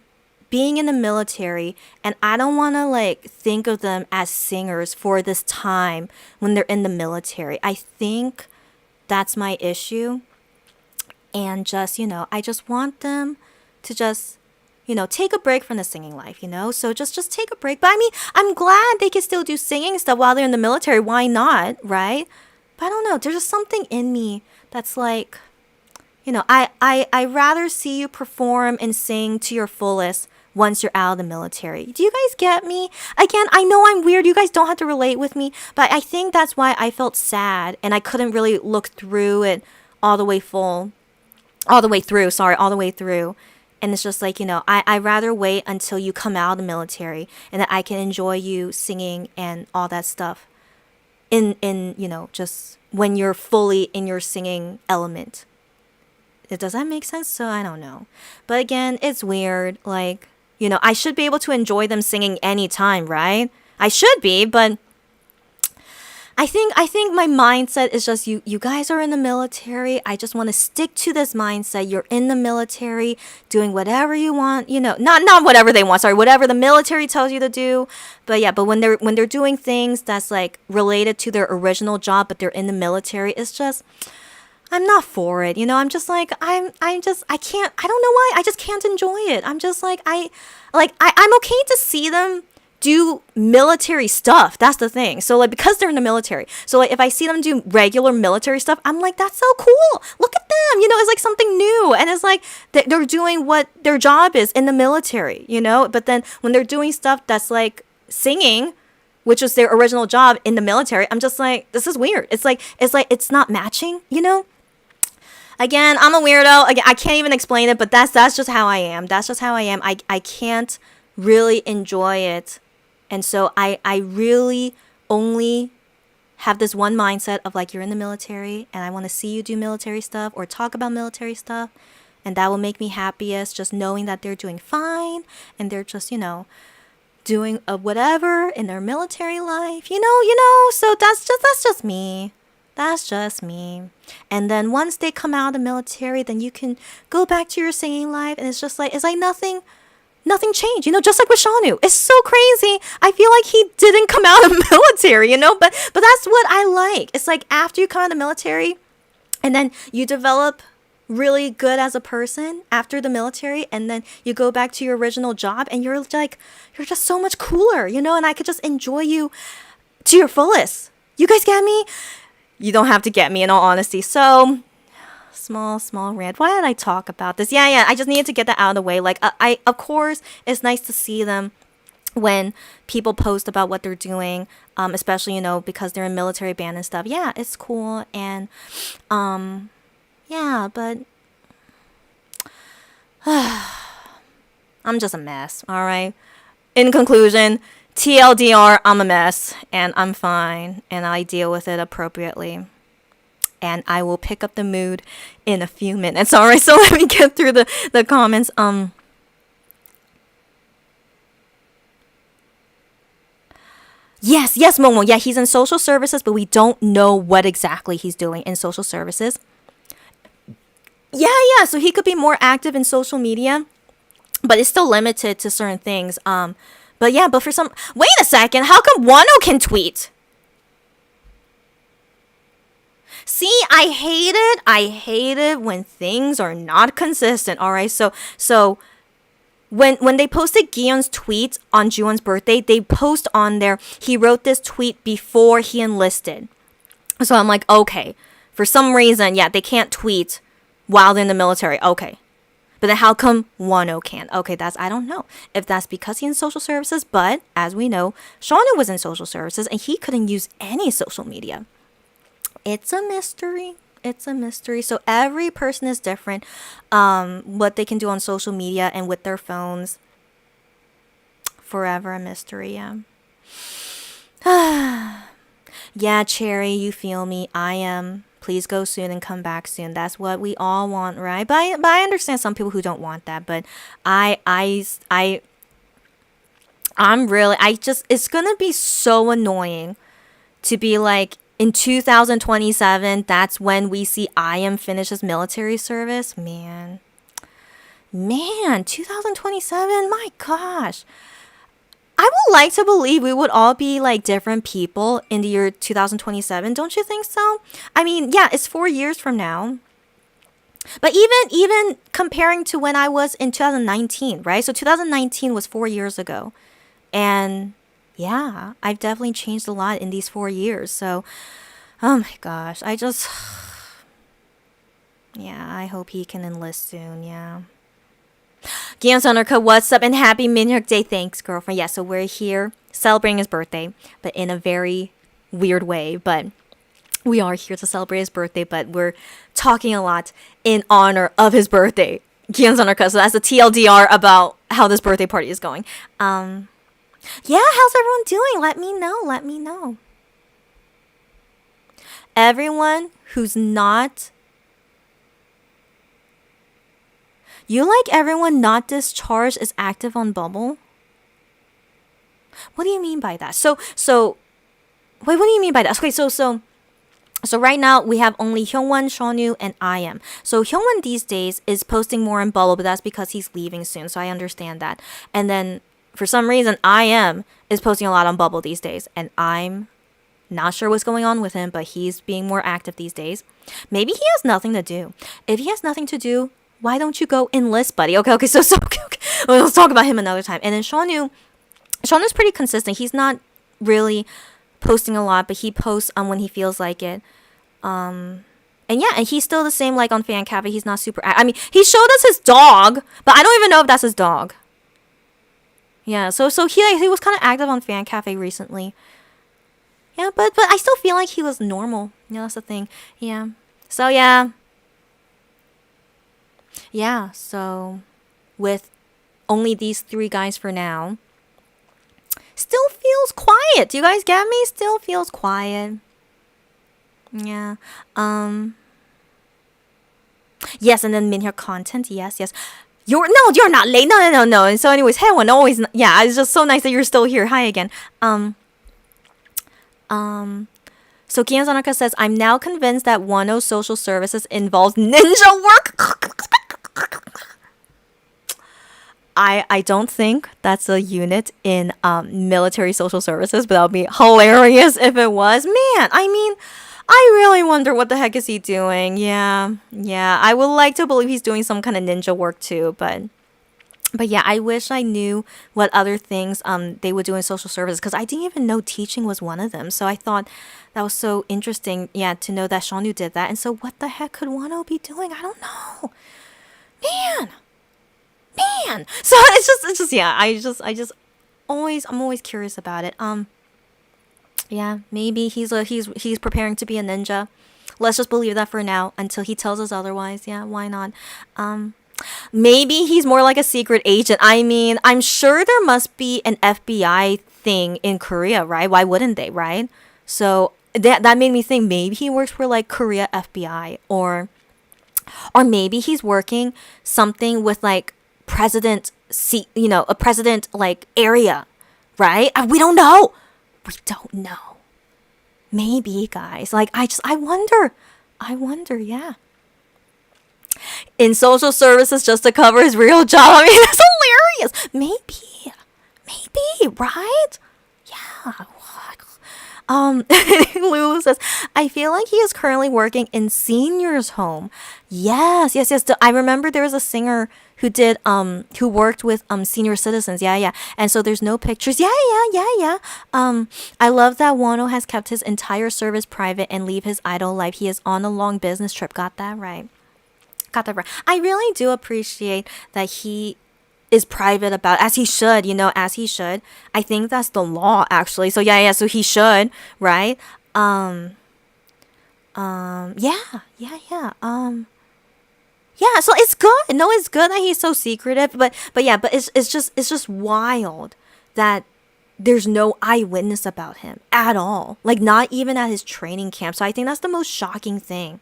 being in the military, and I don't want to like think of them as singers for this time when they're in the military. I think that's my issue. And just, I just want them to just, take a break from the singing life, So just take a break. But I mean, I'm glad they can still do singing stuff while they're in the military. Why not, right? But I don't know. There's just something in me that's like, I rather see you perform and sing to your fullest once you're out of the military. Do you guys get me? Again, I know I'm weird. You guys don't have to relate with me, but I think that's why I felt sad and I couldn't really look through it all the way through. And it's just like, I'd rather wait until you come out of the military and that I can enjoy you singing and all that stuff in just when you're fully in your singing element. Does that make sense? So I don't know. But again, it's weird. Like, I should be able to enjoy them singing anytime, right? I should be, but I think my mindset is just you guys are in the military. I just want to stick to this mindset. You're in the military doing whatever you want, not whatever they want, sorry, whatever the military tells you to do. But when they're doing things that's like related to their original job, but they're in the military, it's just I'm not for it. I'm just like I can't, I don't know why. I just can't enjoy it. I'm just like I'm okay to see them do military stuff. That's the thing. So like, because they're in the military, so like if I see them do regular military stuff, I'm like, that's so cool. Look at them. It's like something new, and it's like they're doing what their job is in the military. But then when they're doing stuff that's like singing, which was their original job in the military, I'm just like, this is weird. It's like it's not matching. Again, I'm a weirdo. Again, I can't even explain it, but that's just how I am. That's just how I am. I can't really enjoy it. And so I really only have this one mindset of like, you're in the military and I want to see you do military stuff or talk about military stuff. And that will make me happiest, just knowing that they're doing fine and they're just, doing whatever in their military life, so that's just me. That's just me. And then once they come out of the military, then you can go back to your singing life. And it's like nothing changed, just like with Shanu. It's so crazy. I feel like he didn't come out of the military, but that's what I like. It's like after you come out of the military and then you develop really good as a person after the military, and then you go back to your original job and you're just so much cooler, and I could just enjoy you to your fullest. You guys get me? You don't have to get me, in all honesty. So small rant. Why did I talk about this? Yeah, I just needed to get that out of the way. Like, I of course, it's nice to see them when people post about what they're doing, especially, because they're in military band and stuff. Yeah, it's cool. And, yeah, but I'm just a mess, all right? In conclusion, TLDR, I'm a mess, and I'm fine, and I deal with it appropriately. And I will pick up the mood in a few minutes. All right, so let me get through the comments. Yes, Momo. Yeah, he's in social services, but we don't know what exactly he's doing in social services. Yeah. So he could be more active in social media, but it's still limited to certain things. But for some, wait a second. How come Wano can tweet? See, I hate it when things are not consistent. All right, so when they posted Gion's tweet on Juwon's birthday, they post on there, he wrote this tweet before he enlisted. So I'm like, okay, for some reason, yeah, they can't tweet while they're in the military. Okay. But then how come Wano can? Okay, I don't know if that's because he's in social services, but as we know, Shauna was in social services and he couldn't use any social media. It's a mystery. So every person is different. What they can do on social media and with their phones. Forever a mystery, yeah. Yeah, Cherry, you feel me. I am. Please go soon and come back soon. That's what we all want, right? But I understand some people who don't want that. But it's gonna be so annoying to be like, in 2027, that's when we see I.M. finish his military service. Man, 2027, my gosh. I would like to believe we would all be like different people in the year 2027. Don't you think so? I mean, yeah, it's 4 years from now. But even comparing to when I was in 2019, right? So 2019 was 4 years ago. And yeah, I've definitely changed a lot in these 4 years. So, oh my gosh, yeah, I hope he can enlist soon. Yeah. Gyeongseonerka, what's up? And happy Minhyuk Day. Thanks, girlfriend. Yeah, so we're here celebrating his birthday, but in a very weird way. But we are here to celebrate his birthday, but we're talking a lot in honor of his birthday. Gyeongseonerka. So that's a TLDR about how this birthday party is going. Yeah, how's everyone doing? Let me know. Let me know. Everyone who's not... You like everyone not discharged is active on Bubble? What do you mean by that? So wait, what do you mean by that? Okay, so right now we have only Hyungwon, Shonu, and I am. So Hyungwon these days is posting more in Bubble, but that's because he's leaving soon, so I understand that. And then for some reason I am is posting a lot on Bubble these days, and I'm not sure what's going on with him, but he's being more active these days. Maybe he has nothing to do. If he has nothing to do, why don't you go enlist, buddy? Okay, so okay. Well, let's talk about him another time. And then Shawnu's pretty consistent. He's not really posting a lot, but he posts when he feels like it. And yeah, and he's still the same like on Fan Cafe. He's not super... I mean, he showed us his dog, but I don't even know if that's his dog. Yeah, so he was kind of active on Fan Cafe recently. Yeah, but I still feel like he was normal. Yeah, that's the thing. Yeah. So yeah. Yeah, so with only these 3 guys for now, still feels quiet. Do you guys get me? Still feels quiet. Yeah. Yes, and then Minhyuk content. Yes. You're not late. No. And so anyways, Haewon always... Yeah, it's just so nice that you're still here. Hi again. So Kian Zanaka says, I'm now convinced that 10 social services involves ninja work. I don't think that's a unit in military social services, but that would be hilarious if it was. Man, I mean, I really wonder what the heck is he doing. Yeah. I would like to believe he's doing some kind of ninja work too, but yeah, I wish I knew what other things they would do in social services, because I didn't even know teaching was one of them. So I thought that was so interesting, yeah, to know that Shonu did that. And so what the heck could Wano be doing? I don't know. Man. So it's just yeah, I'm always curious about it. Yeah, maybe he's preparing to be a ninja. Let's just believe that for now until he tells us otherwise. Yeah, why not? Maybe he's more like a secret agent. I mean, I'm sure there must be an FBI thing in Korea, right? Why wouldn't they, right? So that made me think maybe he works for like Korea FBI, or maybe he's working something with like president seat, a president like area, right? We don't know. Maybe, guys. Like I wonder, yeah. In social services just to cover his real job. I mean, that's hilarious. Maybe, right? Yeah. Lulu says, I feel like he is currently working in seniors' home. Yes. I remember there was a singer who did who worked with senior citizens. Yeah. And so there's no pictures. Yeah. I love that Wano has kept his entire service private and leave his idol life. He is on a long business trip. Got that right. I really do appreciate that he is private about, as he should, as he should. I think that's the law, actually. So yeah, so he should, right? Yeah. Yeah, so it's good. No, it's good that he's so secretive, but it's just wild that there's no eyewitness about him at all. Like, not even at his training camp. So I think that's the most shocking thing.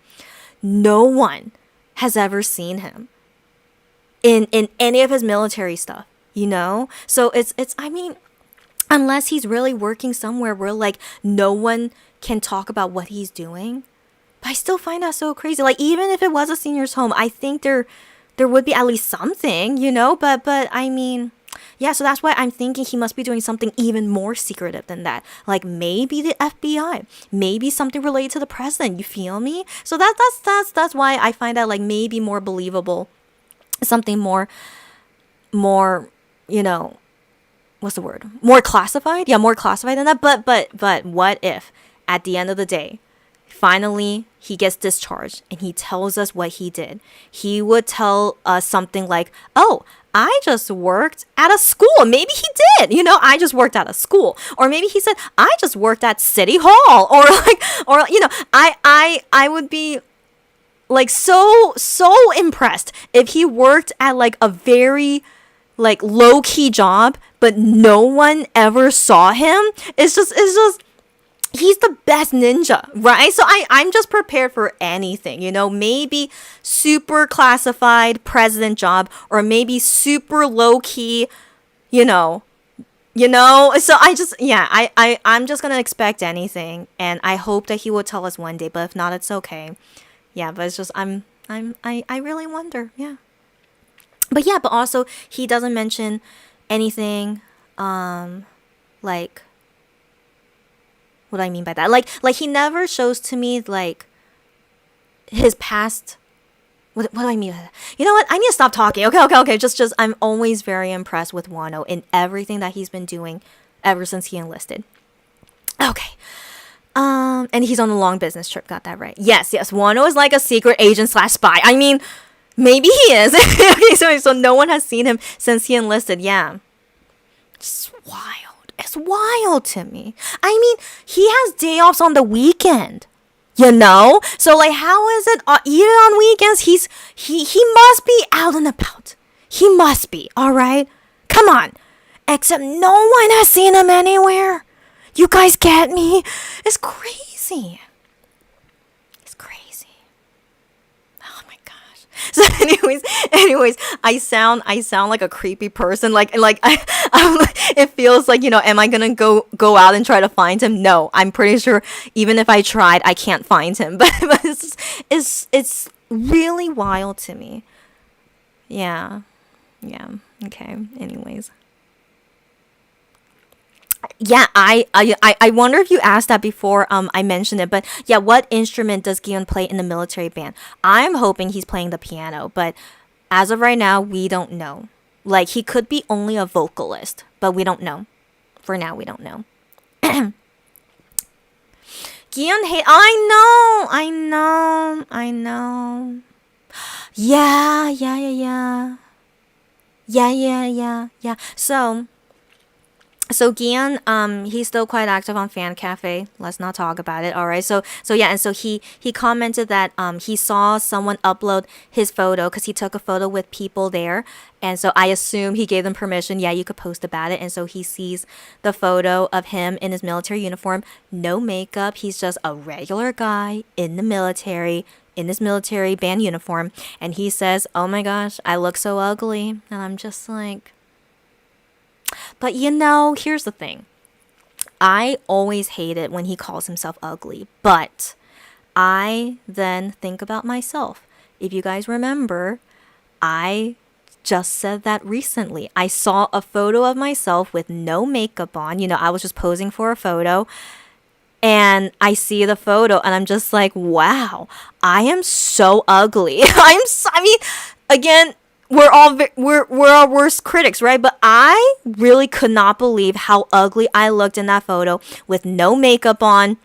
No one has ever seen him in any of his military stuff, So it's I mean, unless he's really working somewhere where like no one can talk about what he's doing. But I still find that so crazy. Like, even if it was a senior's home, I think there would be at least something, but I mean, yeah, so that's why I'm thinking he must be doing something even more secretive than that. Like, maybe the FBI, maybe something related to the president, you feel me? So that's why I find that like maybe more believable. Something more, what's the word? More classified? Yeah, more classified than that. But what if at the end of the day, finally he gets discharged and he tells us what he did, he would tell us something like, oh, I just worked at a school. Maybe he did, I just worked at a school. Or maybe he said, I just worked at City Hall. Or I would be like so impressed if he worked at like a very like low key job, but no one ever saw him. It's just he's the best ninja, right? So I'm just prepared for anything, maybe super classified president job, or maybe super low key, so I just, I'm just gonna expect anything, and I hope that he will tell us one day, but if not, it's okay. Yeah, but it's just, I really wonder, yeah. But yeah, but also, he doesn't mention anything, like, what do I mean by that? Like he never shows to me like his past. What do I mean by that? You know what? I need to stop talking. Okay. Just I'm always very impressed with Wano in everything that he's been doing ever since he enlisted. Okay. And he's on a long business trip. Got that right? Yes. Wano is like a secret agent / spy. I mean, maybe he is. Okay, so no one has seen him since he enlisted. Yeah. It's wild. It's wild to me. I mean, he has day offs on the weekend, So like, how is it even on weekends? He must be out and about. He must be, all right? Come on. Except no one has seen him anywhere. You guys get me? It's crazy. It's crazy. Oh my gosh. So anyways, I sound like a creepy person. Like it feels like, am I gonna go out and try to find him? No, I'm pretty sure even if I tried, I can't find him. But it's really wild to me. Yeah. Okay. Anyways. Yeah, I wonder if you asked that before I mentioned it, but yeah, what instrument does Gion play in the military band? I'm hoping he's playing the piano, but as of right now, we don't know. Like, he could be only a vocalist, but we don't know. For now, we don't know. Gion hate. I know. Yeah. So Gian, he's still quite active on Fan Cafe. Let's not talk about it. All right. So yeah, and so he commented that he saw someone upload his photo because he took a photo with people there, and so I assume he gave them permission. Yeah, you could post about it. And so he sees the photo of him in his military uniform, no makeup. He's just a regular guy in the military, in his military band uniform, and he says, "Oh my gosh, I look so ugly," and I'm just like. But here's the thing. I always hate it when he calls himself ugly, but I then think about myself. If you guys remember, I just said that recently. I saw a photo of myself with no makeup on. I was just posing for a photo, and I see the photo and I'm just like, wow, I am so ugly. Again, we're our worst critics, right? But I really could not believe how ugly I looked in that photo with no makeup on.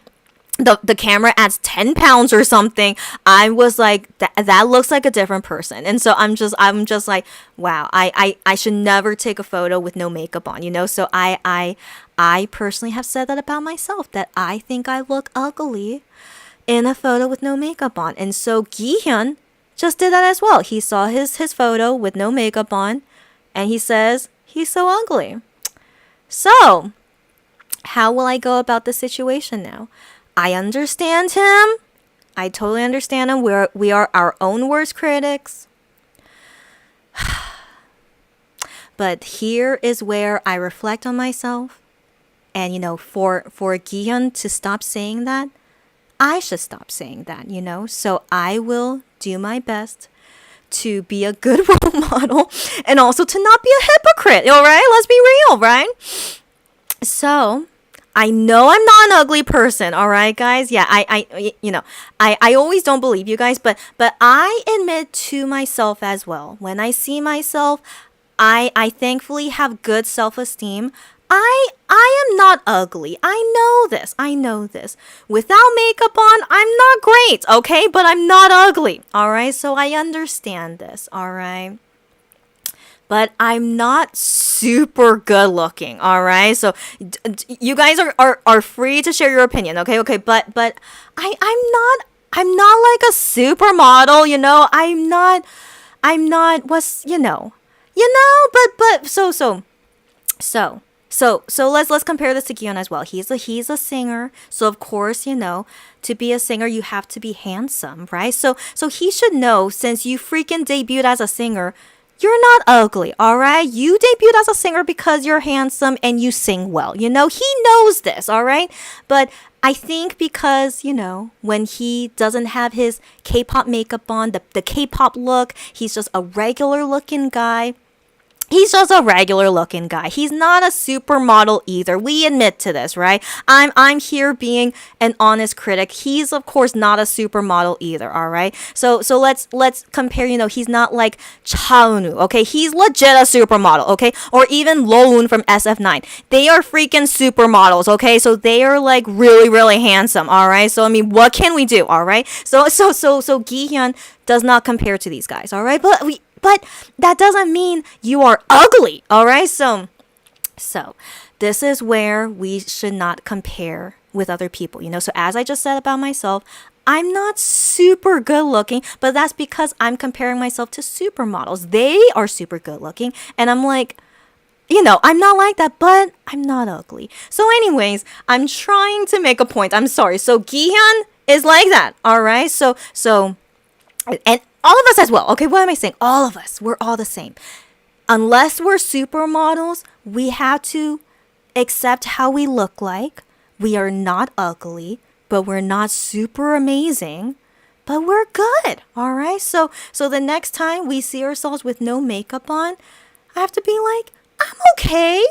The camera adds 10 pounds or something. I was like, that looks like a different person. And so I'm just like, wow, I should never take a photo with no makeup on, So I personally have said that about myself, that I think I look ugly in a photo with no makeup on. And so Gi-hyun just did that as well. He saw his photo with no makeup on, and he says he's so ugly. So, how will I go about the situation now? I understand him. I totally understand him. We are our own worst critics. But here is where I reflect on myself. And, for Gi-hyun to stop saying that, I should stop saying that, So I will do my best to be a good role model and also to not be a hypocrite, all right? Let's be real, right? So I know I'm not an ugly person, all right, guys? Yeah, I always don't believe you guys, but I admit to myself as well. When I see myself, I thankfully have good self-esteem. I am not ugly. I know this. I know this. Without makeup on, I'm not great, okay? But I'm not ugly, all right? So I understand this, all right? But I'm not super good looking, all right? So you guys are free to share your opinion, okay? Okay, but I'm not like a supermodel, you know? I'm not what's but so let's compare this to Gion as well. He's a singer, so of course, to be a singer you have to be handsome, right? So he should know, since you freaking debuted as a singer, you're not ugly, all right? You debuted as a singer because you're handsome and you sing well. He knows this, all right? But I think because, when he doesn't have his K-pop makeup on, the K-pop look, he's just a regular looking guy. He's just a regular looking guy. He's not a supermodel either. We admit to this, right? I'm here being an honest critic. He's of course not a supermodel either, all right? So let's compare, he's not like Chaunu, okay? He's legit a supermodel, okay? Or even Loun from SF9. They are freaking supermodels, okay? So they are like really really handsome, all right? So I mean, what can we do, all right? So Gi-hyun does not compare to these guys, all right? But that doesn't mean you are ugly, all right? So this is where we should not compare with other people, So as I just said about myself, I'm not super good looking, but that's because I'm comparing myself to supermodels. They are super good looking, and I'm like, I'm not like that, but I'm not ugly. So anyways, I'm trying to make a point. I'm sorry. So Gihyun is like that, all right? So and all of us as well. Okay, what am I saying? All of us. We're all the same. Unless we're supermodels, we have to accept how we look like. We are not ugly, but we're not super amazing, but we're good. All right? So the next time we see ourselves with no makeup on, I have to be like, I'm okay.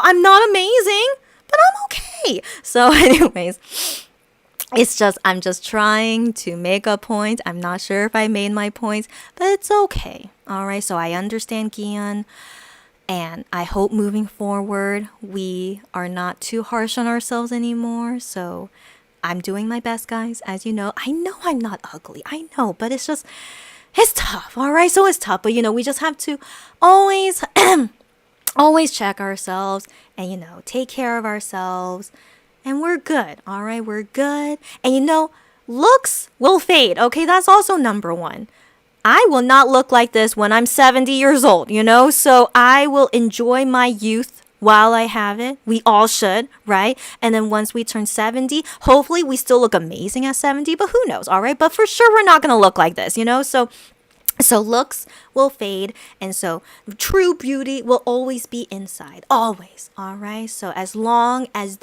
I'm not amazing, but I'm okay. So anyways, I'm just trying to make a point. I'm not sure if I made my points, but it's okay. All right, so I understand Gion, and I hope moving forward we are not too harsh on ourselves anymore. So I'm doing my best, guys. As you know I'm not ugly. I know, but it's tough. All right, so it's tough, but we just have to always always check ourselves and take care of ourselves. And we're good, all right? We're good. And looks will fade, okay? That's also number one. I will not look like this when I'm 70 years old, So I will enjoy my youth while I have it. We all should, right? And then once we turn 70, hopefully we still look amazing at 70, but who knows, all right? But for sure, we're not going to look like this, So looks will fade, and so true beauty will always be inside. Always, all right? So as long as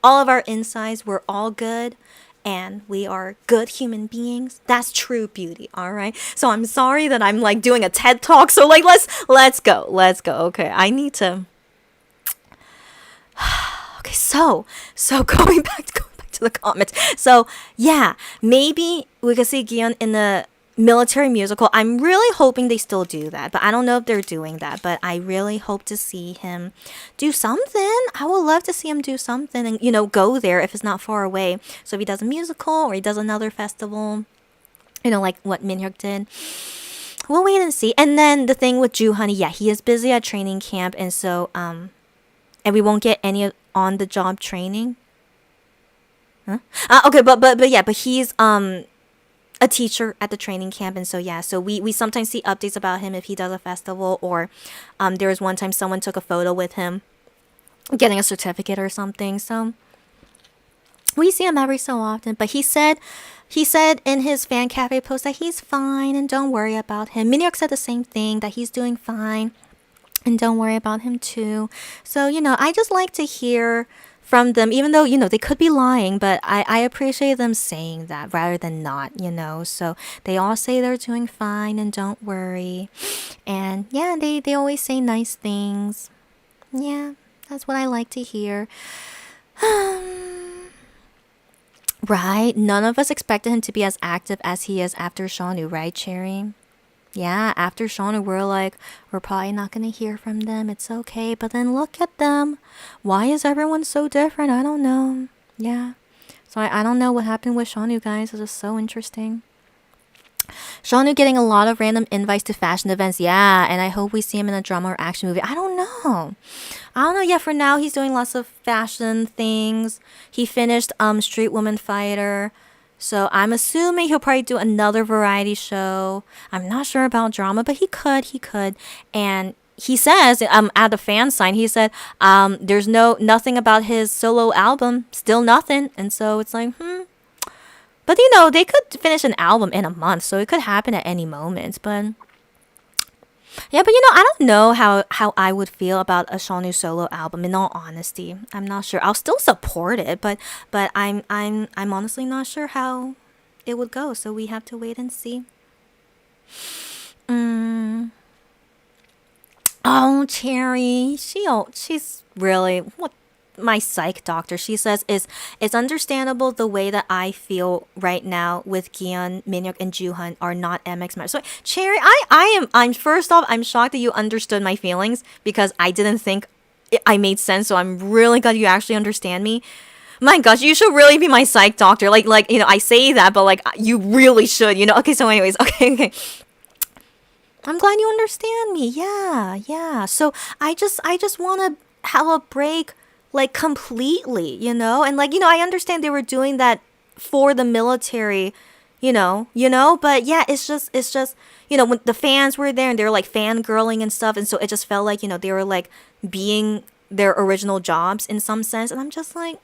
all of our insides, we're all good, and we are good human beings, that's true beauty, all right? So I'm sorry that I'm like doing a TED Talk, so like let's go. Okay, I need to... Okay, so going back to the comments. So yeah, maybe we could see Gion in the military musical. I'm really hoping they still do that, but I don't know if they're doing that, but I really hope to see him do something. I would love to see him do something and go there if it's not far away. So if he does a musical or he does another festival, like what MINHYUK did, we'll wait and see. And then the thing with Honey, yeah, he is busy at training camp, and so and we won't get any on the job training. Huh? Okay, but he's a teacher at the training camp, and so we sometimes see updates about him if he does a festival, or there was one time someone took a photo with him getting a certificate or something. So we see him every so often, but he said in his fan cafe post that he's fine and don't worry about him. MINHYUK said the same thing, that he's doing fine and don't worry about him too. So I just like to hear from them, even though they could be lying, but I appreciate them saying that rather than not, so they all say they're doing fine and don't worry, and yeah, they always say nice things. Yeah, that's what I like to hear. Right, none of us expected him to be as active as he is after Shawnoo, right, Cherry? Yeah, after Shauna, we're like, we're probably not gonna hear from them. It's okay. But then look at them. Why is everyone so different? I don't know. Yeah. So I don't know what happened with Shaunu, guys. It's just so interesting. Shaunu getting a lot of random invites to fashion events. Yeah, and I hope we see him in a drama or action movie. I don't know. I don't know. Yeah, for now he's doing lots of fashion things. He finished Street Woman Fighter. So I'm assuming he'll probably do another variety show. I'm not sure about drama, but he could. And he says at the fan sign, he said there's nothing about his solo album, still nothing. And so it's like, but you know, they could finish an album in a month, so it could happen at any moment. But yeah, but you know, I don't know how I would feel about a Shaunu solo album. In all honesty, I'm not sure. I'll still support it, but I'm honestly not sure how it would go. So we have to wait and see. Oh, Cherry, she's really what my psych doctor. She says is it's understandable the way that I feel right now with Gion, Minhyuk, and Juhan are not MX members. So Cherry, I'm first off, I'm shocked that you understood my feelings because I didn't think I made sense. So I'm really glad you actually understand me. My gosh, you should really be my psych doctor. Like you know, I say that, but like you really should. You know. Okay. So anyways, okay. I'm glad you understand me. Yeah. So I just want to have a break, like completely, you know? And like, you know, I understand they were doing that for the military, but yeah, it's just, you know, when the fans were there and they were like fangirling and stuff. And so it just felt like, you know, they were like being their original jobs in some sense. And I'm just like,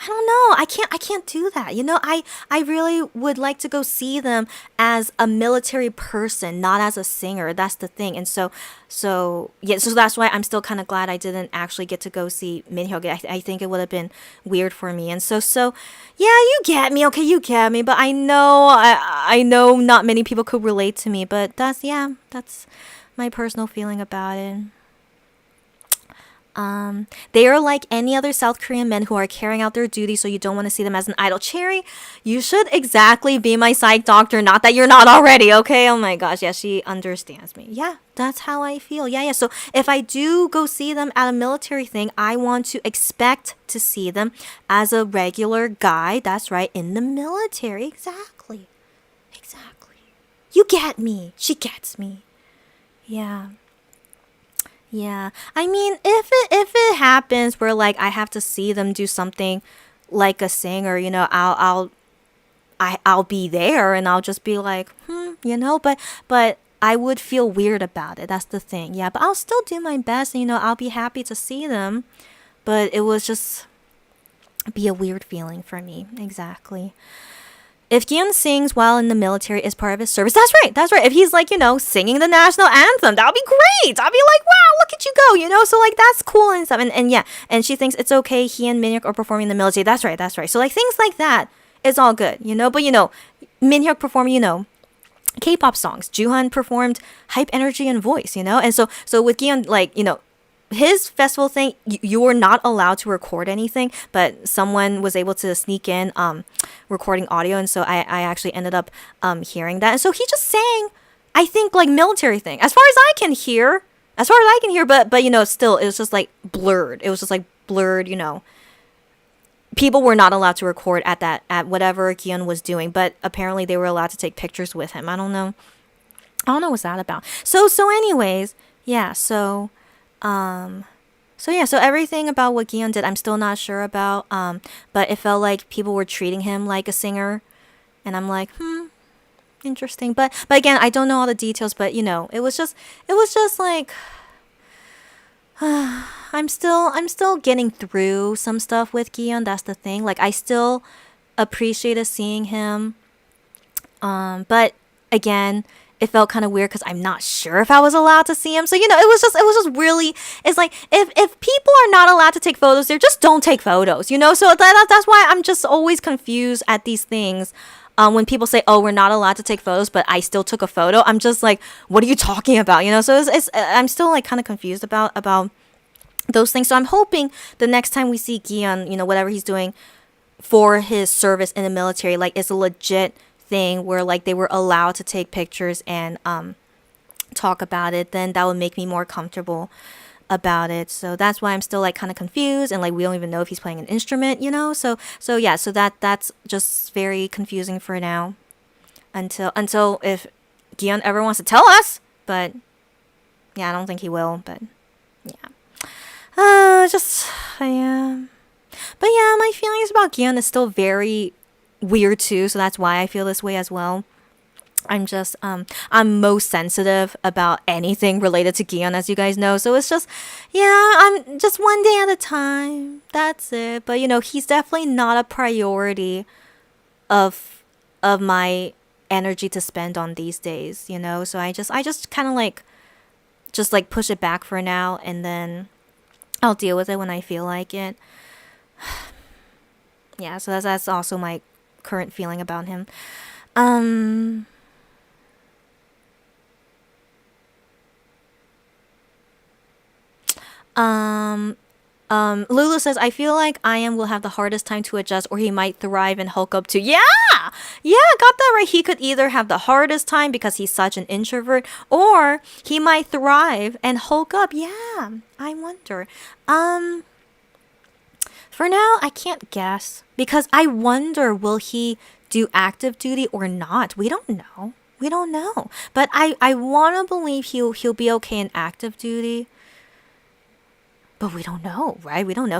I don't know. I can't do that. You know, I really would like to go see them as a military person, not as a singer. That's the thing. And so that's why I'm still kind of glad I didn't actually get to go see Minhyuk. I think it would have been weird for me. And so yeah, you get me. Okay, you get me. But I know not many people could relate to me, but that's my personal feeling about it. They are like any other South Korean men who are carrying out their duty, so you don't want to see them as an idol. Cherry, you should exactly be my psych doctor, not that you're not already, okay? Oh my gosh, yeah, she understands me. Yeah, that's how I feel. Yeah. So if I do go see them at a military thing, I want to expect to see them as a regular guy, that's right, in the military. Exactly. You get me. She gets me. Yeah. I mean, if it happens where like I have to see them do something like a singer, you know, I'll be there and I'll just be like, you know, but I would feel weird about it. That's the thing. Yeah, but I'll still do my best and, you know, I'll be happy to see them, but it was just be a weird feeling for me. Exactly. If Gion sings while in the military as part of his service, that's right. If he's like, you know, singing the national anthem, that would be great. I'd be like, wow, look at you go, you know? So like, that's cool and stuff. And yeah, and she thinks it's okay. He and Minhyuk are performing in the military. That's right. So like things like that is all good, you know? But you know, Minhyuk performing, you know, K-pop songs. Juhan performed Hype Energy and Voice, you know? And so with Gion, like, you know, his festival thing, you were not allowed to record anything, but someone was able to sneak in recording audio, and so I actually ended up hearing that. And so he just sang, I think, like military thing, as far as I can hear, but you know, still, it was just like blurred. It was just like blurred, you know. People were not allowed to record at whatever Gion was doing, but apparently they were allowed to take pictures with him. I don't know what's that about. So anyways, yeah, so everything about what Gion did, I'm still not sure about. But it felt like people were treating him like a singer, and I'm like, interesting. But again, I don't know all the details. But you know, it was just like, I'm still getting through some stuff with Gion. That's the thing. Like, I still appreciated seeing him. But again, it felt kind of weird because I'm not sure if I was allowed to see him. So, you know, it was just really, it's like, if people are not allowed to take photos there, just don't take photos, you know? So that's why I'm just always confused at these things. When people say, oh, we're not allowed to take photos, but I still took a photo. I'm just like, what are you talking about? You know, so I'm still like kind of confused about those things. So I'm hoping the next time we see Gion, you know, whatever he's doing for his service in the military, like it's a legit thing where like they were allowed to take pictures and talk about it, then that would make me more comfortable about it. So that's why I'm still like kind of confused, and like we don't even know if he's playing an instrument, so yeah, so that's just very confusing for now until if Gion ever wants to tell us. But yeah, I don't think he will, but yeah. Just yeah. But yeah, my feelings about Gion is still very weird too, so that's why I feel this way as well. I'm most sensitive about anything related to Gion, as you guys know. So it's just, yeah, I'm just one day at a time. That's it. But he's definitely not a priority of my energy to spend on these days. So I just kind of like just like push it back for now, and then I'll deal with it when I feel like it. Yeah, so that's also my current feeling about him. Um Um, Lulu says, I feel like I am will have the hardest time to adjust, or he might thrive and hulk up too. Yeah! Yeah, got that right. He could either have the hardest time because he's such an introvert, or he might thrive and hulk up. Yeah, I wonder. For now, I can't guess because I wonder, will he do active duty or not? We don't know. We don't know. But I want to believe he'll be okay in active duty. But we don't know, right? We don't know.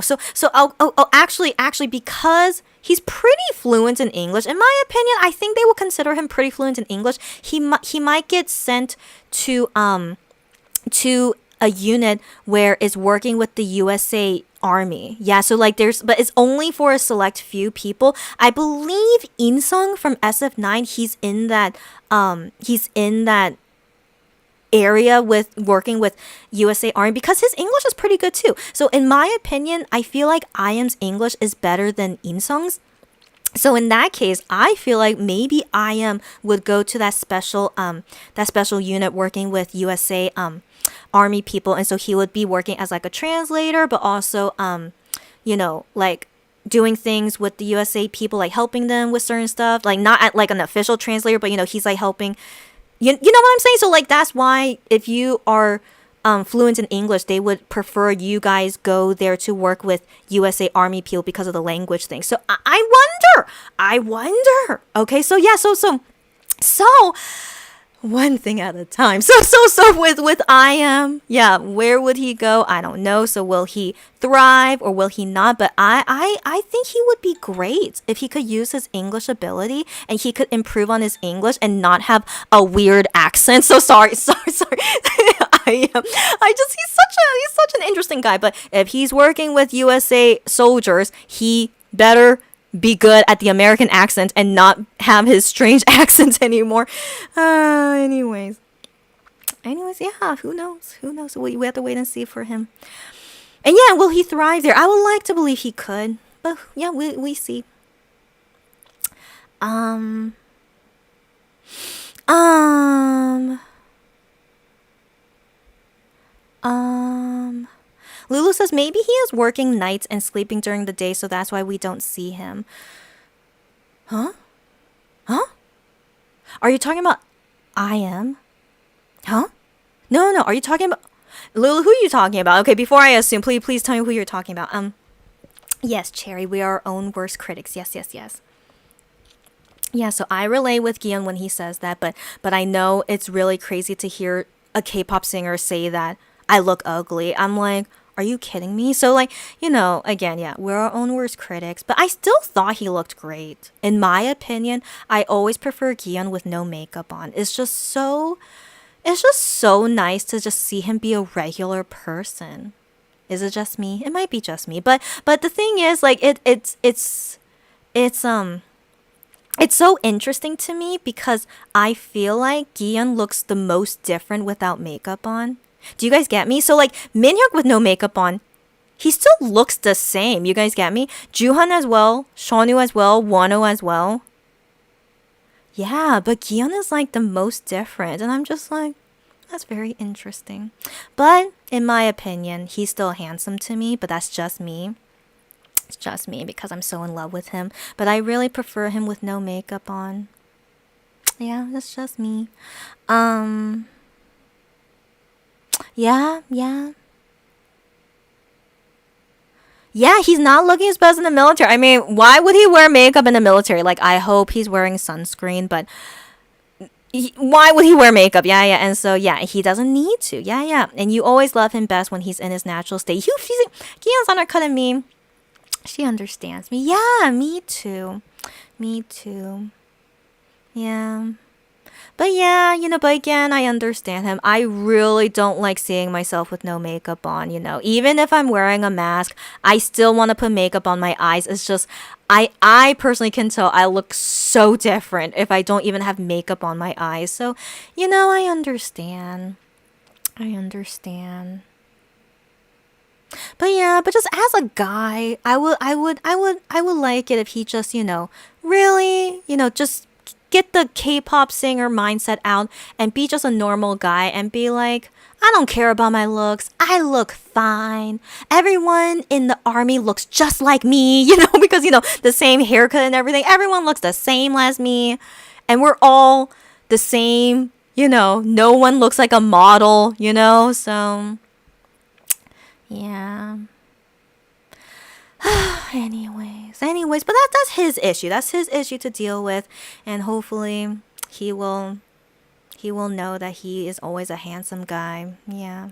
Actually, because he's pretty fluent in English, in my opinion, I think they will consider him pretty fluent in English. He might get sent to a unit where it's working with the USA Army. Yeah, so like but it's only for a select few people. I believe Insung from SF9, he's in that area with working with USA Army because his English is pretty good too. So in my opinion, I feel like IM's English is better than Insung's. So in that case, I feel like maybe IM would go to that special unit working with USA Army people, and so he would be working as like a translator, but also like doing things with the USA people, like helping them with certain stuff, like not at like an official translator, but he's like helping. You know what I'm saying? So like that's why if you are fluent in English, they would prefer you guys go there to work with USA Army people because of the language thing. So I wonder. Okay, so yeah, so one thing at a time. So with I am, yeah, where would he go? I don't know. So will he thrive or will he not? But I think he would be great if he could use his English ability and he could improve on his English and not have a weird accent. So sorry. He's such an interesting guy. But if he's working with USA soldiers, he better be good at the American accent and not have his strange accent anymore. Anyways, yeah, who knows? We have to wait and see for him. And yeah, will he thrive there? I would like to believe he could, but yeah, we see. Um. Lulu says maybe he is working nights and sleeping during the day, so that's why we don't see him. Huh? Are you talking about I am? Huh? No. Are you talking about Lulu? Who are you talking about? Okay, before I assume, please tell me who you're talking about. Yes, Cherry, we are our own worst critics. Yes. Yeah, so I relate with Gion when he says that, but I know it's really crazy to hear a K-pop singer say that I look ugly. I'm like, are you kidding me? So like, again, yeah, we're our own worst critics, but I still thought he looked great. In my opinion, I always prefer Gion with no makeup on. It's just so nice to just see him be a regular person. Is it just me? It might be just me, but the thing is, like, it's so interesting to me because I feel like Gion looks the most different without makeup on. Do you guys get me? So like MINHYUK with no makeup on, he still looks the same. You guys get me? Juhan as well, Shonu as well, Wano as well. Yeah, but Gion is like the most different, and I'm just like, that's very interesting. But in my opinion, he's still handsome to me, but that's just me. It's just me because I'm so in love with him. But I really prefer him with no makeup on. Yeah, that's just me. Yeah, yeah. Yeah, he's not looking his best in the military. I mean, why would he wear makeup in the military? Like, I hope he's wearing sunscreen, but why would he wear makeup? Yeah, yeah. And so, yeah, he doesn't need to. Yeah, yeah. And you always love him best when he's in his natural state. Kian's undercutting me. She understands me. Yeah, me too. Me too. Yeah. But yeah, but again, I understand him. I really don't like seeing myself with no makeup on. Even if I'm wearing a mask, I still want to put makeup on my eyes. It's just, I personally can tell I look so different if I don't even have makeup on my eyes. So, I understand. I understand. But yeah, but just as a guy, I would like it if he just, really, just get the K-pop singer mindset out and be just a normal guy and be like, I don't care about my looks. I look fine. Everyone in the army looks just like me, because, the same haircut and everything. Everyone looks the same as me. And we're all the same, no one looks like a model, so yeah. Anyways, but that's his issue. That's his issue to deal with, and hopefully he will know that he is always a handsome guy. Yeah.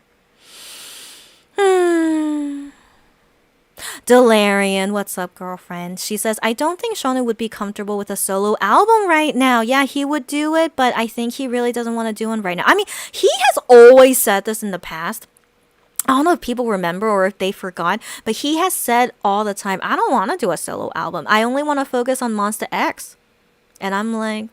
Delarian, what's up, girlfriend? She says, I don't think Shonu would be comfortable with a solo album right now. Yeah, he would do it, but I think he really doesn't want to do one right now. I mean, he has always said this in the past. I don't know if people remember or if they forgot, but he has said all the time, I don't want to do a solo album. I only want to focus on Monster X. And I'm like,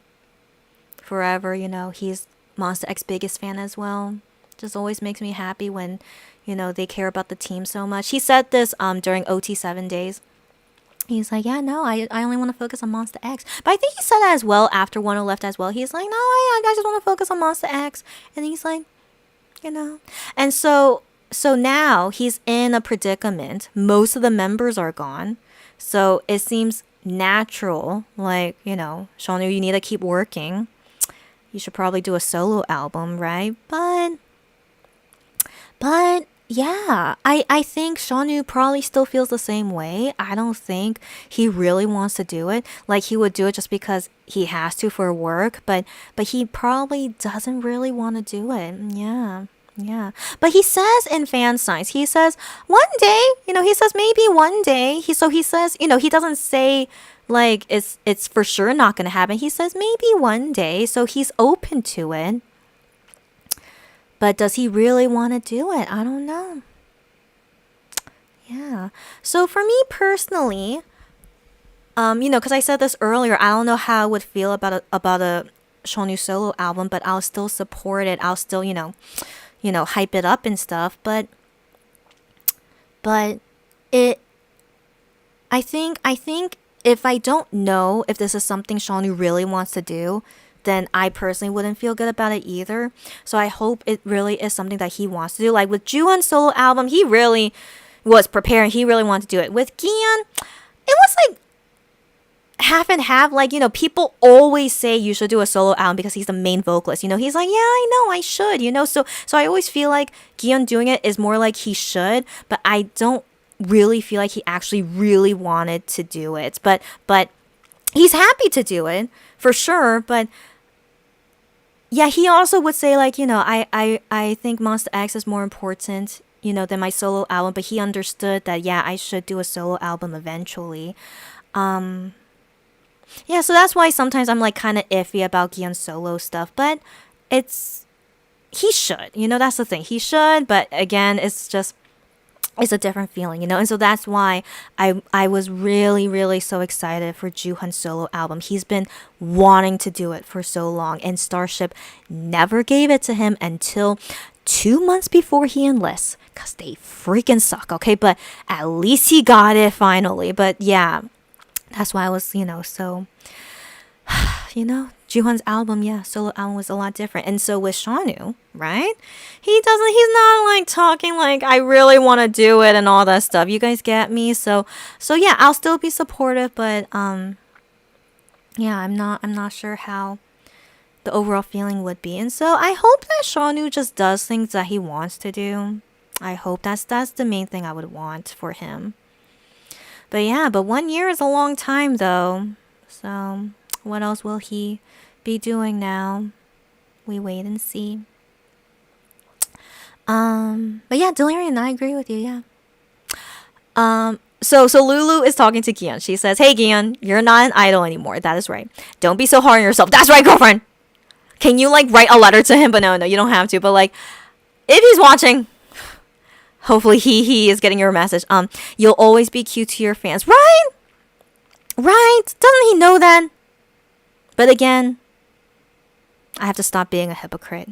forever, he's Monster X's biggest fan as well. Just always makes me happy when, they care about the team so much. He said this during OT7 days. He's like, yeah, no, I only want to focus on Monster X. But I think he said that as well after One left as well. He's like, no, I just want to focus on Monster X. And he's like, And so now he's in a predicament. Most of the members are gone. So it seems natural, like, Shonu, you need to keep working. You should probably do a solo album, right? But yeah, I think Shonu probably still feels the same way. I don't think he really wants to do it. Like, he would do it just because he has to for work, but he probably doesn't really want to do it. Yeah. Yeah. But he says in fan signs, he says one day, he says maybe one day. He says, he doesn't say like it's for sure not going to happen. He says maybe one day. So he's open to it. But does he really want to do it? I don't know. Yeah. So for me personally, because I said this earlier, I don't know how I would feel about a Shonu solo album, but I'll still support it. I'll still, hype it up and stuff, but it I think if I don't know if this is something Shonu really wants to do, then I personally wouldn't feel good about it either. So I hope it really is something that he wants to do. Like with Juwon's solo album, he really was preparing. He really wanted to do it. With Gion, it was like half and half. Like, people always say you should do a solo album because he's the main vocalist. He's like, yeah, I know, I should, So I always feel like Gion doing it is more like he should, but I don't really feel like he actually really wanted to do it. But he's happy to do it for sure. But yeah, he also would say like, I think Monster X is more important, than my solo album. But he understood that, yeah, I should do a solo album eventually. Yeah, so that's why sometimes I'm like kind of iffy about Gion's solo stuff, but he should, that's the thing. He should, but again, it's a different feeling, and so that's why I was really, really so excited for Juhan's solo album. He's been wanting to do it for so long, and Starship never gave it to him until 2 months before he enlists, because they freaking suck, okay? But at least he got it finally. But yeah, that's why I was, so, Juhan's album, yeah, solo album was a lot different. And so with Shonu, right? He's not like talking like I really want to do it and all that stuff. You guys get me? So yeah, I'll still be supportive, but yeah, I'm not sure how the overall feeling would be. And so I hope that Shawnoo just does things that he wants to do. I hope that's the main thing I would want for him. But yeah, but 1 year is a long time though. So what else will he be doing now? We wait and see. But yeah, Delirium, I agree with you, yeah. So Lulu is talking to Gion. She says, "Hey Gion, you're not an idol anymore. That is right. Don't be so hard on yourself. That's right, girlfriend. Can you like write a letter to him?" But no, you don't have to. But like, if he's watching, hopefully he is getting your message. You'll always be cute to your fans, right? Right? Doesn't he know that? But again, I have to stop being a hypocrite.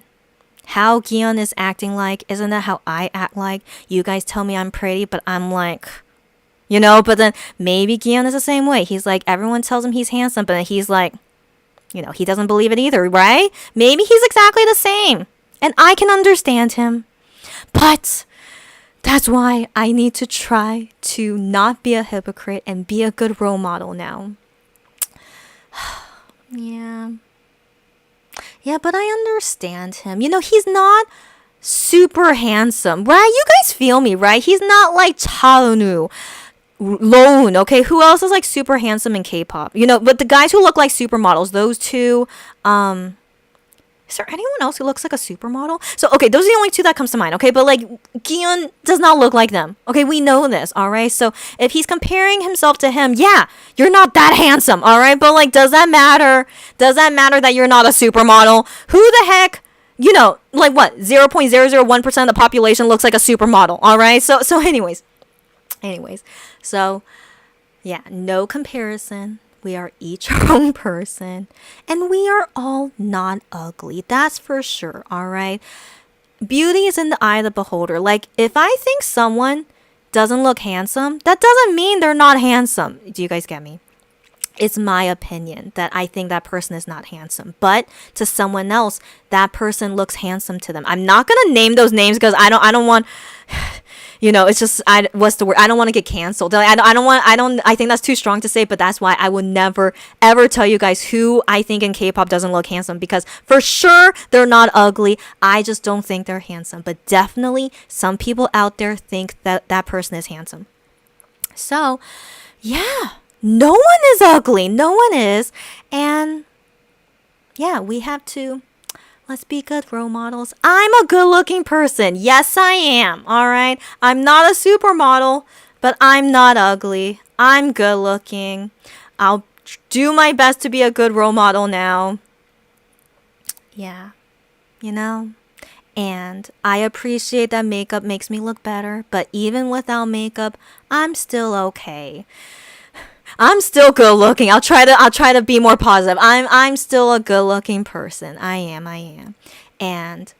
How Gion is acting like, isn't that how I act like? You guys tell me I'm pretty, but I'm like, but then maybe Gion is the same way. He's like, everyone tells him he's handsome, but then he's like, he doesn't believe it either, right? Maybe he's exactly the same. And I can understand him. But that's why I need to try to not be a hypocrite and be a good role model now. Yeah. Yeah, but I understand him. He's not super handsome, right? You guys feel me, right? He's not like Chaeonu, Loon, okay? Who else is like super handsome in K-pop? But the guys who look like supermodels, those two, is there anyone else who looks like a supermodel? So, okay, those are the only two that comes to mind, okay? But like, Gion does not look like them, okay? We know this, all right? So if he's comparing himself to him, yeah, you're not that handsome, all right? But like, does that matter? Does that matter that you're not a supermodel? Who the heck, like what? 0.001% of the population looks like a supermodel, all right? So anyways, so yeah, no comparison. We are each our own person, and we are all not ugly. That's for sure, all right? Beauty is in the eye of the beholder. Like, if I think someone doesn't look handsome, that doesn't mean they're not handsome. Do you guys get me? It's my opinion that I think that person is not handsome. But to someone else, that person looks handsome to them. I'm not going to name those names because I don't want... it's just, what's the word? I don't want to get canceled. I think that's too strong to say, but that's why I would never, ever tell you guys who I think in K-pop doesn't look handsome, because for sure they're not ugly. I just don't think they're handsome, but definitely some people out there think that that person is handsome. So yeah, no one is ugly. No one is. And yeah, we have to... Let's be good role models. I'm a good-looking person. Yes, I am. All right? I'm not a supermodel, but I'm not ugly. I'm good-looking. I'll do my best to be a good role model now. Yeah. And I appreciate that makeup makes me look better, but even without makeup, I'm still okay. I'm still good looking. I'll try to be more positive. I'm still a good looking person. I am. And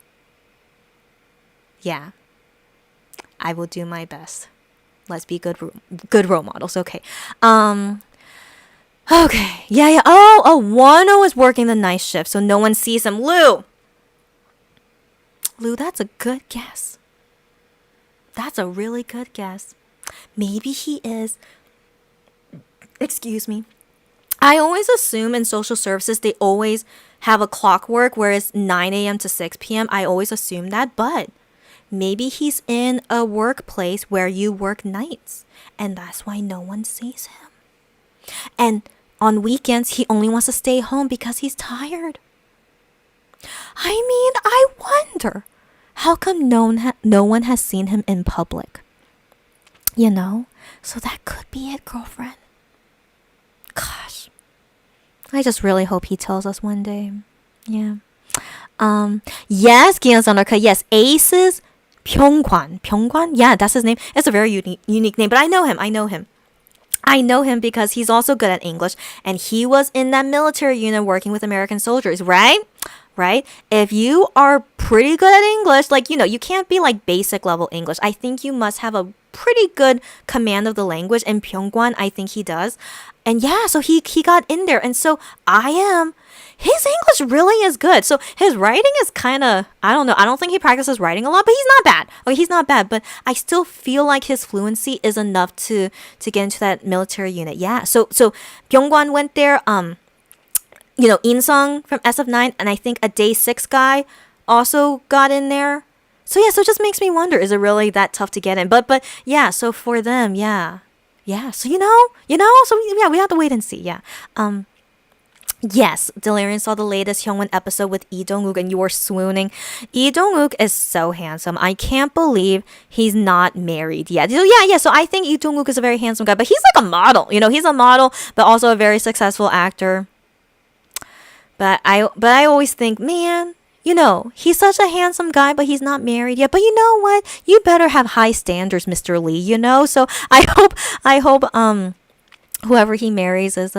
yeah, I will do my best. Let's be good role models. Okay. Okay. Yeah. Oh, Wano is working the night shift, so no one sees him. Lou, that's a good guess. That's a really good guess. Maybe he is. Excuse me. I always assume in social services they always have a clockwork where it's 9 a.m. to 6 p.m. I always assume that, but maybe he's in a workplace where you work nights, and that's why no one sees him. And on weekends, he only wants to stay home because he's tired. I mean, I wonder, how come no one has seen him in public? So that could be it, girlfriend. Gosh, I just really hope he tells us one day. Yeah. Yes, Gion's undercut. Yes, Ace's Pyeongkwan. Pyeongkwan? Yeah, that's his name. It's a very unique name, but I know him. I know him because he's also good at English, and he was in that military unit working with American soldiers, right? Right? If you are pretty good at English, like, you can't be like basic level English. I think you must have a pretty good command of the language, and Pyeongkwan, I think he does. And yeah, so he got in there. And so his English really is good. So his writing is kind of, I don't know. I don't think he practices writing a lot, but he's not bad. Okay, he's not bad. But I still feel like his fluency is enough to get into that military unit. Yeah. So Byungwan went there. Insung from SF9, and I think a Day 6 guy also got in there. So yeah, so it just makes me wonder, is it really that tough to get in? But yeah, so for them, yeah. Yeah, so so yeah, we have to wait and see, yeah. Yes, Delirium saw the latest Hyungwon episode with Lee Dong-wook and you were swooning. Lee Dong-wook is so handsome. I can't believe he's not married yet. So yeah, so I think Lee Dong-wook is a very handsome guy, but he's like a model. He's a model, but also a very successful actor. But I always think, man, he's such a handsome guy, but he's not married yet. But you know what? You better have high standards, Mr. Lee, So I hope whoever he marries is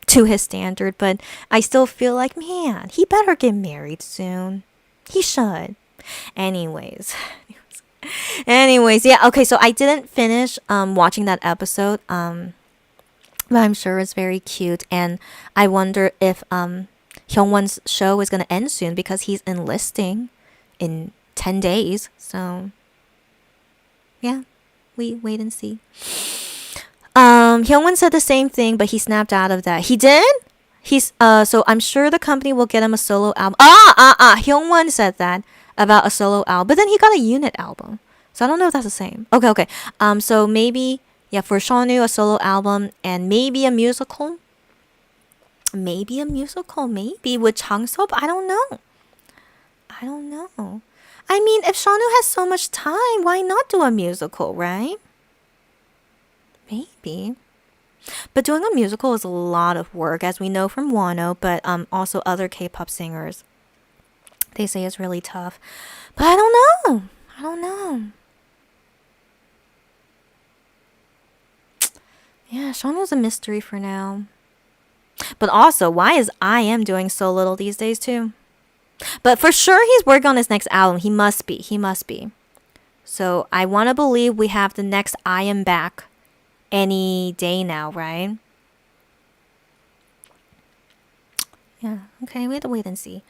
to his standard, but I still feel like, man, he better get married soon. He should. Anyways, yeah, okay, so I didn't finish watching that episode, but I'm sure it's very cute, and I wonder if Hyungwon's show is going to end soon because he's enlisting in 10 days, so yeah, we wait and see. Hyungwon said the same thing, but he snapped out of that. He did? So I'm sure the company will get him a solo album. Hyungwon said that about a solo album, but then he got a unit album. So I don't know if that's the same. Okay. So maybe, yeah, for Seonu, a solo album and maybe a musical. Maybe with Chang Seo. I don't know. I mean, if Seonu has so much time, why not do a musical, right? Maybe. But doing a musical is a lot of work, as we know from Wano, but also other K-pop singers. They say it's really tough. But I don't know. Yeah, Seonu's a mystery for now. But also, why is IM doing so little these days too? But for sure he's working on his next album. He must be. So I want to believe we have the next IM back any day now, right? Yeah, okay, we have to wait and see.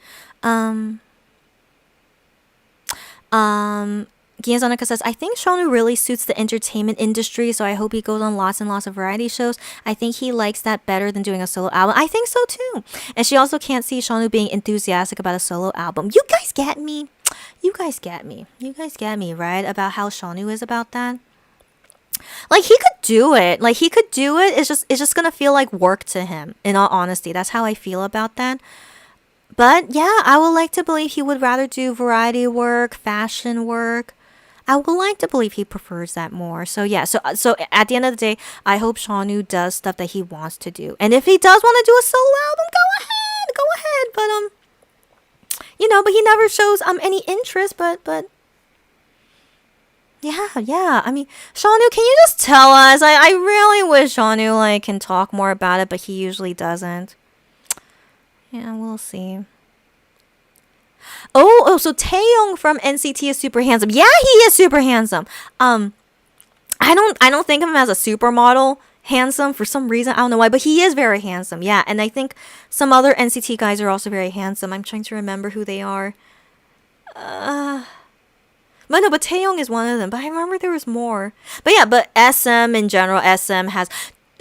Giazonica says, I think Seonu really suits the entertainment industry, so I hope he goes on lots and lots of variety shows. I think he likes that better than doing a solo album. I think so too. And she also can't see Seonu being enthusiastic about a solo album. You guys get me, right? About how Seonu is about that. Like he could do it. It's just gonna feel like work to him. In all honesty, that's how I feel about that. But yeah, I would like to believe he would rather do variety work, fashion work. I would like to believe he prefers that more. So yeah, so at the end of the day, I hope Seonu does stuff that he wants to do. And if he does want to do a solo album, go ahead. But but he never shows any interest. But. Yeah. I mean, Seonu, can you just tell us? I really wish Seonu can talk more about it, but he usually doesn't. Yeah, we'll see. So Taeyong from NCT is super handsome. Yeah, he is super handsome. I don't think of him as a supermodel handsome for some reason. I don't know why, but he is very handsome. Yeah, and I think some other NCT guys are also very handsome. I'm trying to remember who they are. But Taeyong is one of them. But I remember there was more. But yeah, but SM in general, SM has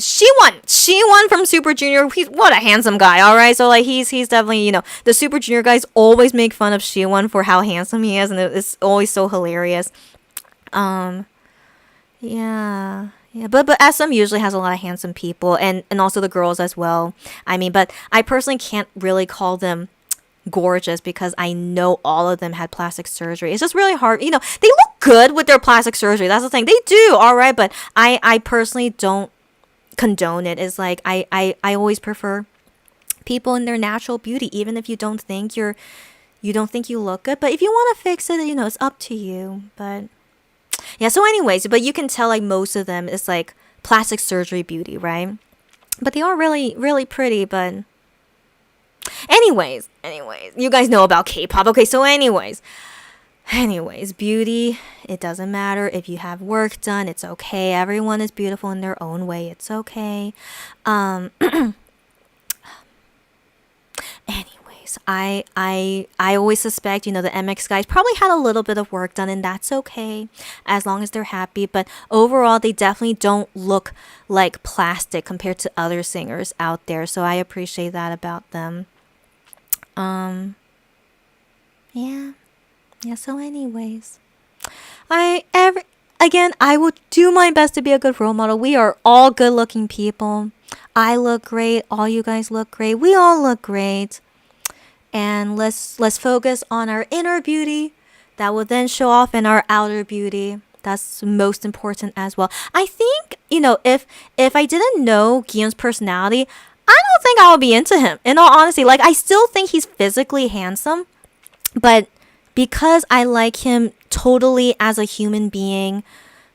She won from Super Junior. What a handsome guy, all right? So he's definitely, the Super Junior guys always make fun of She-won for how handsome he is, and it's always so hilarious. Yeah. But SM usually has a lot of handsome people, and also the girls as well. I mean, but I personally can't really call them gorgeous because I know all of them had plastic surgery. It's just really hard. They look good with their plastic surgery. That's the thing. They do, all right, but I personally don't condone it. It's like I always prefer people in their natural beauty, even if you don't think you look good. But if you want to fix it, it's up to you. But yeah, so anyways, but you can tell most of them is plastic surgery beauty, right? But they are really, really pretty. But anyways, you guys know about K-pop. Okay, so anyways, beauty, it doesn't matter if you have work done, it's okay. Everyone is beautiful in their own way. It's okay. Anyways, guys. I always suspect, the MX guys probably had a little bit of work done, and that's okay as long as they're happy. But overall, they definitely don't look like plastic compared to other singers out there. So I appreciate that about them. Yeah. Yeah, so anyways, I will do my best to be a good role model. We are all good-looking people. I look great. All you guys look great. We all look great. And let's focus on our inner beauty. That will then show off in our outer beauty. That's most important as well. I think, if I didn't know Gion's personality, I don't think I would be into him. In all honesty, like I still think he's physically handsome, but because I like him totally as a human being,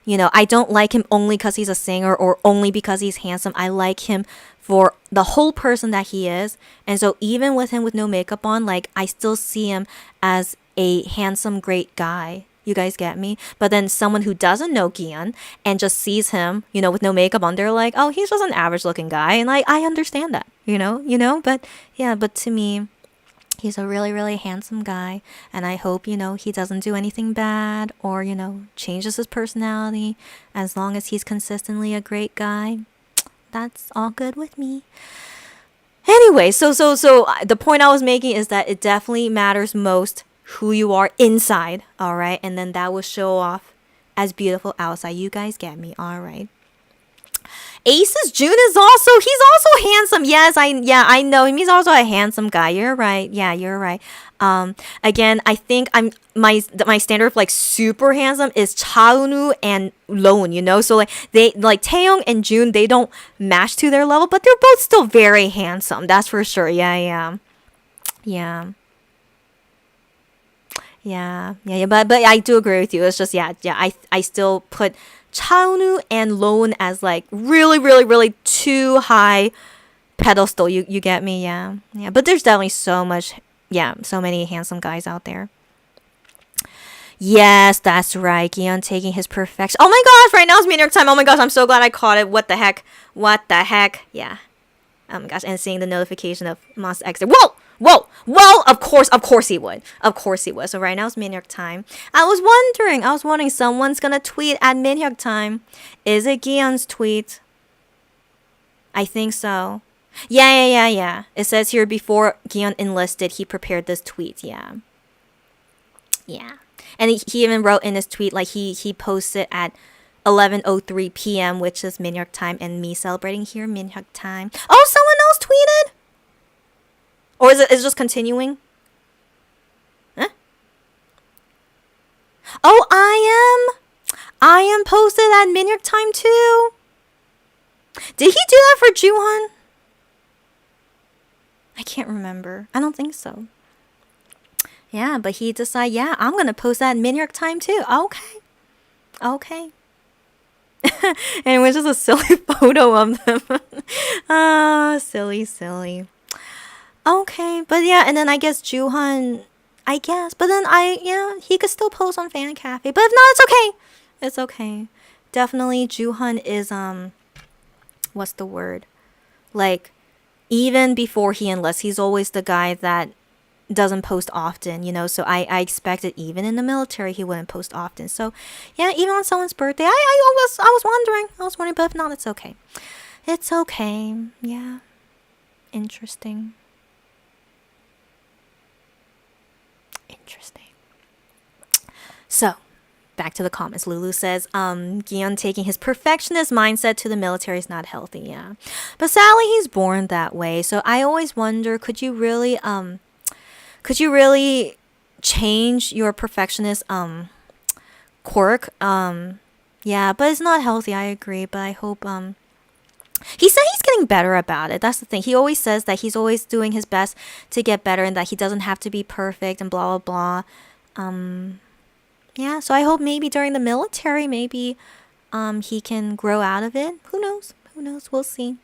I don't like him only because he's a singer or only because he's handsome. I like him for the whole person that he is. And so even with him with no makeup on, like I still see him as a handsome, great guy. You guys get me? But then someone who doesn't know Gion and just sees him, with no makeup on, they're like, oh, he's just an average looking guy. And I understand that, but yeah, but to me, he's a really, really handsome guy, and I hope, he doesn't do anything bad or, changes his personality. As long as he's consistently a great guy, that's all good with me. Anyway, so the point I was making is that it definitely matters most who you are inside, all right? And then that will show off as beautiful outside. You guys get me, all right? Ace's June he's also handsome. Yes, I know him. He's also a handsome guy. You're right. Yeah, you're right. Again, I think my standard of like super handsome is Chaunu and Loan, so like they like Taeyong and June, they don't match to their level, but they're both still very handsome. That's for sure. Yeah. But I do agree with you. It's just I still put Chaunu and Loan as like really, really, really too high pedestal. You get me? Yeah. But there's definitely so many handsome guys out there. Yes, that's right. Gion taking his perfection. Oh my gosh, right now it's MINHYUK time. Oh my gosh, I'm so glad I caught it. What the heck? Yeah. Oh my gosh, and seeing the notification of Monster X. Whoa! Of course he would. So right now it's MINHYUK time. I was wondering, someone's gonna tweet at MINHYUK time. Is it Gion's tweet? I think so. Yeah. It says here before Gion enlisted, he prepared this tweet. Yeah. And he even wrote in his tweet, like he posted at 11:03 p.m., which is MINHYUK time, and me celebrating here MINHYUK time. Oh, someone else tweeted? Or is it just continuing? Huh? Oh, I am posted at MINHYUK time too. Did he do that for Juhan? I can't remember. I don't think so. Yeah, but he decided, I'm going to post that at MINHYUK time too. Okay. And it was just a silly photo of them. Silly. Okay, but yeah, and then I guess Juhan, but then he could still post on Fan Cafe. But if not, it's okay. It's okay. Definitely Juhan is, what's the word? Like, even before he enlists, he's always the guy that doesn't post often, so I expected even in the military he wouldn't post often. So yeah, even on someone's birthday, I was wondering, but if not, it's okay. Yeah. Interesting. So back to the comments. Lulu says, Gion taking his perfectionist mindset to the military is not healthy. Yeah, but sadly he's born that way. So I always wonder, could you really change your perfectionist quirk? Yeah, but it's not healthy. I agree, but I hope he said he's getting better about it. That's the thing. He always says that he's always doing his best to get better and that he doesn't have to be perfect and blah blah blah. Yeah, so I hope maybe during the military, maybe he can grow out of it. Who knows? We'll see.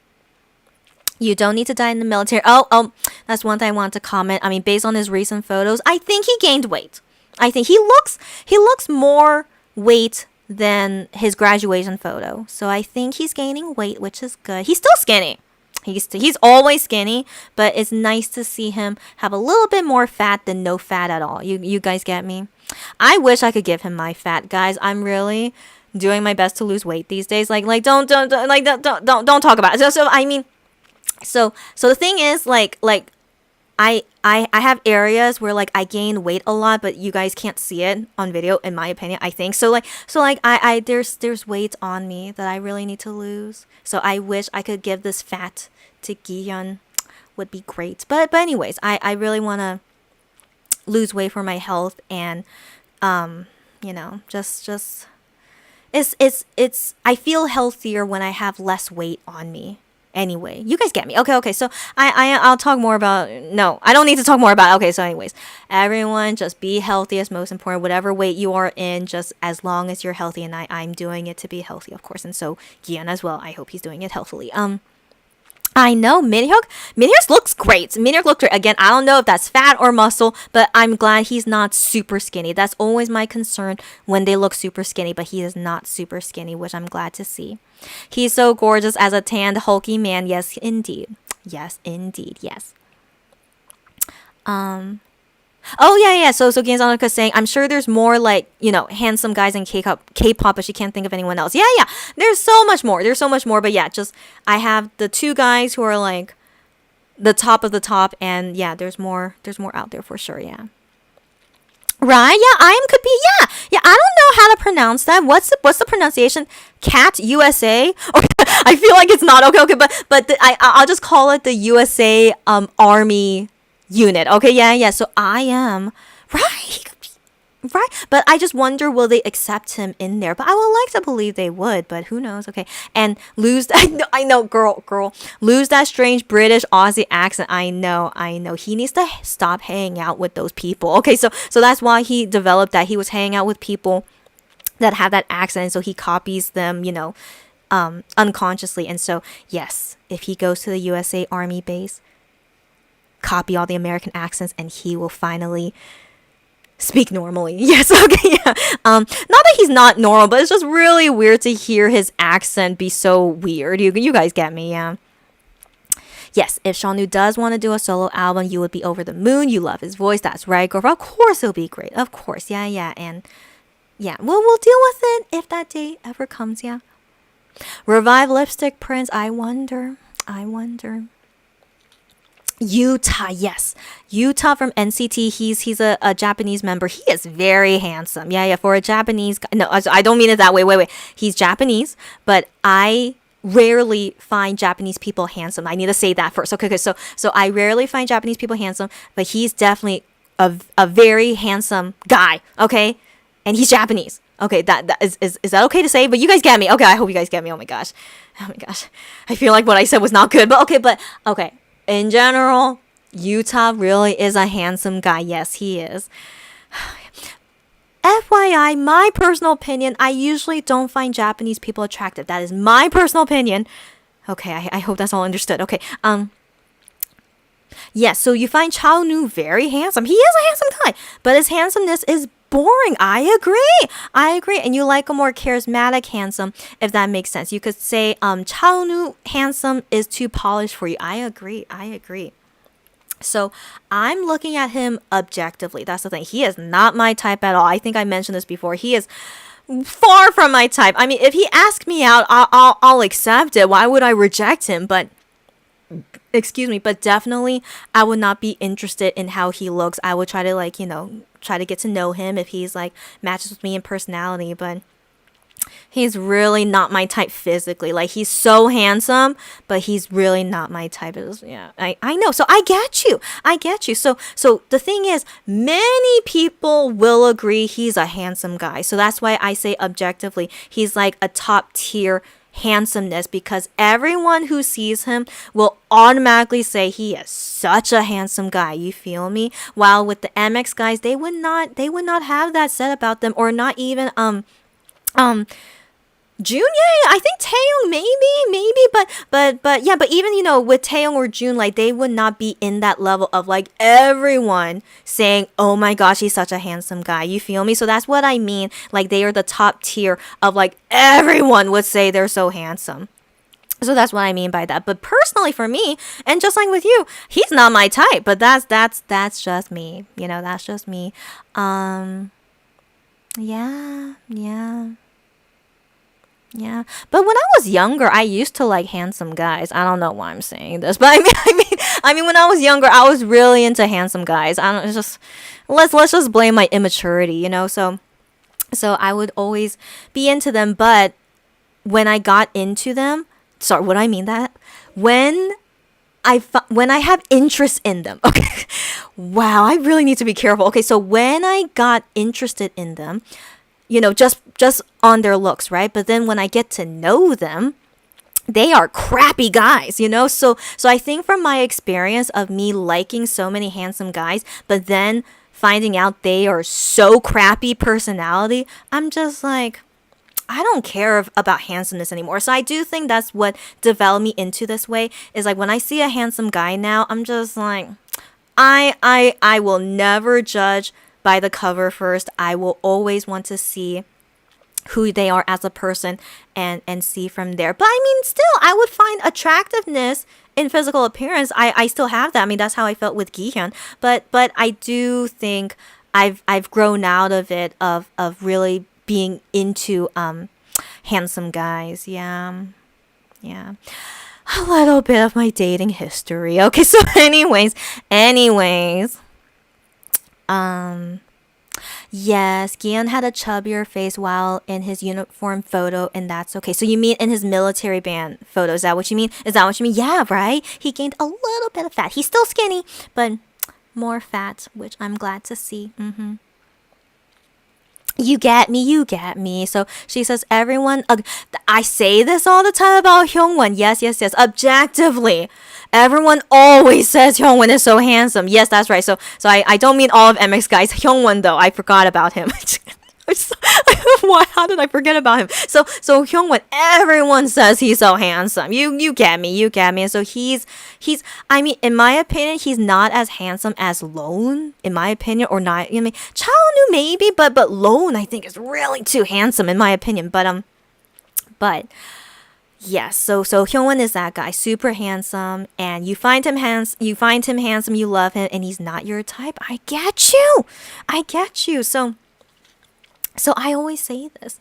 You don't need to die in the military. Oh, that's one thing I want to comment. I mean, based on his recent photos, I think he gained weight. I think he looks more weight than his graduation photo. So I think he's gaining weight, which is good. He's still skinny. He's always skinny, but it's nice to see him have a little bit more fat than no fat at all. You guys get me? I wish I could give him my fat, guys. I'm really doing my best to lose weight these days. Like don't talk about it. So I mean, so the thing is I have areas where like I gain weight a lot, but you guys can't see it on video, in my opinion. I think so. I there's weight on me that I really need to lose. So I wish I could give this fat to Giyeon. Would be great. But anyways, I really want to lose weight for my health and just it's I feel healthier when I have less weight on me. Anyway, you guys get me. Okay. So I'll talk more about. No, I don't need to talk more about. Okay, so anyways, everyone just be healthy is most important. Whatever weight you are in, just as long as you're healthy, and I'm doing it to be healthy, of course, and so Giyeon as well. I hope he's doing it healthily. I know Minhyuk looks great. Minhyuk looked great. Again, I don't know if that's fat or muscle, but I'm glad he's not super skinny. That's always my concern when they look super skinny, but he is not super skinny, which I'm glad to see. He's so gorgeous as a tanned, hulky man. Yes, indeed. Yes, indeed. Yes. Oh yeah. So Ganzanoka's saying, I'm sure there's more like, handsome guys in K-pop, but she can't think of anyone else. Yeah. There's so much more. But yeah, just I have the two guys who are like the top of the top, and yeah, there's more out there for sure. Yeah. Right? Yeah, I am could be. Yeah. I don't know how to pronounce that. What's the pronunciation? Cat USA? Okay, I feel like it's not okay. But I'll just call it the USA Army unit. Okay, yeah. So I am right. Right, but I just wonder, will they accept him in there? But I would like to believe they would, but who knows? Okay, and lose. I know, girl, lose that strange British Aussie accent. I know. He needs to stop hanging out with those people. Okay, so that's why he developed that. He was hanging out with people that have that accent, so he copies them, unconsciously. And so yes, if he goes to the USA Army base, copy all the American accents, and he will finally speak normally. Yes, okay, yeah. Not that he's not normal, but it's just really weird to hear his accent be so weird. You guys get me, yeah. Yes, if Seanu does want to do a solo album, you would be over the moon. You love his voice. That's right, girl. Of course it'll be great. Of course, yeah. And yeah, we'll deal with it if that day ever comes, yeah. Revive Lipstick Prince. I wonder. Yuta, yes. Yuta from NCT, he's a Japanese member. He is very handsome. Yeah, for a Japanese guy. No, I don't mean it that way. Wait. He's Japanese, but I rarely find Japanese people handsome. I need to say that first. Okay, so I rarely find Japanese people handsome, but he's definitely a very handsome guy, okay? And he's Japanese. Okay, that is that okay to say? But you guys get me. Okay, I hope you guys get me. Oh my gosh. I feel like what I said was not good, but okay. In general, Yuta really is a handsome guy. Yes, he is. FYI, my personal opinion, I usually don't find Japanese people attractive. That is my personal opinion. Okay, I hope that's all understood. Okay, yes, so you find Chao Nu very handsome. He is a handsome guy, but his handsomeness is boring. I agree. And you like a more charismatic handsome, if that makes sense. You could say Chao Nu handsome is too polished for you. I agree. So I'm looking at him objectively. That's the thing. He is not my type at all. I think I mentioned this before. He is far from my type. I mean, if he asks me out, I'll accept it. Why would I reject him? But definitely I would not be interested in how he looks. I would try to try to get to know him if he's like matches with me in personality, but he's really not my type physically. Like, he's so handsome, but he's really not my type. I know. So I get you. So the thing is, many people will agree he's a handsome guy. So that's why I say objectively, he's like a top tier handsomeness, because everyone who sees him will automatically say he is such a handsome guy. You feel me? While with the MX guys, they would not have that said about them, or not even June, yeah, I think Taeyong maybe, but yeah, but even with Taeyong or June, like, they would not be in that level of like everyone saying, oh my gosh, he's such a handsome guy. You feel me? So that's what I mean. Like, they are the top tier of like everyone would say they're so handsome. So that's what I mean by that. But personally for me, and just like with you, he's not my type, but that's just me. You know, that's just me. Um yeah, yeah. Yeah. But when I was younger, I used to like handsome guys. I don't know why I'm saying this, but I mean when I was younger, I was really into handsome guys. I don't it's just let's just blame my immaturity, you know? So I would always be into them, but when I got into them, sorry, what I mean that when when I have interest in them. Okay. Wow, I really need to be careful. Okay, so when I got interested in them, you know, just on their looks, right? But then when I get to know them, they are crappy guys, you know? So I think from my experience of me liking so many handsome guys, but then finding out they are so crappy personality, I'm just like I don't care about handsomeness anymore. So I do think that's what developed me into this way is like when I see a handsome guy now, I'm just like I will never judge by the cover first. I will always want to see who they are as a person and see from there. But I mean still I would find attractiveness in physical appearance. I still have that. I mean that's how I felt with Gihyun. But I do think I've grown out of it of really being into handsome guys. Yeah. Yeah. A little bit of my dating history. Okay, so anyways, um yes, Gian had a chubbier face while in his uniform photo, and that's okay. So you mean in his military band photo? Is that what you mean? Is that what you mean? Yeah, right. He gained a little bit of fat. He's still skinny, but more fat, which I'm glad to see. You get me, you get me. So she says, everyone, I say this all the time about Hyungwon. Yes. Objectively, everyone always says Hyungwon is so handsome. Yes, that's right. So I don't mean all of MX guys. Hyungwon, though, I forgot about him. Why? How did I forget about him? So Hyungwon, everyone says he's so handsome. You get me, you get me. And so he's. I mean, in my opinion, he's not as handsome as Lone. In my opinion, or not. I mean, Chaonu maybe, but Lone I think is really too handsome in my opinion. But yes. So Hyungwon is that guy, super handsome, and you find him handsome, you love him, and he's not your type. I get you. So I always say this.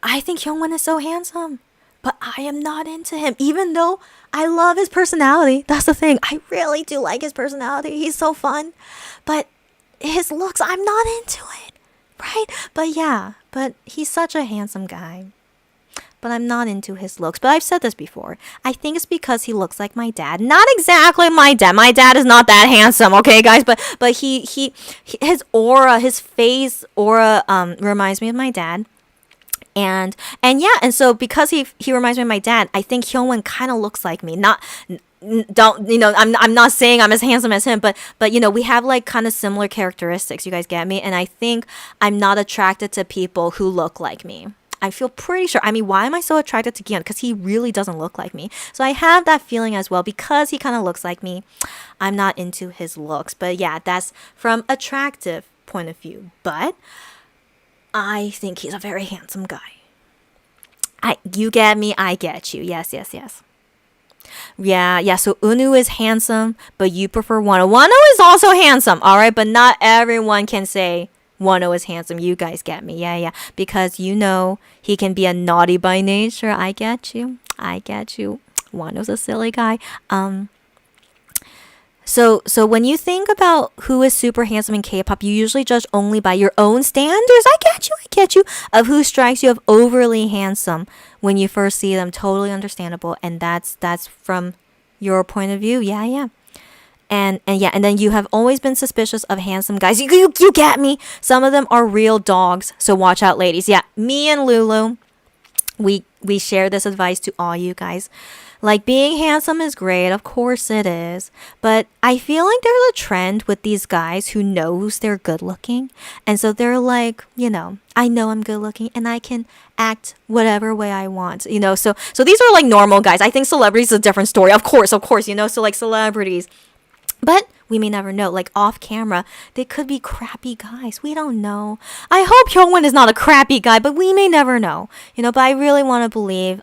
I think Hyungwon is so handsome, but I am not into him, even though I love his personality. That's the thing. I really do like his personality. He's so fun. But his looks, I'm not into it. Right? But he's such a handsome guy. But I'm not into his looks. But I've said this before. I think it's because he looks like my dad. Not exactly my dad. My dad is not that handsome, okay, guys? But he his aura, his face aura reminds me of my dad. And so because he reminds me of my dad, I think Hyungwon kind of looks like me. Don't you know? I'm not saying I'm as handsome as him, but you know we have like kind of similar characteristics. You guys get me? And I think I'm not attracted to people who look like me. I feel pretty sure. I mean, why am I so attracted to Gian? Because he really doesn't look like me. So I have that feeling as well because he kind of looks like me. I'm not into his looks. But yeah, that's from attractive point of view. But I think he's a very handsome guy. You get me, I get you. Yes. Yeah, so Unu is handsome, but you prefer Wano. Wano is also handsome, alright? But not everyone can say Wano is handsome. You guys get me. Yeah. Because you know he can be a naughty by nature. I get you. Wano's a silly guy. So when you think about who is super handsome in K-pop, you usually judge only by your own standards. I get you. Of who strikes you as overly handsome when you first see them. Totally understandable. And that's from your point of view. Yeah. And then you have always been suspicious of handsome guys. You get me. Some of them are real dogs. So watch out, ladies. Yeah, me and Lulu, we share this advice to all you guys. Like, being handsome is great, of course it is. But I feel like there's a trend with these guys who knows they're good looking. And so they're like, you know, I know I'm good looking and I can act whatever way I want. You know, so these are like normal guys. I think celebrities is a different story. Of course, you know, so like celebrities. But we may never know. Like, off camera, they could be crappy guys. We don't know. I hope Hyungwon is not a crappy guy, but we may never know. You know, but I really want to believe,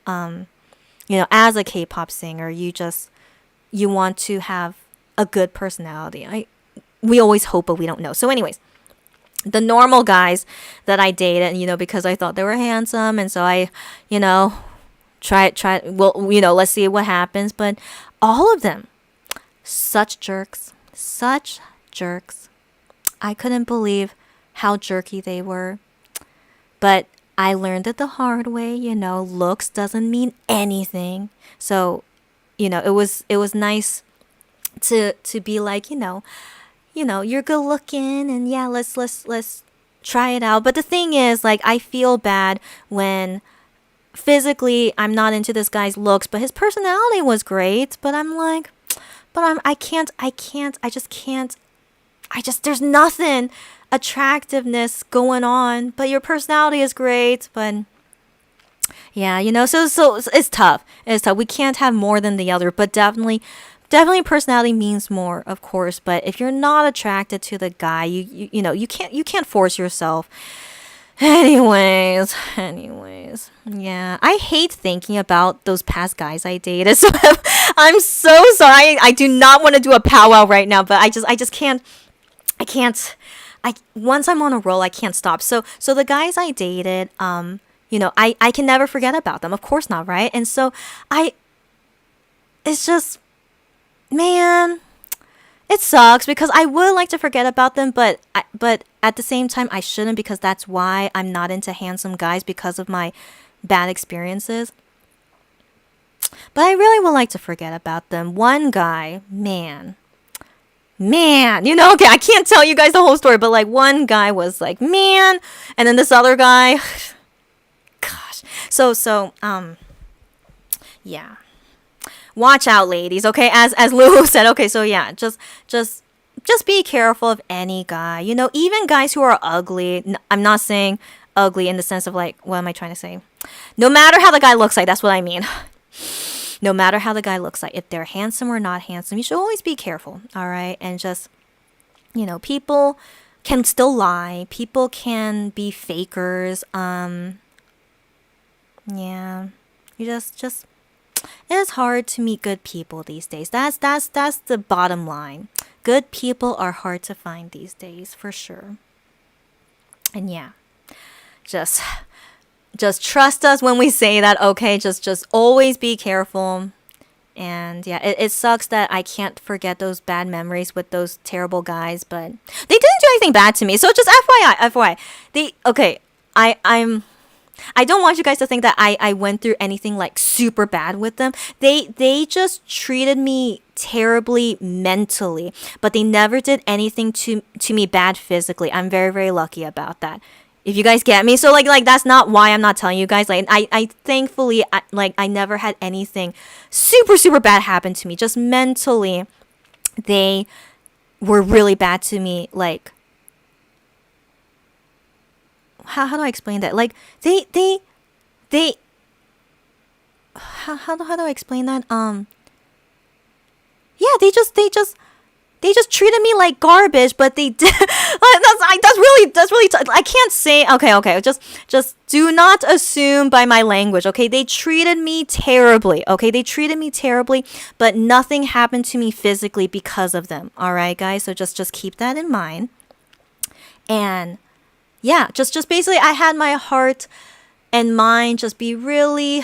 as a K-pop singer, you want to have a good personality. We always hope, but we don't know. So anyways, the normal guys that I dated, because I thought they were handsome, and so I, try, well, let's see what happens. But all of them, such jerks. I couldn't believe how jerky they were. But I learned it the hard way, looks doesn't mean anything. So, it was nice to be like, you're good looking, and yeah, let's try it out. But the thing is, like, I feel bad when physically I'm not into this guy's looks, but his personality was great. But I'm like, I just can't. There's nothing attractiveness going on, but your personality is great. But yeah, so it's tough. We can't have more than the other, but definitely personality means more, of course. But if you're not attracted to the guy, you can't force yourself. Anyways, yeah, I hate thinking about those past guys I dated. So I'm so sorry. I do not want to do a powwow right now, but I just can't. Once I'm on a roll, I can't stop. So the guys I dated, I can never forget about them. Of course not, right? And so it's just, man, it sucks because I would like to forget about them, but at the same time I shouldn't, because that's why I'm not into handsome guys, because of my bad experiences. But I really would like to forget about them. One guy, man, okay, I can't tell you guys the whole story, but like one guy was like, man, and then this other guy, gosh. So, yeah. Watch out, ladies, okay? As Lulu said, okay, so yeah, just be careful of any guy. Even guys who are ugly. I'm not saying ugly in the sense of like, what am I trying to say? No matter how the guy looks like, that's what I mean. No matter how the guy looks like, if they're handsome or not handsome, you should always be careful, all right? And just, people can still lie. People can be fakers. Yeah. You just it is hard to meet good people these days. That's the bottom line. Good people are hard to find these days, for sure. And yeah. Just trust us when we say that, okay? Just always be careful. And yeah, it sucks that I can't forget those bad memories with those terrible guys, but they didn't do anything bad to me. So just FYI. I don't want you guys to think that I went through anything like super bad with them. They just treated me terribly mentally, but they never did anything to me bad physically. I'm very, very lucky about that. If you guys get me. So like that's not why I'm not telling you guys. Like I thankfully I never had anything super, super bad happen to me. Just mentally they were really bad to me. Like, how do I explain that? Like they how do I explain that? Yeah, they just treated me like garbage, but they did. That's really. I can't say. Okay. Just do not assume by my language. Okay, they treated me terribly. But nothing happened to me physically because of them. All right, guys. So just keep that in mind. And yeah, just basically, I had my heart and mind just be really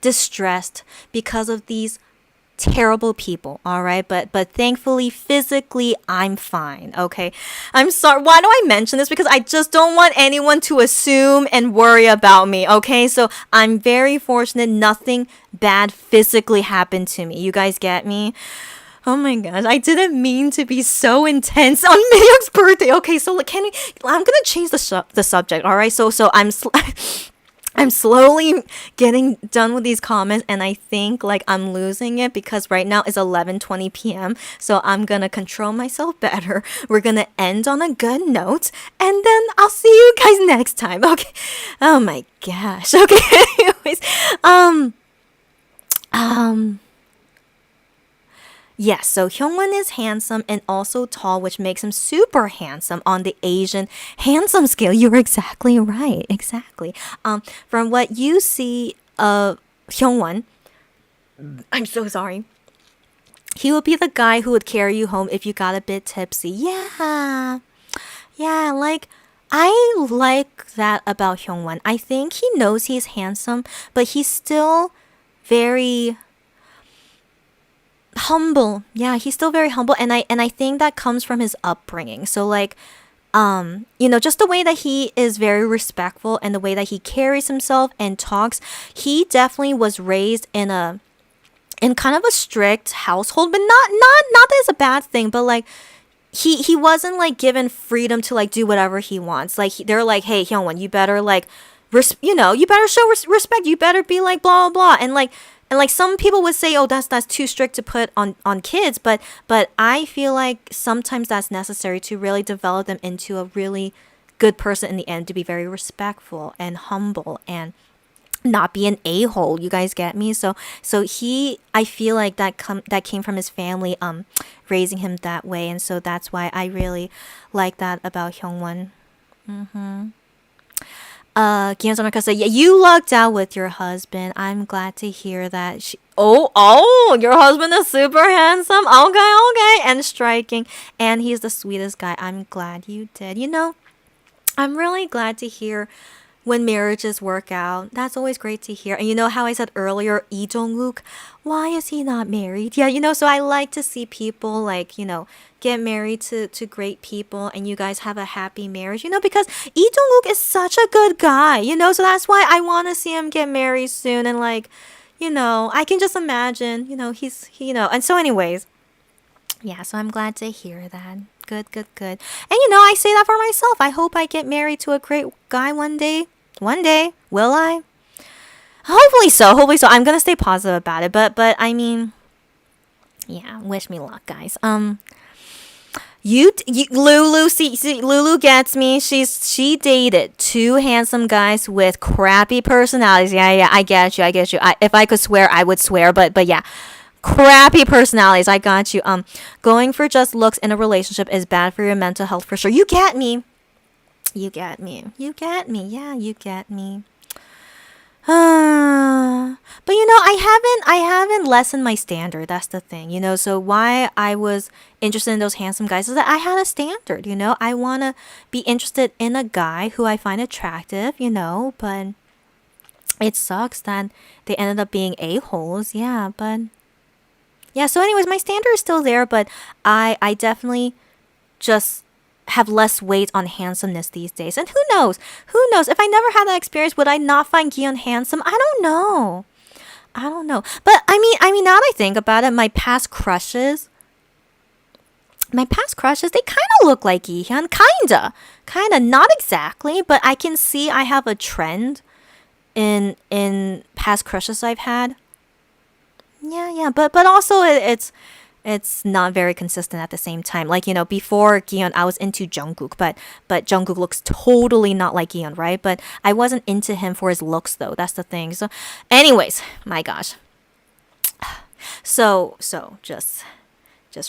distressed because of these terrible people, all right? But thankfully, physically, I'm fine, okay? I'm sorry. Why do I mention this? Because I just don't want anyone to assume and worry about me, okay? So I'm very fortunate. Nothing bad physically happened to me. You guys get me? Oh my gosh, I didn't mean to be so intense on MINHYUK's birthday. Okay, so like, I'm gonna change the subject, all right? So I'm slowly getting done with these comments, and I think like I'm losing it because right now it's 11:20 p.m. So I'm gonna control myself better. We're gonna end on a good note, and then I'll see you guys next time. Okay. Oh my gosh. Okay. Anyways, yes, so Hyungwon is handsome and also tall, which makes him super handsome on the Asian handsome scale. You're exactly right. Exactly. From what you see of Hyungwon, I'm so sorry. He would be the guy who would carry you home if you got a bit tipsy. Yeah. Yeah, like I like that about Hyungwon. I think he knows he's handsome, but he's still very humble. Yeah, he's still very humble, and I think that comes from his upbringing. So like just the way that he is very respectful and the way that he carries himself and talks, he definitely was raised in kind of a strict household, but not that it's a bad thing, but like he wasn't like given freedom to like do whatever he wants. Like they're like, hey, Hyungwon, you better like, you better show respect. You better be like blah blah blah. And like some people would say, oh, that's too strict to put on kids. But I feel like sometimes that's necessary to really develop them into a really good person in the end, to be very respectful and humble and not be an a-hole. You guys get me? So I feel like that came from his family raising him that way, and so that's why I really like that about Hyungwon. Kim Sonaka said, yeah, you lucked out with your husband. I'm glad to hear that. Your husband is super handsome. Okay, and striking, and he's the sweetest guy. I'm glad you did. I'm really glad to hear when marriages work out. That's always great to hear. And you know how I said earlier, Lee Jong-wook, why is he not married? Yeah, so I like to see people like, get married to great people and you guys have a happy marriage, because Lee Jong-wook is such a good guy, so that's why I want to see him get married soon. And like, I can just imagine, and so anyways, yeah, so I'm glad to hear that. Good. And I say that for myself. I hope I get married to a great guy one day. One day. Will I? Hopefully so. I'm gonna stay positive about it. But I mean, yeah, wish me luck, guys. Lulu, see, Lulu gets me. She dated two handsome guys with crappy personalities. Yeah, I get you. If I could swear, I would swear. But yeah. Crappy personalities. I got you. Going for just looks in a relationship is bad for your mental health for sure. You get me. Yeah, you get me. But I haven't lessened my standard. That's the thing. So why I was interested in those handsome guys is that I had a standard. I want to be interested in a guy who I find attractive. But it sucks that they ended up being a-holes. Yeah, but. Yeah, so anyways, my standard is still there, but I definitely just have less weight on handsomeness these days. And who knows? If I never had that experience, would I not find Gion handsome? I don't know. But I mean, now that I think about it, my past crushes, they kind of look like Gihyun. Kinda, not exactly, but I can see I have a trend in past crushes I've had. Yeah, but also it's not very consistent at the same time. Like, before Gion, I was into Jungkook, but Jungkook looks totally not like Gion, right? But I wasn't into him for his looks though. That's the thing. So anyways, my gosh. So just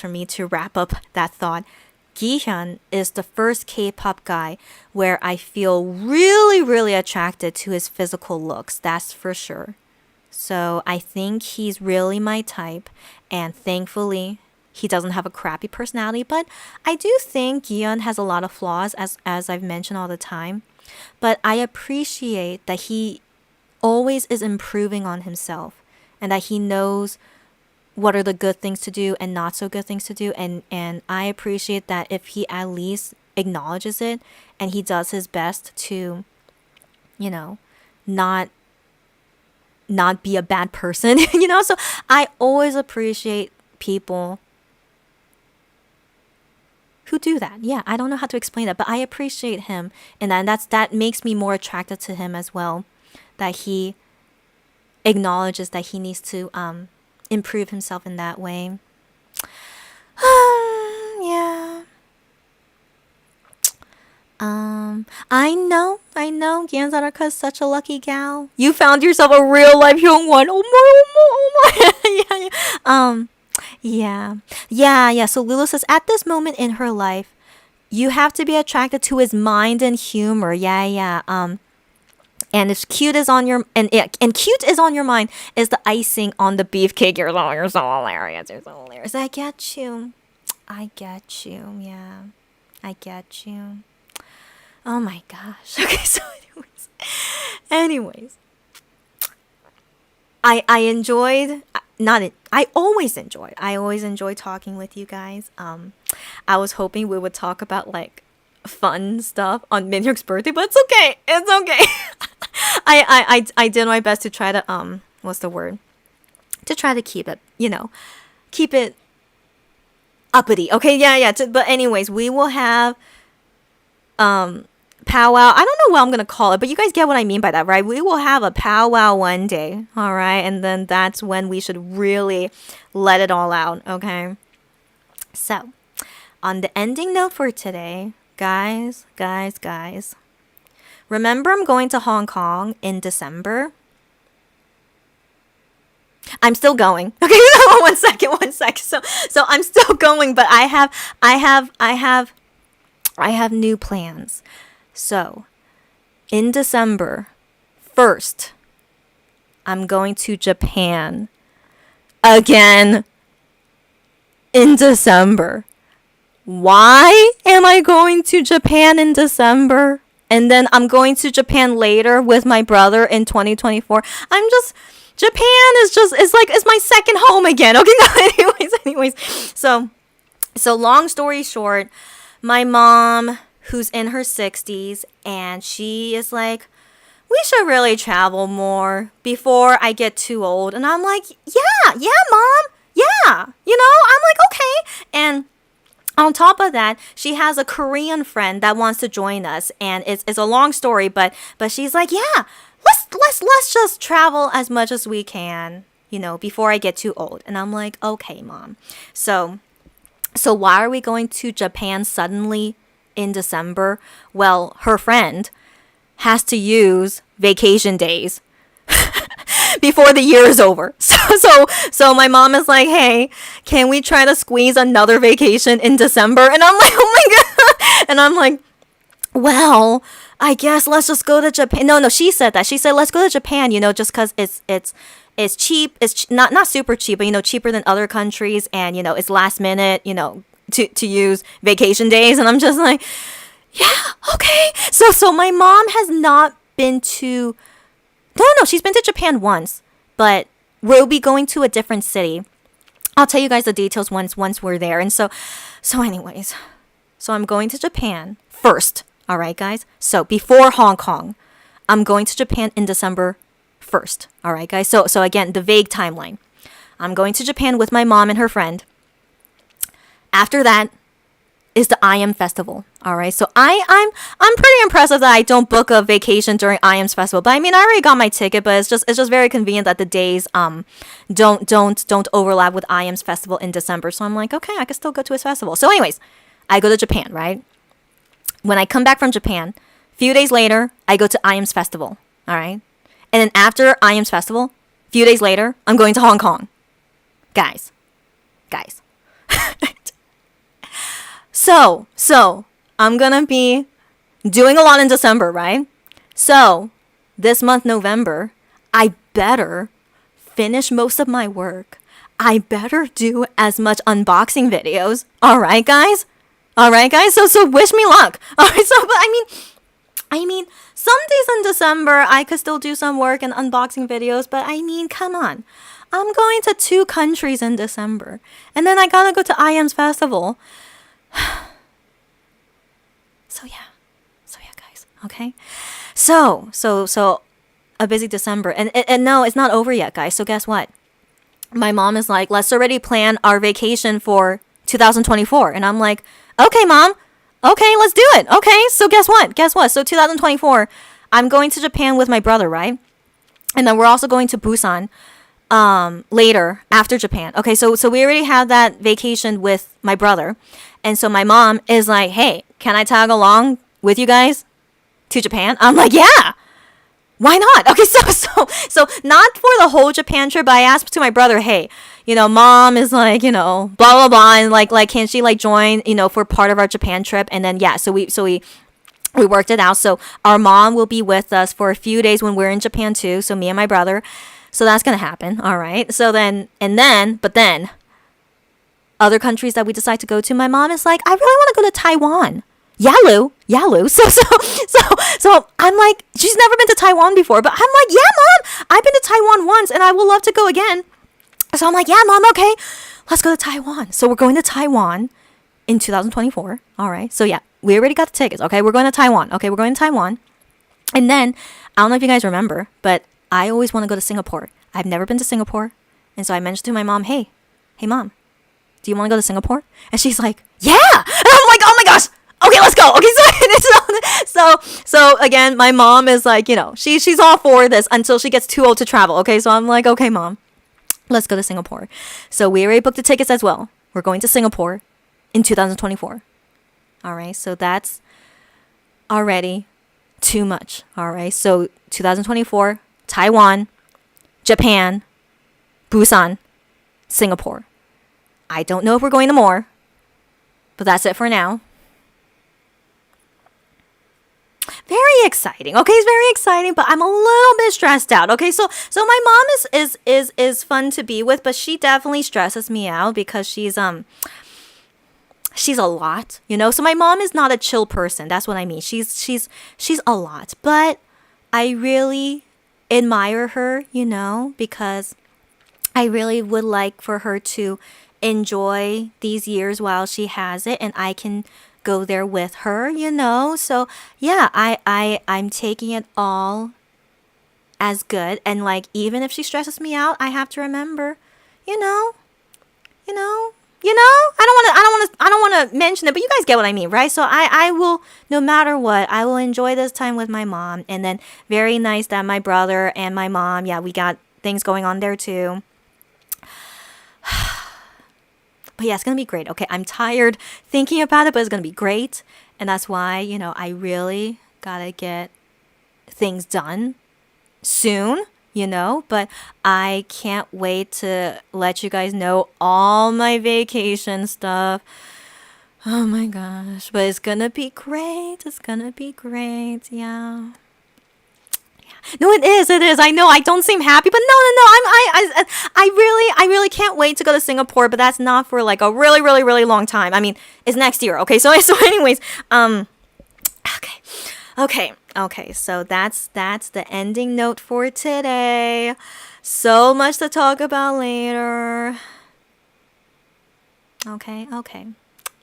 for me to wrap up that thought, Gihyun is the first K-pop guy where I feel really, really attracted to his physical looks. That's for sure. So I think he's really my type, and thankfully he doesn't have a crappy personality, but I do think Gion has a lot of flaws, as I've mentioned all the time. But I appreciate that he always is improving on himself and that he knows what are the good things to do and not so good things to do, and I appreciate that if he at least acknowledges it and he does his best to, not be a bad person, so I always appreciate people who do that. Yeah, I don't know how to explain that, but I appreciate him, and that makes me more attracted to him as well, that he acknowledges that he needs to improve himself in that way. Yeah. I know, Gyanzaraka is such a lucky gal. You found yourself a real life Hyungwon. Oh my. Yeah. So Lulu says, at this moment in her life, you have to be attracted to his mind and humor. Yeah. And if cute is on your and cute is on your mind is the icing on the beefcake. You're so hilarious. You're so hilarious. I get you. I get you. Yeah. I get you. Oh my gosh. Okay, so anyways. I enjoyed not it, I always enjoy talking with you guys. I was hoping we would talk about like fun stuff on Minhyuk's birthday, but it's okay. It's okay. I did my best to try to what's the word? To try to keep it, keep it uppity. Okay, yeah. But anyways, we will have powwow. I don't know what I'm gonna call it, but you guys get what I mean by that, right? We will have a powwow one day, all right? And then that's when we should really let it all out, okay? So, on the ending note for today, guys, remember I'm going to Hong Kong in December. I'm still going. Okay, one second. So I'm still going, but I have new plans. So, in December 1st, I'm going to Japan again in December. Why am I going to Japan in December? And then I'm going to Japan later with my brother in 2024. Japan is my second home again. Okay, no, anyways. So long story short, my mom, who's in her 60s, and she is like, we should really travel more before I get too old. And I'm like, yeah, mom, yeah. I'm like, okay. And on top of that, she has a Korean friend that wants to join us, and it's a long story, but she's like, yeah, let's just travel as much as we can, before I get too old. And I'm like, okay, mom. So why are we going to Japan suddenly in December? Well, her friend has to use vacation days before the year is over. So my mom is like, hey, can we try to squeeze another vacation in December? And I'm like, oh my God. And I'm like, well, I guess let's just go to Japan. No, she said that. She said, let's go to Japan, just because it's cheap. It's not super cheap, but, cheaper than other countries. And, it's last minute, to use vacation days. And I'm just like, yeah, okay. So my mom has not been to, no, she's been to Japan once, but we'll be going to a different city. I'll tell you guys the details once we're there. And so anyways, so I'm going to Japan first. All right, guys. So before Hong Kong, I'm going to Japan in December 1st. All right, guys. So again, the vague timeline. I'm going to Japan with my mom and her friend. After that is the IM Festival. All right. So I'm pretty impressive that I don't book a vacation during IM's festival. But I mean, I already got my ticket, but it's just very convenient that the days don't overlap with IM's festival in December. So I'm like, okay, I can still go to his festival. So anyways, I go to Japan, right? When I come back from Japan, a few days later, I go to IM's festival. All right. And then after IM's festival, a few days later, I'm going to Hong Kong. Guys. So I'm gonna be doing a lot in December, right? So this month, November, I better finish most of my work. I better do as much unboxing videos. All right, guys. So wish me luck. All right. So, but I mean, some days in December I could still do some work and unboxing videos. But I mean, come on. I'm going to 2 countries in December, and then I gotta go to IM's festival. So yeah, guys. Okay. So a busy December, and no, it's not over yet, guys. So guess what? My mom is like, let's already plan our vacation for 2024, and I'm like, okay, mom. Okay, let's do it. Okay. So guess what? So 2024, I'm going to Japan with my brother, right? And then we're also going to Busan later after Japan. Okay, so we already have that vacation with my brother. And so my mom is like, hey, can I tag along with you guys to Japan? I'm like, yeah. Why not? Okay, so not for the whole Japan trip, but I asked to my brother, hey, mom is like, blah blah blah, and like can she like join, for part of our Japan trip? And then yeah, so we We worked it out. So our mom will be with us for a few days when we're in Japan too. So me and my brother. So that's going to happen. All right. So but then other countries that we decide to go to, my mom is like, I really want to go to Taiwan. Yalu. So I'm like, she's never been to Taiwan before, but I'm like, yeah, mom, I've been to Taiwan once and I would love to go again. So I'm like, yeah, mom, okay, let's go to Taiwan. So we're going to Taiwan in 2024. All right. So yeah, we already got the tickets. Okay. We're going to Taiwan. Okay. We're going to Taiwan. And then I don't know if you guys remember, but I always want to go to Singapore. I've never been to Singapore. And so I mentioned to my mom, hey, mom, do you want to go to Singapore? And she's like, yeah. And I'm like, oh my gosh. Okay, let's go. Okay, so again, my mom is like, she's all for this until she gets too old to travel. Okay, so I'm like, okay, mom, let's go to Singapore. So we already booked the tickets as well. We're going to Singapore in 2024. All right, so that's already too much. All right, so 2024, Taiwan, Japan, Busan, Singapore. I don't know if we're going to more, but that's it for now. Very exciting. Okay, it's very exciting, but I'm a little bit stressed out. Okay, so my mom is fun to be with, but she definitely stresses me out because she's a lot, So my mom is not a chill person. That's what I mean. She's a lot, but I really admire her, because I really would like for her to enjoy these years while she has it, and I can go there with her, So yeah, I'm taking it all as good, and like even if she stresses me out, I have to remember, I don't want to mention it, but you guys get what I mean, right? So I will, no matter what, I will enjoy this time with my mom, and then very nice that my brother and my mom, yeah, we got things going on there too. But yeah, it's going to be great. Okay, I'm tired thinking about it, but it's going to be great. And that's why, I really got to get things done soon, But I can't wait to let you guys know all my vacation stuff. Oh my gosh. But it's going to be great. It's going to be great. Yeah. No, it is. I know I don't seem happy, but no. I really can't wait to go to Singapore, but that's not for like a really, really, really long time. I mean, it's next year. Okay. So anyways, okay. So that's the ending note for today. So much to talk about later. Okay.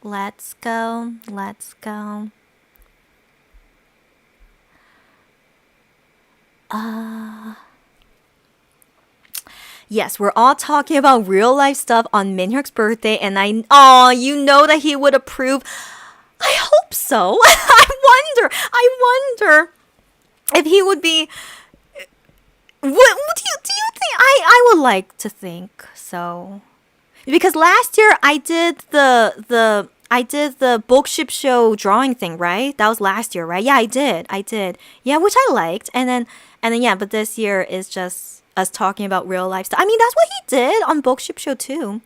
Let's go. Yes, we're all talking about real life stuff on MINHYUK's birthday, and you know that he would approve. I hope so. I wonder if he would be. What do you think? I would like to think so, because last year I did the bookship show drawing thing, right? That was last year, right? Yeah, I did. Yeah, which I liked, and then yeah, but this year is just us talking about real life stuff. I mean, that's what he did on bookship show too.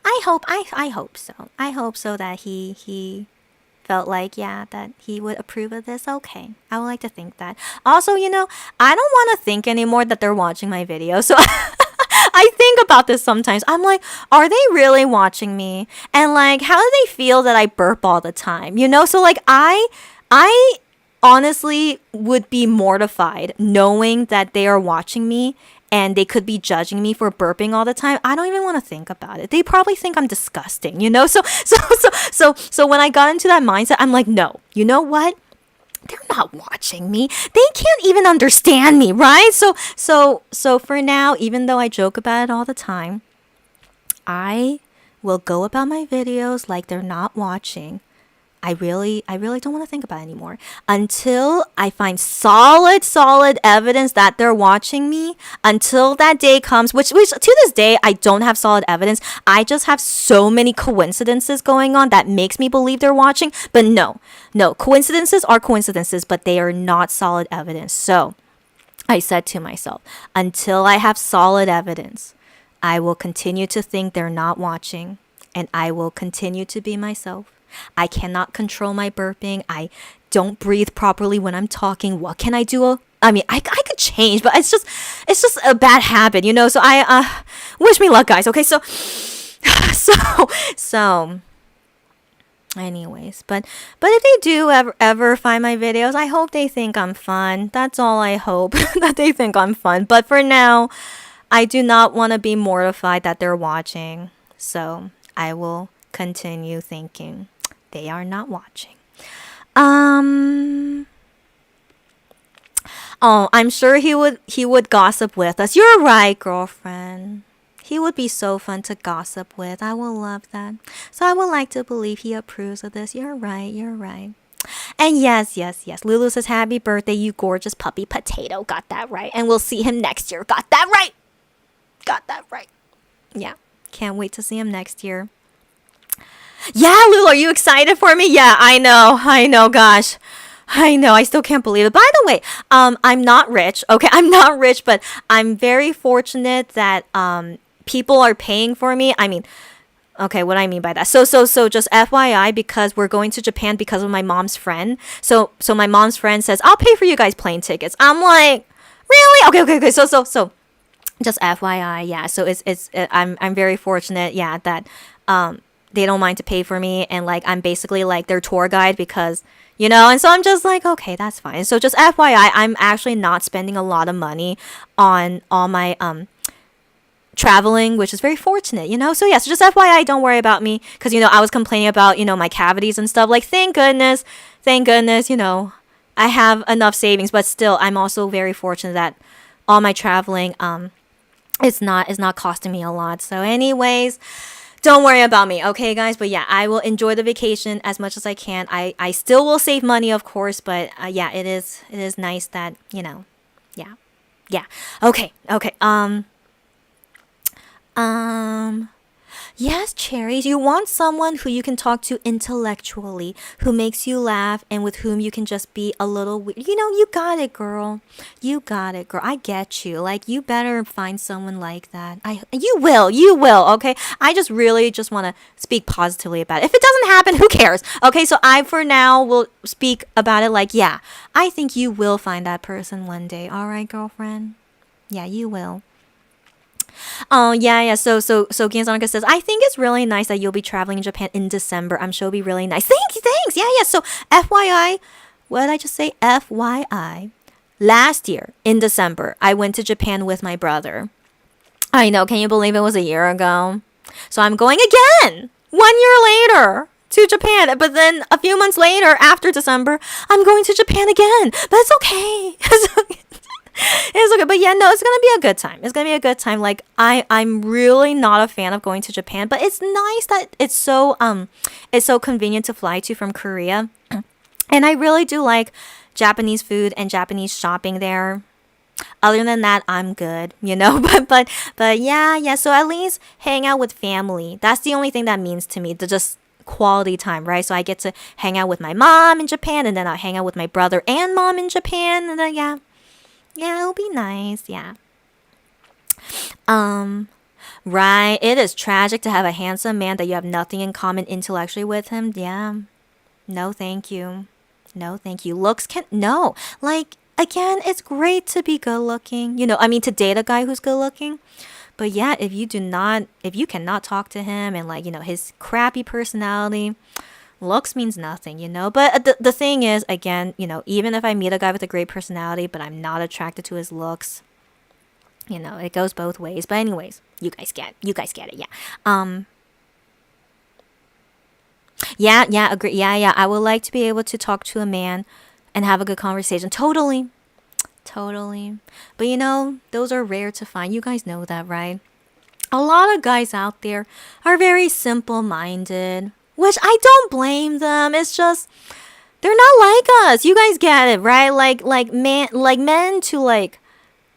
I hope so. I hope so that he felt like, yeah, that he would approve of this. Okay, I would like to think that. Also, I don't want to think anymore that they're watching my video. So I think about this sometimes. I'm like, are they really watching me? And like, how do they feel that I burp all the time? So like, I honestly would be mortified knowing that they are watching me and they could be judging me for burping all the time. I don't even want to think about it. They probably think I'm disgusting, So when I got into that mindset, I'm like, no, you know what? They're not watching me. They can't even understand me, right? So for now, even though I joke about it all the time, I will go about my videos like they're not watching. I really don't want to think about it anymore until I find solid evidence that they're watching me. Until that day comes, which to this day I don't have solid evidence. I just have so many coincidences going on that makes me believe they're watching. But no, coincidences are coincidences, but they are not solid evidence. So I said to myself, until I have solid evidence, I will continue to think they're not watching, and I will continue to be myself. I cannot control my burping. don't breathe properly when I'm talking. What can I do? I mean, I could change, but it's just a bad habit, you know. So I wish me luck, guys. Okay, so so anyways, but if they do ever find my videos, I hope they think I'm fun. That's all I hope, that they think I'm fun. But for now, I do not want to be mortified that they're watching. So I will continue thinking they are not watching. Oh, I'm sure he would gossip with us. You're right, girlfriend. He would be so fun to gossip with. I will love that. So I would like to believe he approves of this. You're right. You're right. And yes. Lulu says, happy birthday, you gorgeous puppy potato. Got that right. And we'll see him next year. Got that right. Got that right. Yeah. Can't wait to see him next year. Yeah, Lulu, are you excited for me? Yeah, I know, gosh. I know, I still can't believe it. By the way, I'm not rich, okay? I'm not rich, but I'm very fortunate that people are paying for me. I mean, okay, what do I mean by that? So just FYI, because we're going to Japan because of my mom's friend. So my mom's friend says, I'll pay for you guys plane tickets. I'm like, really? Okay. So just FYI, yeah. So I'm very fortunate, yeah, that they don't mind to pay for me, and like I'm basically like their tour guide, because you know, and so I'm just like, okay, that's fine. So just FYI, I'm actually not spending a lot of money on all my traveling, which is very fortunate, you know. So yeah, so just FYI, don't worry about me, because you know I was complaining about, you know, my cavities and stuff. Like thank goodness, you know, I have enough savings, but still, I'm also very fortunate that all my traveling it's not costing me a lot. So anyways, don't worry about me, okay, guys? But yeah, I will enjoy the vacation as much as I can. I still will save money, of course, but yeah, it is nice that, you know, yeah. Okay. Yes, Cherries, you want someone who you can talk to intellectually, who makes you laugh, and with whom you can just be a little weird. You know, you got it, girl. You got it, girl. I get you. Like, you better find someone like that. You will, okay? I just really just want to speak positively about it. If it doesn't happen, who cares? Okay, so I, for now, will speak about it like, yeah, I think you will find that person one day. All right, girlfriend? Yeah, you will. Oh, yeah. So Gianzonica says, I think it's really nice that you'll be traveling in Japan in December. I'm sure it'll be really nice. Thanks. Yeah. So FYI, what did I just say? FYI, last year in December, I went to Japan with my brother. I know. Can you believe it was a year ago? So I'm going again 1 year later to Japan. But then a few months later, after December, I'm going to Japan again. But it's okay. It's okay, but yeah, no, it's gonna be a good time. It's gonna be a good time. Like I'm really not a fan of going to Japan, but it's nice that it's so convenient to fly to from Korea, and I really do like Japanese food and Japanese shopping there. Other than that, I'm good, you know. But yeah. So at least hang out with family. That's the only thing that means to me. The just quality time, right? So I get to hang out with my mom in Japan, and then I'll hang out with my brother and mom in Japan, and then yeah, it'll be nice. Yeah. Right. It is tragic to have a handsome man that you have nothing in common intellectually with him. Yeah. No, thank you. No, thank you. Looks can no. Like again, it's great to be good looking. You know, I mean to date a guy who's good looking. But yeah, if you cannot talk to him, and like, you know, his crappy personality, looks means nothing, you know. But the thing is, again, you know, even if I meet a guy with a great personality, but I'm not attracted to his looks, you know, it goes both ways. But anyways, you guys get it, yeah. Yeah, agree. Yeah. I would like to be able to talk to a man and have a good conversation. Totally. But you know, those are rare to find. You guys know that, right? A lot of guys out there are very simple-minded, which I don't blame them. It's just they're not like us. You guys get it, right? Like men to like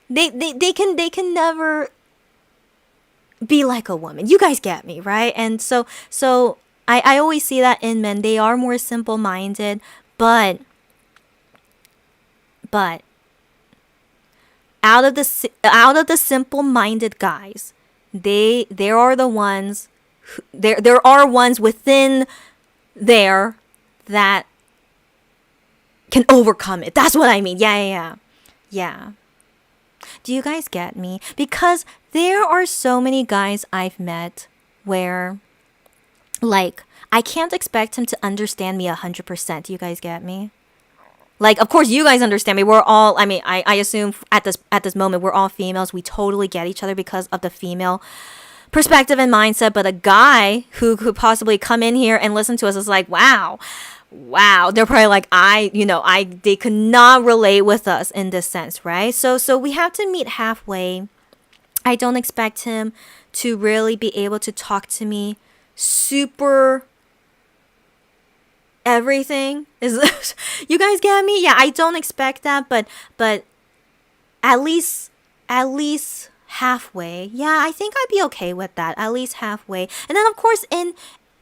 they can never be like a woman. You guys get me, right? And so I always see that in men. They are more simple-minded, but out of the simple-minded guys, there are the ones there are ones within there that can overcome it. That's what I mean. Yeah. Do you guys get me? Because there are so many guys I've met where, like, I can't expect him to understand me 100%. Do you guys get me? Like, of course, you guys understand me. We're all, I mean, I assume at this moment, we're all females. We totally get each other because of the female perspective and mindset. But a guy who could possibly come in here and listen to us is like, wow. They're probably like, they could not relate with us in this sense, right? So we have to meet halfway. I don't expect him to really be able to talk to me super everything. Is you guys get me? Yeah, I don't expect that, but at least halfway. Yeah, I think I'd be okay with that. At least halfway. And then of course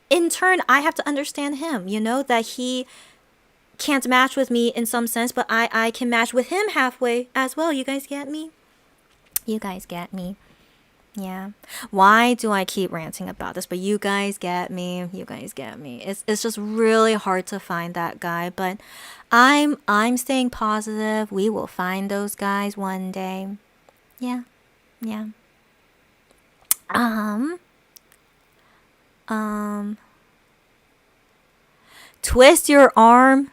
in turn I have to understand him, that he can't match with me in some sense, but I can match with him halfway as well. You guys get me? You guys get me? Yeah. Why do I keep ranting about this? But you guys get me. You guys get me. It's just really hard to find that guy, but I'm staying positive. We will find those guys one day. Yeah. Twist your arm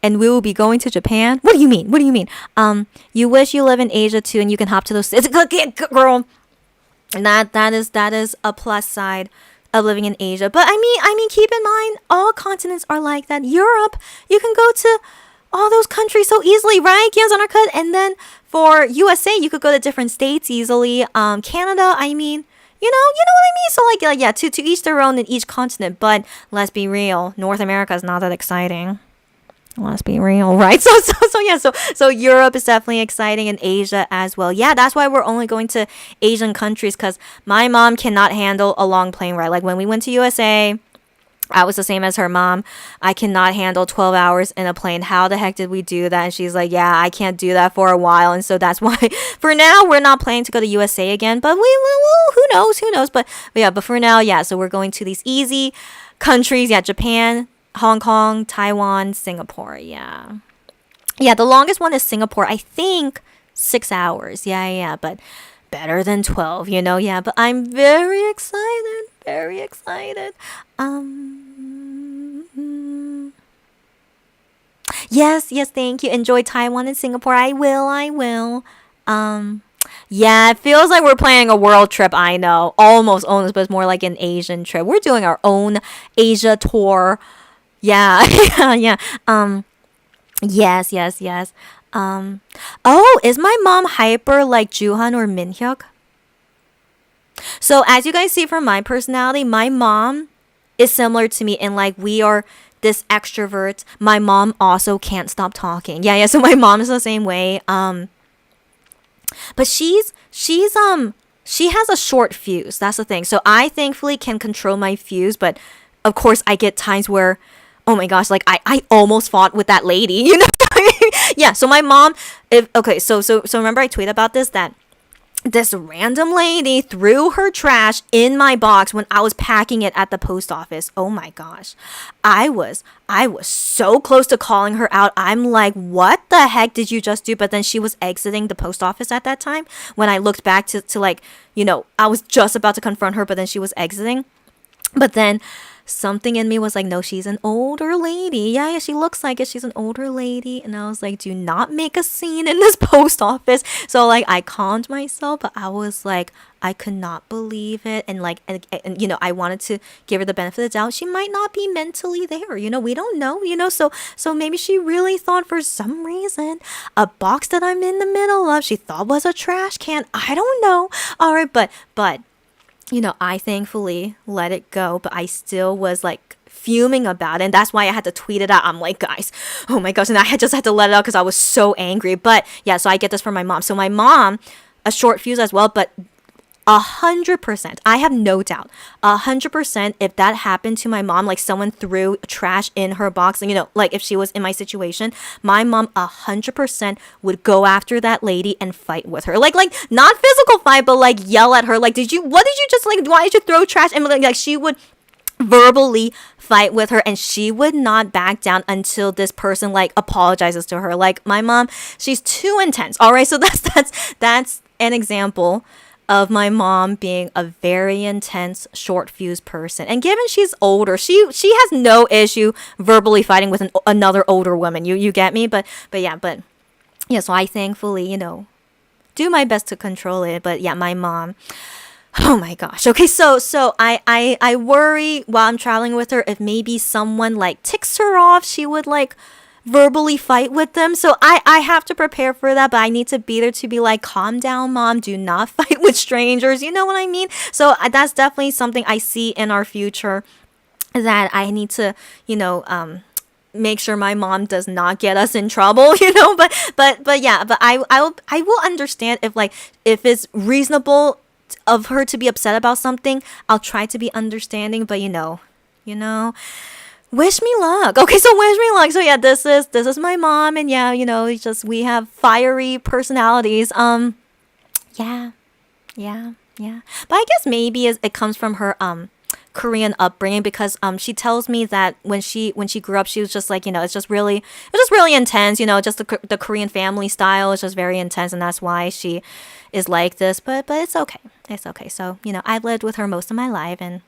and we will be going to Japan. What do you mean? You wish you live in Asia too and you can hop to those. It's a girl. And that is a plus side of living in Asia. But I mean, keep in mind, all continents are like that. Europe, you can go to all those countries so easily, right? And then for USA, you could go to different states easily. Canada, I mean, you know what I mean? So like yeah, to each their own in each continent. But let's be real, North America is not that exciting. Let's be real, right? So Europe is definitely exciting and Asia as well. Yeah, that's why we're only going to Asian countries because my mom cannot handle a long plane ride. Like when we went to USA, I was the same as her mom. I cannot handle 12 hours in a plane. How the heck did we do that? And she's like, yeah, I can't do that for a while. And so that's why for now we're not planning to go to USA again. But who knows? But for now, yeah. So we're going to these easy countries. Yeah, Japan, Hong Kong, Taiwan, Singapore. Yeah, the longest one is Singapore. I think 6 hours. Yeah, but better than 12, Yeah, but I'm very excited. Yes, thank you. Enjoy Taiwan and Singapore. I will. Yeah, it feels like we're planning a world trip. I know, almost, but it's more like an Asian trip. We're doing our own Asia tour. Yeah. Yes. Is my mom hyper like Juhan or MINHYUK? So as you guys see from my personality, my mom is similar to me in like we are this extrovert. My mom also can't stop talking. Yeah. So my mom is the same way. But she has a short fuse. That's the thing. So I thankfully can control my fuse, but of course I get times where, oh my gosh, like I almost fought with that lady, Yeah, so my mom, so remember I tweeted about this, that this random lady threw her trash in my box when I was packing it at the post office. Oh my gosh. I was so close to calling her out. I'm like, what the heck did you just do? But then she was exiting the post office at that time when I looked back to like, I was just about to confront her, but then she was exiting. But then something in me was like, no, she's an older lady. Yeah, she looks like it. She's an older lady. And I was like, do not make a scene in this post office. So like I calmed myself, but I was like, I could not believe it. And like, and I wanted to give her the benefit of the doubt. She might not be mentally there. We don't know, so maybe she really thought for some reason a box that I'm in the middle of, she thought was a trash can. I don't know. All right. But I thankfully let it go, but I still was like fuming about it. And that's why I had to tweet it out. I'm like, guys, oh my gosh. And I just had to let it out because I was so angry. But yeah, so I get this from my mom. So my mom, a short fuse as well, but 100%, I have no doubt, 100% if that happened to my mom, like someone threw trash in her box, and like if she was in my situation, my mom 100% would go after that lady and fight with her. Like not physical fight, but like yell at her, like, what did you just like, why did you throw trash? And like she would verbally fight with her, and she would not back down until this person like apologizes to her. Like my mom, she's too intense. All right, so that's an example of my mom being a very intense, short fuse person. And given she's older, she has no issue verbally fighting with another older woman. You get me? But yeah. So I thankfully do my best to control it. But yeah, my mom. Oh my gosh. Okay, so I worry while I'm traveling with her if maybe someone like ticks her off, she would like verbally fight with them. So I have to prepare for that, but I need to be there to be like, calm down, mom, do not fight with strangers. You know what I mean? So that's definitely something I see in our future that I need to, make sure my mom does not get us in trouble, but yeah, but I will understand if it's reasonable of her to be upset about something. I'll try to be understanding, but wish me luck. Okay, so wish me luck. So yeah, this is my mom, and yeah, it's just we have fiery personalities. Yeah. But I guess maybe it comes from her Korean upbringing, because she tells me that when she grew up, she was just like, it's just really intense, just the Korean family style is just very intense, and that's why she is like this. But it's okay. It's okay. So, I've lived with her most of my life, and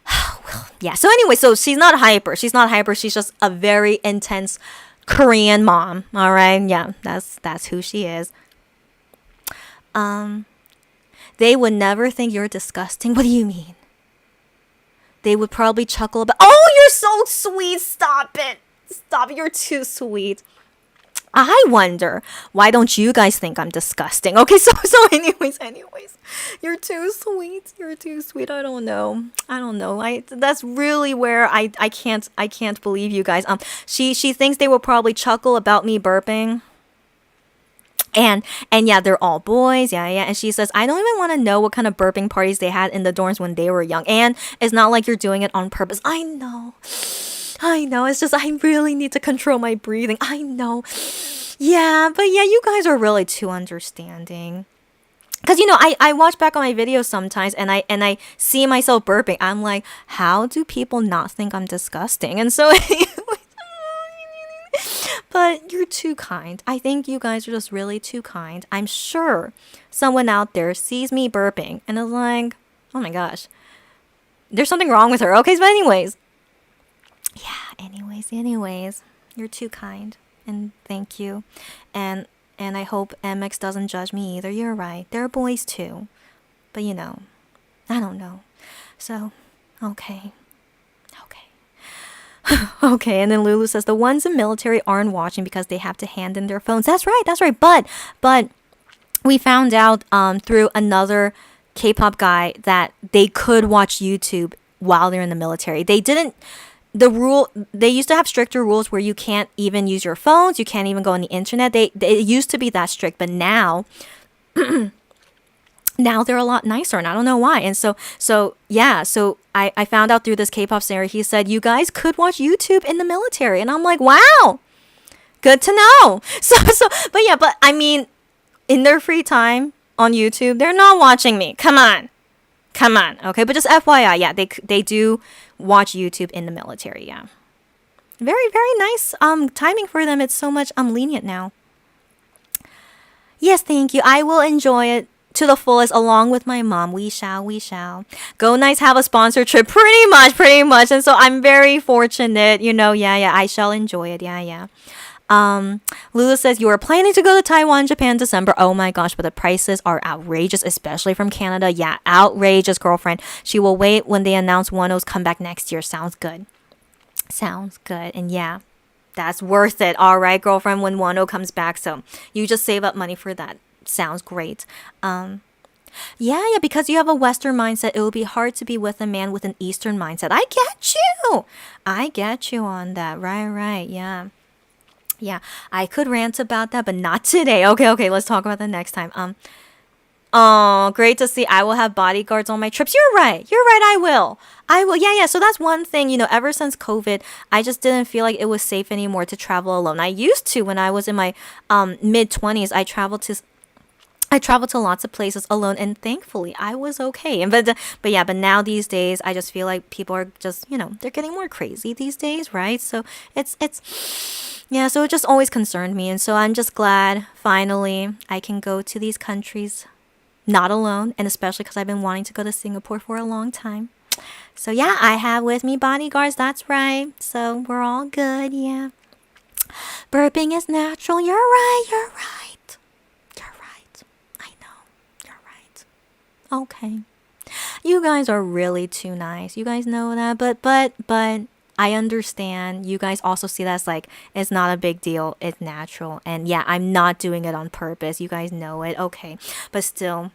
well, yeah. So anyway, so she's not hyper. She's just a very intense Korean mom. All right. Yeah. That's who she is. They would never think you're disgusting. What do you mean? They would probably chuckle about, oh, you're so sweet. Stop it. You're too sweet. I wonder, why don't you guys think I'm disgusting? Okay, so anyways, you're too sweet. I don't know. That's really where I can't believe you guys. She thinks they will probably chuckle about me burping. And yeah, they're all boys. Yeah. And she says, I don't even want to know what kind of burping parties they had in the dorms when they were young. And it's not like you're doing it on purpose. I know. It's just I really need to control my breathing. I know. Yeah, but yeah, you guys are really too understanding. Because I watch back on my videos sometimes, and I see myself burping. I'm like, how do people not think I'm disgusting? And so but you're too kind. I think you guys are just really too kind. I'm sure someone out there sees me burping and is like, oh my gosh, there's something wrong with her. Okay, but anyways. Yeah, anyways. You're too kind. And thank you. And I hope MX doesn't judge me either. You're right. They're boys too. But I don't know. So, okay. Okay, and then Lulu says the ones in military aren't watching because they have to hand in their phones. That's right. But we found out through another K-pop guy that they could watch YouTube while they're in the military. They used to have stricter rules where you can't even use your phones, you can't even go on the internet. It used to be that strict, but now now they're a lot nicer, and I don't know why. And so I found out through this K-pop singer, he said, you guys could watch YouTube in the military. And I'm like, wow, good to know. But I mean, in their free time on YouTube, they're not watching me. Come on. Okay. But just FYI, yeah, they do watch YouTube in the military. Yeah. Very, very nice timing for them. It's so much lenient now. Yes, thank you. I will enjoy it to the fullest along with my mom. We shall. Go Nice have a sponsor trip. Pretty much. And so I'm very fortunate, yeah, I shall enjoy it. Yeah. Lulu says, you are planning to go to Taiwan, Japan, December. Oh my gosh, but the prices are outrageous, especially from Canada. Yeah, outrageous, girlfriend. She will wait when they announce Oneo's come back next year. Sounds good. And yeah, that's worth it. All right, girlfriend, when Oneo comes back. So you just save up money for that. Sounds great. Yeah, because you have a Western mindset, it will be hard to be with a man with an Eastern mindset. I get you on that. Right. Yeah, I could rant about that, but not today. Okay, let's talk about that next time. Oh, great to see. I will have bodyguards on my trips. You're right. I will. Yeah. So that's one thing, ever since COVID, I just didn't feel like it was safe anymore to travel alone. I used to when I was in my mid-20s. I traveled to lots of places alone, and thankfully I was okay. And but now these days I just feel like people are just, they're getting more crazy these days, right? So it's yeah, so it just always concerned me, and so I'm just glad finally I can go to these countries not alone, and especially because I've been wanting to go to Singapore for a long time. So yeah, I have with me bodyguards, that's right. So we're all good, yeah. Burping is natural. You're right, you're right. You're right. I know. You're right. Okay. You guys are really too nice. You guys know that, but I understand. You guys also see that as like it's not a big deal. It's natural. And yeah, I'm not doing it on purpose. You guys know it. Okay. But still,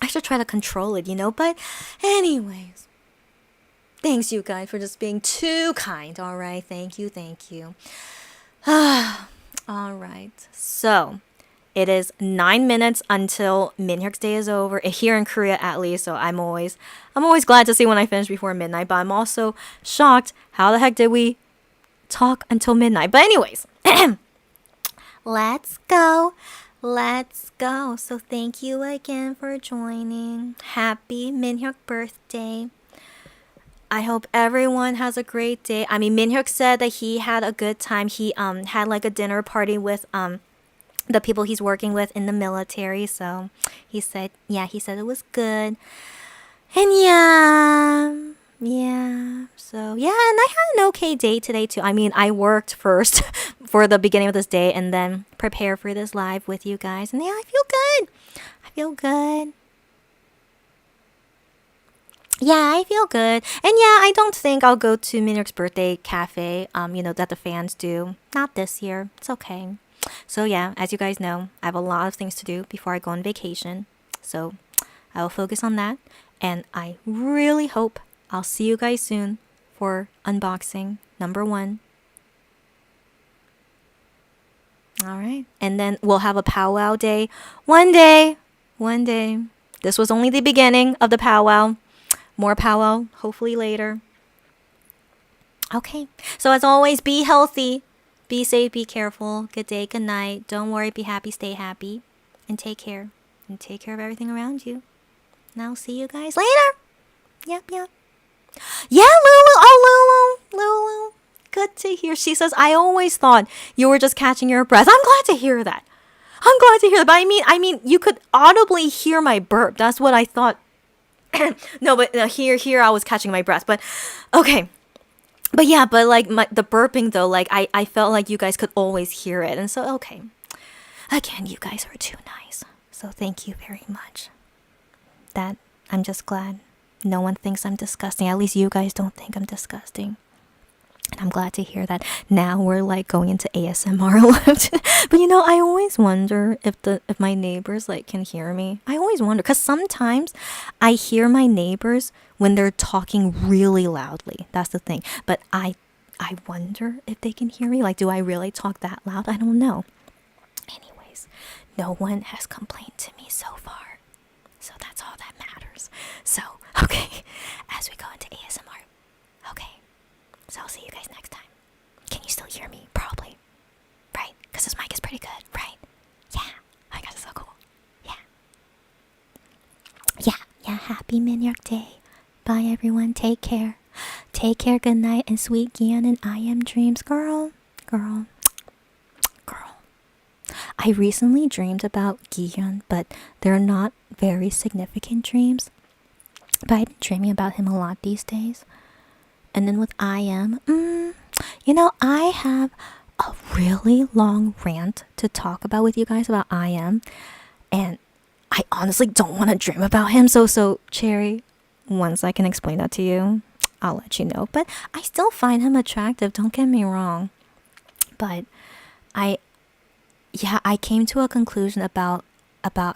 I should try to control it, But anyways, thanks you guys for just being too kind. All right. Thank you. Thank you. All right. So, it is 9 minutes until MINHYUK's day is over here in Korea, at least. So I'm always glad to see when I finish before midnight. But I'm also shocked. How the heck did we talk until midnight? But anyways, let's go. Let's go. So thank you again for joining. Happy MINHYUK birthday. I hope everyone has a great day. I mean, MINHYUK said that he had a good time. He had like a dinner party with the people he's working with in the military. So he said it was good. And yeah. So yeah, and I had an okay day today too. I mean, I worked first for the beginning of this day and then prepare for this live with you guys. And yeah, I feel good. Yeah, I feel good. And yeah, I don't think I'll go to MINHYUK's birthday cafe, that the fans do. Not this year. It's okay. So yeah, as you guys know, I have a lot of things to do before I go on vacation. So I will focus on that. And I really hope I'll see you guys soon for unboxing number 1. All right. And then we'll have a powwow day. One day. This was only the beginning of the powwow. More powwow, hopefully later. Okay. So as always, be healthy. Be safe, be careful. Good day, good night. Don't worry, be happy, stay happy. And take care. And take care of everything around you. And I'll see you guys later. Yep. Yeah, Lulu. Oh, Lulu. Good to hear. She says, I always thought you were just catching your breath. I'm glad to hear that. But I mean, you could audibly hear my burp. That's what I thought. No, but here I was catching my breath. But okay. But yeah, like the burping though, like I felt like you guys could always hear it. And so, okay. Again, you guys are too nice. So thank you very much. That I'm just glad no one thinks I'm disgusting. At least you guys don't think I'm disgusting. And I'm glad to hear that. Now we're like going into ASMR. But I always wonder if my neighbors like can hear me. I always wonder because sometimes I hear my neighbors when they're talking really loudly. That's the thing. But I wonder if they can hear me. Like, do I really talk that loud? I don't know. Anyways, no one has complained to me so far. So that's all that matters. So, okay, as we go into ASMR. Okay. So I'll see you guys next time. Can you still hear me? Probably. Right? Because this mic is pretty good, right? Yeah. I guess it's so cool. Yeah. Happy MINHYUK Day. Bye, everyone. Take care. Good night, and sweet Gian and I am dreams. Girl. I recently dreamed about Gian, but they're not very significant dreams. But I've been dreaming about him a lot these days. And then with I am, I have a really long rant to talk about with you guys about I am. And I honestly don't want to dream about him. So Cherry, once I can explain that to you, I'll let you know. But I still find him attractive, don't get me wrong. But I came to a conclusion about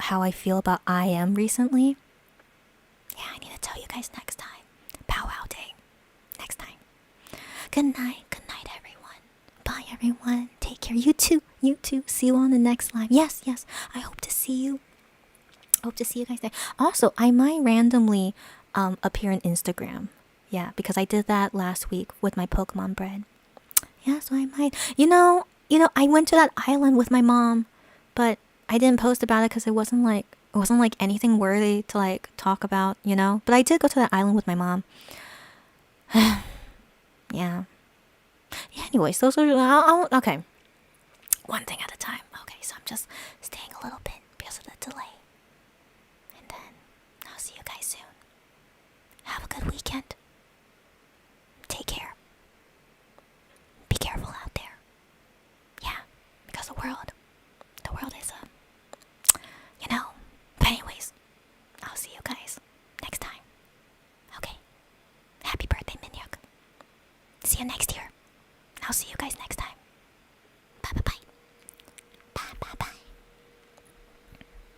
how I feel about I am recently. Yeah, I need to tell you guys next time. Powwow day. Next time. Good night, everyone. Bye, everyone. Take care. You too. See you on the next live. Yes. I hope to see you. Hope to see you guys there. Also, I might randomly appear on Instagram. Yeah, because I did that last week with my Pokemon bread. Yeah, so I might. I went to that island with my mom, but I didn't post about it because it wasn't like anything worthy to like talk about, you know. But I did go to that island with my mom. Yeah. Anyways, those are okay. One thing at a